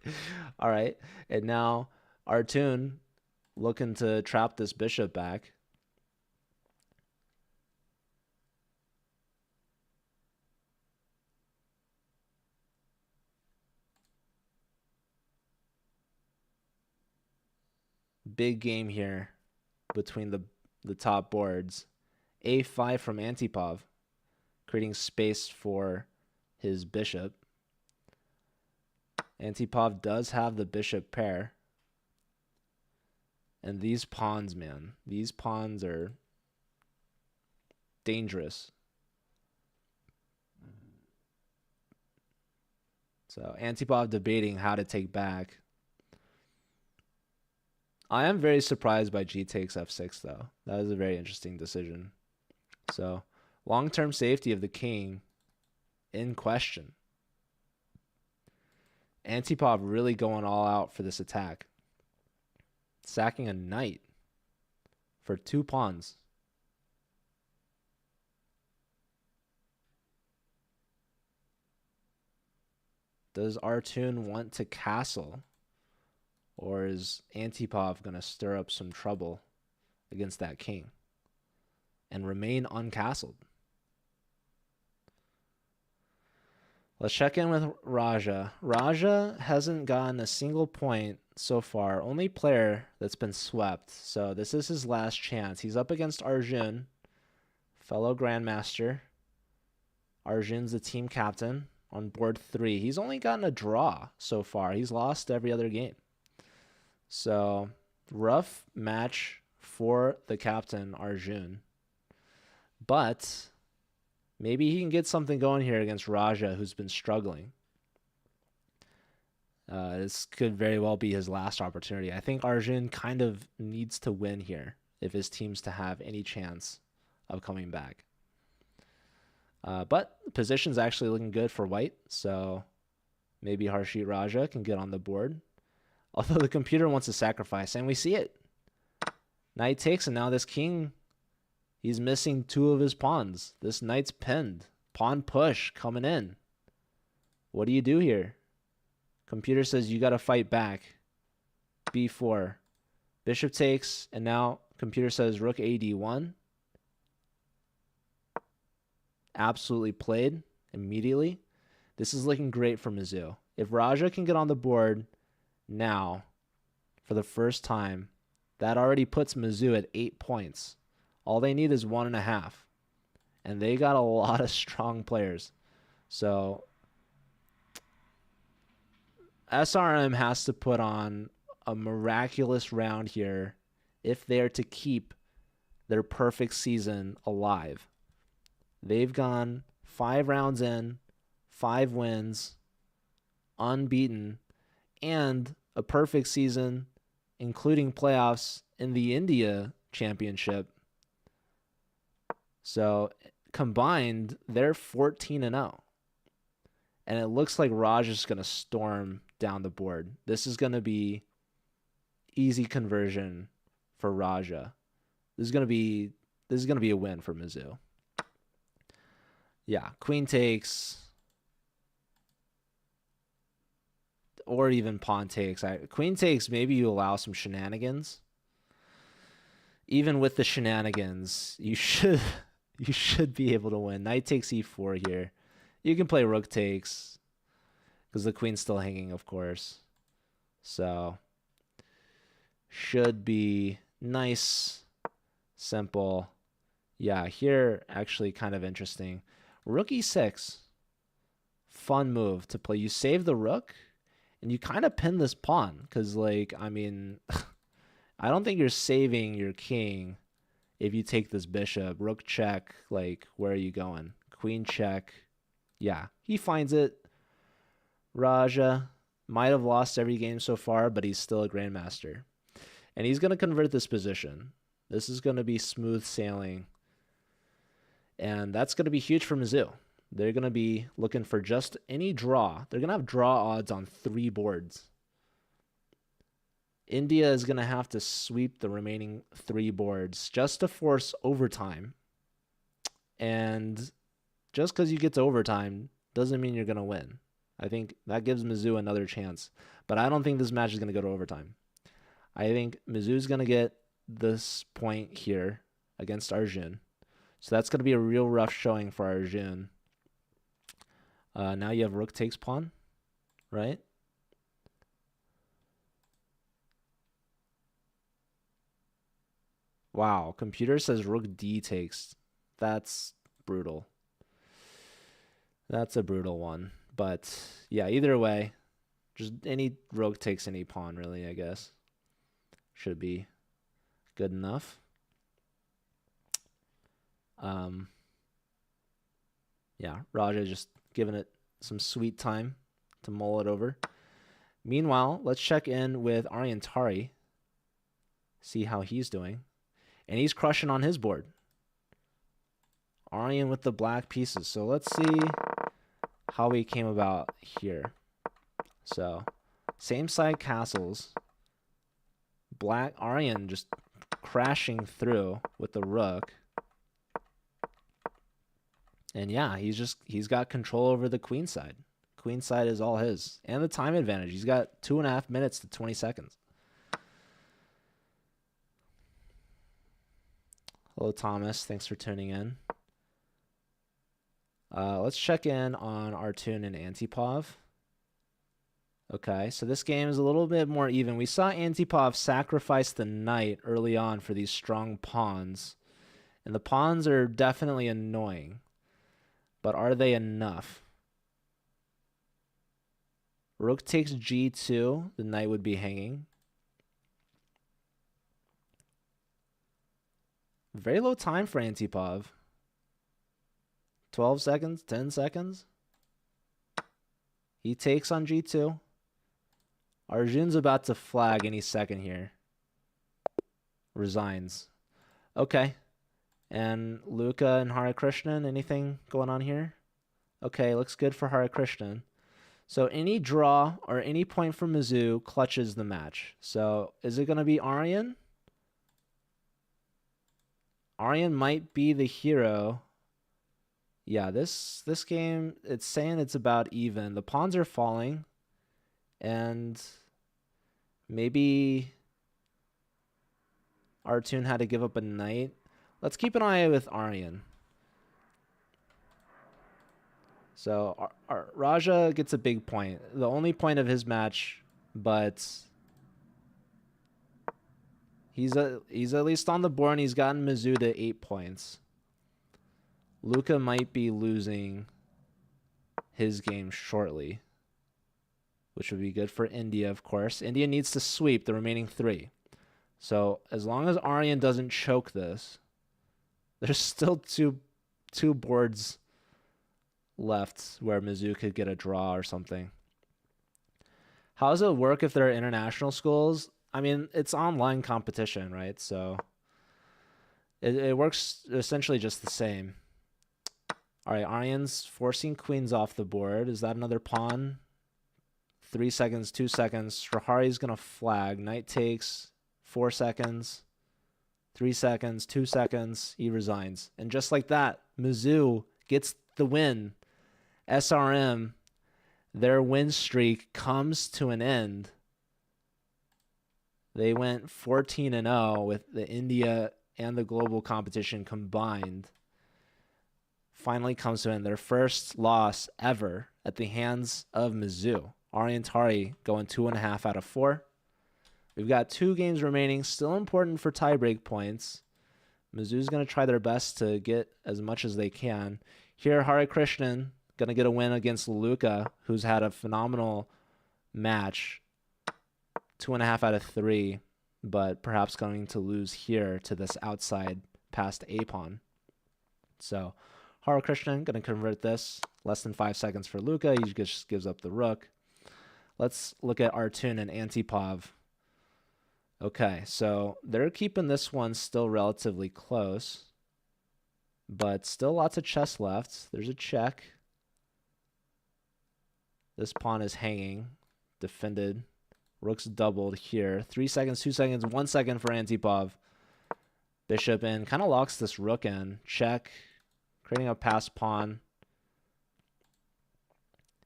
All right. And now Artoon looking to trap this bishop back. Big game here between the top boards. A5 from Antipov, creating space for his bishop. Antipov does have the bishop pair. And these pawns, man, these pawns are dangerous. So Antipov debating how to take back. I am very surprised by g takes f6, though. That is a very interesting decision. So long-term safety of the king in question. Antipov really going all out for this attack. Sacking a knight for 2 pawns. Does Artoon want to castle? Or is Antipov going to stir up some trouble against that king and remain uncastled? Let's check in with Raja. Raja hasn't gotten a single point so far. Only player that's been swept. So this is his last chance. He's up against Arjun, fellow grandmaster. Arjun's the team captain on board 3. He's only gotten a draw so far. He's lost every other game. So rough match for the captain, Arjun. But maybe he can get something going here against Raja, who's been struggling. This could very well be his last opportunity. I think Arjun kind of needs to win here if his team's to have any chance of coming back. But the position's actually looking good for white, so maybe Harshit Raja can get on the board. Although the computer wants to sacrifice, and we see it. Knight takes, and now this king, he's missing 2 of his pawns. This knight's pinned. Pawn push coming in. What do you do here? Computer says you got to fight back. b4. Bishop takes, and now computer says rook ad1. Absolutely played immediately. This is looking great for Mizzou. If Raja can get on the board now, for the first time, that already puts Mizzou at 8 points. All they need is 1.5. And they got a lot of strong players. So SRM has to put on a miraculous round here if they're to keep their perfect season alive. They've gone 5 rounds in, 5 wins, unbeaten, and a perfect season, including playoffs in the India Championship. So combined, they're 14-0. And it looks like Raj is going to storm down the board. This is going to be easy conversion for Raja. This is going to be a win for Mizzou. Yeah, queen takes, or even pawn takes. Queen takes, maybe you allow some shenanigans. Even with the shenanigans, you should be able to win. Knight takes e4 here. You can play rook takes because the queen's still hanging, of course. So should be nice, simple. Yeah, here actually kind of interesting. Rook e6. Fun move to play. You save the rook and you kind of pin this pawn because, like, I mean, I don't think you're saving your king if you take this bishop. Rook check, like, where are you going? Queen check. Yeah, he finds it. Raja might have lost every game so far, but he's still a grandmaster. And he's going to convert this position. This is going to be smooth sailing. And that's going to be huge for Mizzou. They're going to be looking for just any draw. They're going to have draw odds on 3 boards. India is going to have to sweep the remaining 3 boards just to force overtime. And just because you get to overtime doesn't mean you're going to win. I think that gives Mizzou another chance. But I don't think this match is going to go to overtime. I think Mizzou's going to get this point here against Arjun. So that's going to be a real rough showing for Arjun. Now you have rook takes pawn, right? Wow, computer says rook d takes. That's brutal. That's a brutal one. But yeah, either way, just any rook takes any pawn, really, I guess. Should be good enough. Yeah, Raja just giving it some sweet time to mull it over. Meanwhile, let's check in with Aryan Tari. See how he's doing. And he's crushing on his board. Aryan with the black pieces. So let's see how he came about here. So, same side castles. Black Aryan just crashing through with the rook. And yeah, he's got control over the queen side. Queen side is all his. And the time advantage. He's got 2.5 minutes to 20 seconds. Hello, Thomas. Thanks for tuning in. Let's check in on Artun and Antipov. Okay, so this game is a little bit more even. We saw Antipov sacrifice the knight early on for these strong pawns. And the pawns are definitely annoying. But are they enough? Rook takes g2. The knight would be hanging. Very low time for Antipov. 12 seconds, 10 seconds. He takes on g2. Arjun's about to flag any second here. Resigns. Okay. And Luca and Harikrishnan, anything going on here? Okay, looks good for Harikrishnan. So any draw or any point for Mizzou clutches the match. So is it going to be Aryan? Aryan might be the hero. Yeah, this game, it's saying it's about even. The pawns are falling. And maybe Artun had to give up a knight. Let's keep an eye with Aryan. So Raja gets a big point. The only point of his match, but he's at least on the board and he's gotten Mizzou to 8 points. Luca might be losing his game shortly, which would be good for India, of course. India needs to sweep the remaining 3. So as long as Aryan doesn't choke this, there's still two boards left where Mizzou could get a draw or something. How does it work if there are international schools? I mean, it's online competition, right? So it works essentially just the same. All right, Aryan's forcing queens off the board. Is that another pawn? 3 seconds, 2 seconds. Strahari's going to flag. Knight takes 4 seconds. 3 seconds, 2 seconds, he resigns. And just like that, Mizzou gets the win. SRM, their win streak comes to an end. They went 14-0 with the India and the global competition combined. Finally comes to an end. Their first loss ever at the hands of Mizzou. Aryan Tari going 2.5 out of 4. We've got 2 games remaining, still important for tiebreak points. Mizzou's going to try their best to get as much as they can. Here, Harikrishnan going to get a win against Luca, who's had a phenomenal match. 2.5 out of 3, but perhaps going to lose here to this outside past a pawn. So Hare Krishnan going to convert this. Less than 5 seconds for Luka. He just gives up the rook. Let's look at Artun and Antipov. Okay, so they're keeping this one still relatively close, but still lots of chess left. There's a check. This pawn is hanging, defended. Rook's doubled here. 3 seconds, 2 seconds, 1 second for Antipov. Bishop in, kind of locks this rook in. Check, creating a passed pawn.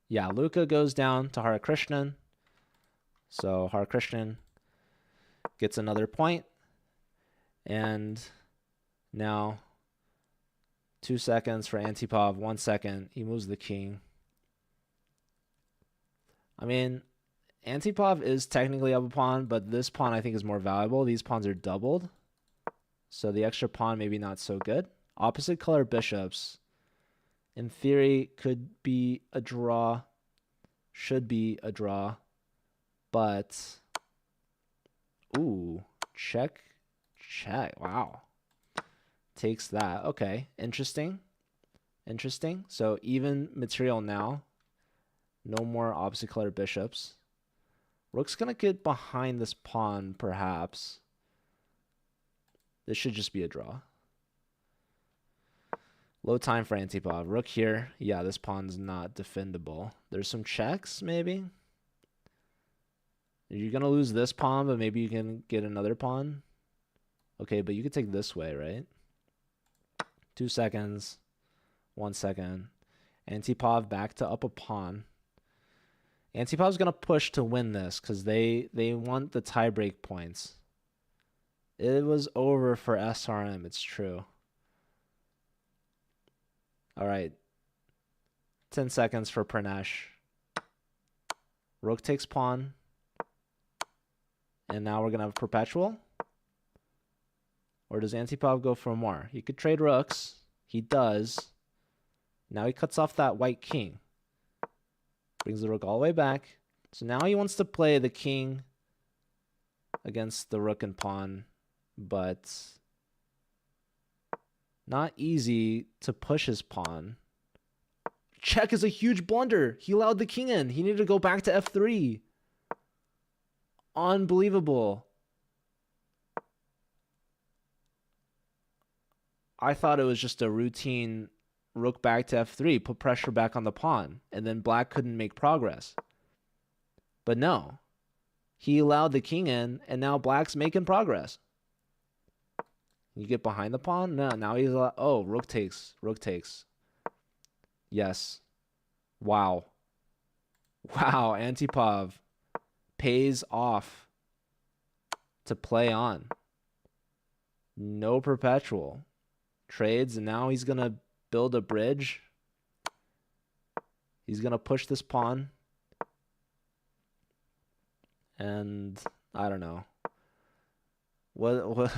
Yeah, Luka goes down to Hare Krishnan. So Hare Krishnan gets another point. And now 2 seconds for Antipov, 1 second. He moves the king. I mean, Antipov is technically up a pawn, but this pawn I think is more valuable. These pawns are doubled. So the extra pawn maybe not so good. Opposite color bishops, in theory, could be a draw. Should be a draw. But, ooh, check, check. Wow. Takes that. Okay, interesting. Interesting. So even material now. No more opposite color bishops. Rook's going to get behind this pawn, perhaps. This should just be a draw. Low time for Antipov. Rook here. Yeah, this pawn's not defendable. There's some checks, maybe. You're going to lose this pawn, but maybe you can get another pawn. Okay, but you could take this way, right? 2 seconds. 1 second. Antipov back to up a pawn. Antipov's going to push to win this because they want the tiebreak points. It was over for SRM, it's true. All right. 10 seconds for Pranesh. Rook takes pawn. And now we're going to have perpetual. Or does Antipov go for more? He could trade rooks. He does. Now he cuts off that white king. Brings the rook all the way back. So now he wants to play the king against the rook and pawn. But not easy to push his pawn. Check is a huge blunder. He allowed the king in. He needed to go back to f3. Unbelievable. I thought it was just a routine rook back to f3, put pressure back on the pawn, and then black couldn't make progress. But no. He allowed the king in, and now black's making progress. You get behind the pawn? No, now he's allowed. Oh, rook takes. Rook takes. Yes. Wow. Wow, Antipov pays off to play on. No perpetual. Trades, and now he's going to build a bridge. He's going to push this pawn. And I don't know. What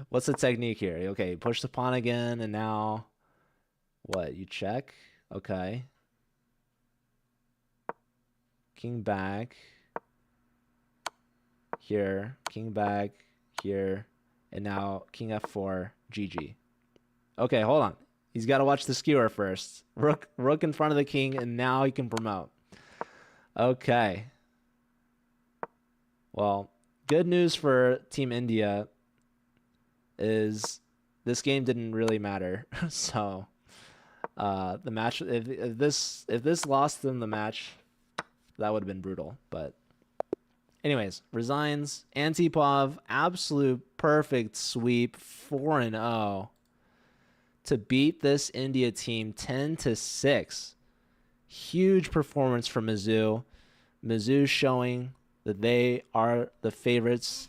what's the technique here? Okay, push the pawn again, and now what? You check? Okay. King back. Here. King back. Here. And now king f4. GG. Okay, hold on. He's got to watch the skewer first. Rook in front of the king, and now he can promote. Okay. Well, good news for Team India is this game didn't really matter. So the match, if this lost them the match, that would have been brutal. But anyways, resigns. Antipov, absolute perfect sweep, 4-0 to beat this India team 10-6. Huge performance from Mizzou. Mizzou showing that they are the favorites.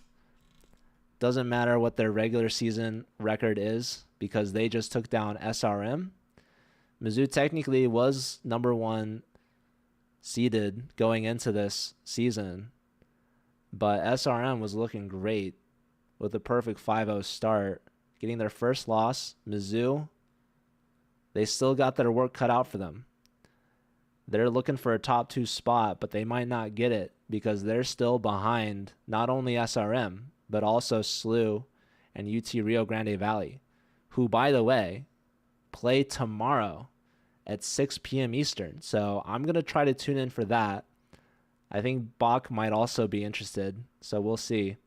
Doesn't matter what their regular season record is because they just took down SRM. Mizzou technically was #1 seeded going into this season, but SRM was looking great with a perfect 5-0 start, getting their first loss. Mizzou, they still got their work cut out for them. They're looking for a top 2 spot, but they might not get it because they're still behind not only SRM, but also SLU and UT Rio Grande Valley, who, by the way, play tomorrow at 6 p.m. Eastern. So I'm going to try to tune in for that. I think Bach might also be interested, so we'll see.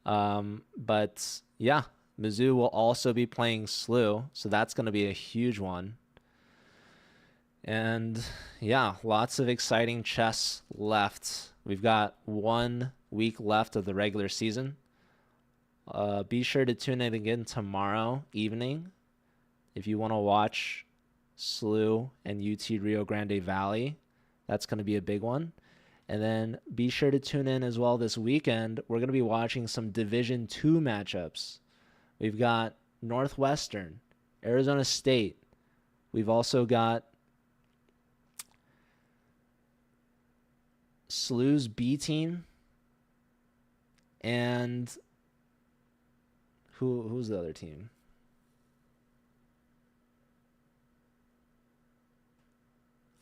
But yeah, Mizzou will also be playing SLU, so that's going to be a huge one. And yeah, lots of exciting chess left. We've got 1 week left of the regular season. Be sure to tune in again tomorrow evening if you want to watch SLU and UT Rio Grande Valley. That's going to be a big one. And then be sure to tune in as well this weekend. We're going to be watching some Division II matchups. We've got Northwestern, Arizona State. We've also got SLU's B team. And who's the other team?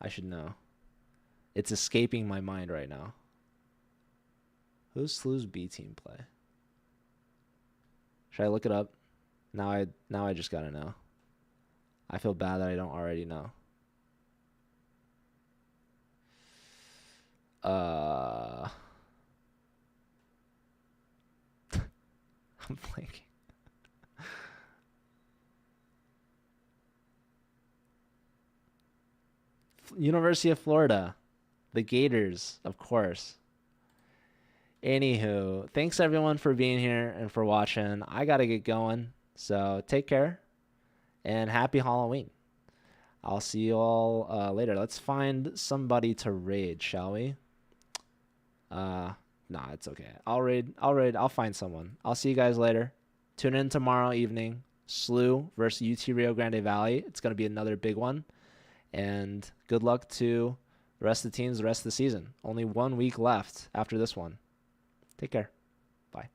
I should know. It's escaping my mind right now. Who's SLU's B team play? Should I look it up? Now I just gotta know. I feel bad that I don't already know. I'm blanking. University of Florida. The Gators, of course. Anywho, thanks everyone for being here and for watching. I got to get going. So take care and happy Halloween. I'll see you all later. Let's find somebody to raid, shall we? Nah, it's okay. I'll raid. I'll find someone. I'll see you guys later. Tune in tomorrow evening. SLU versus UT Rio Grande Valley. It's going to be another big one. And good luck to the rest of the teams the rest of the season. Only 1 week left after this one. Take care. Bye.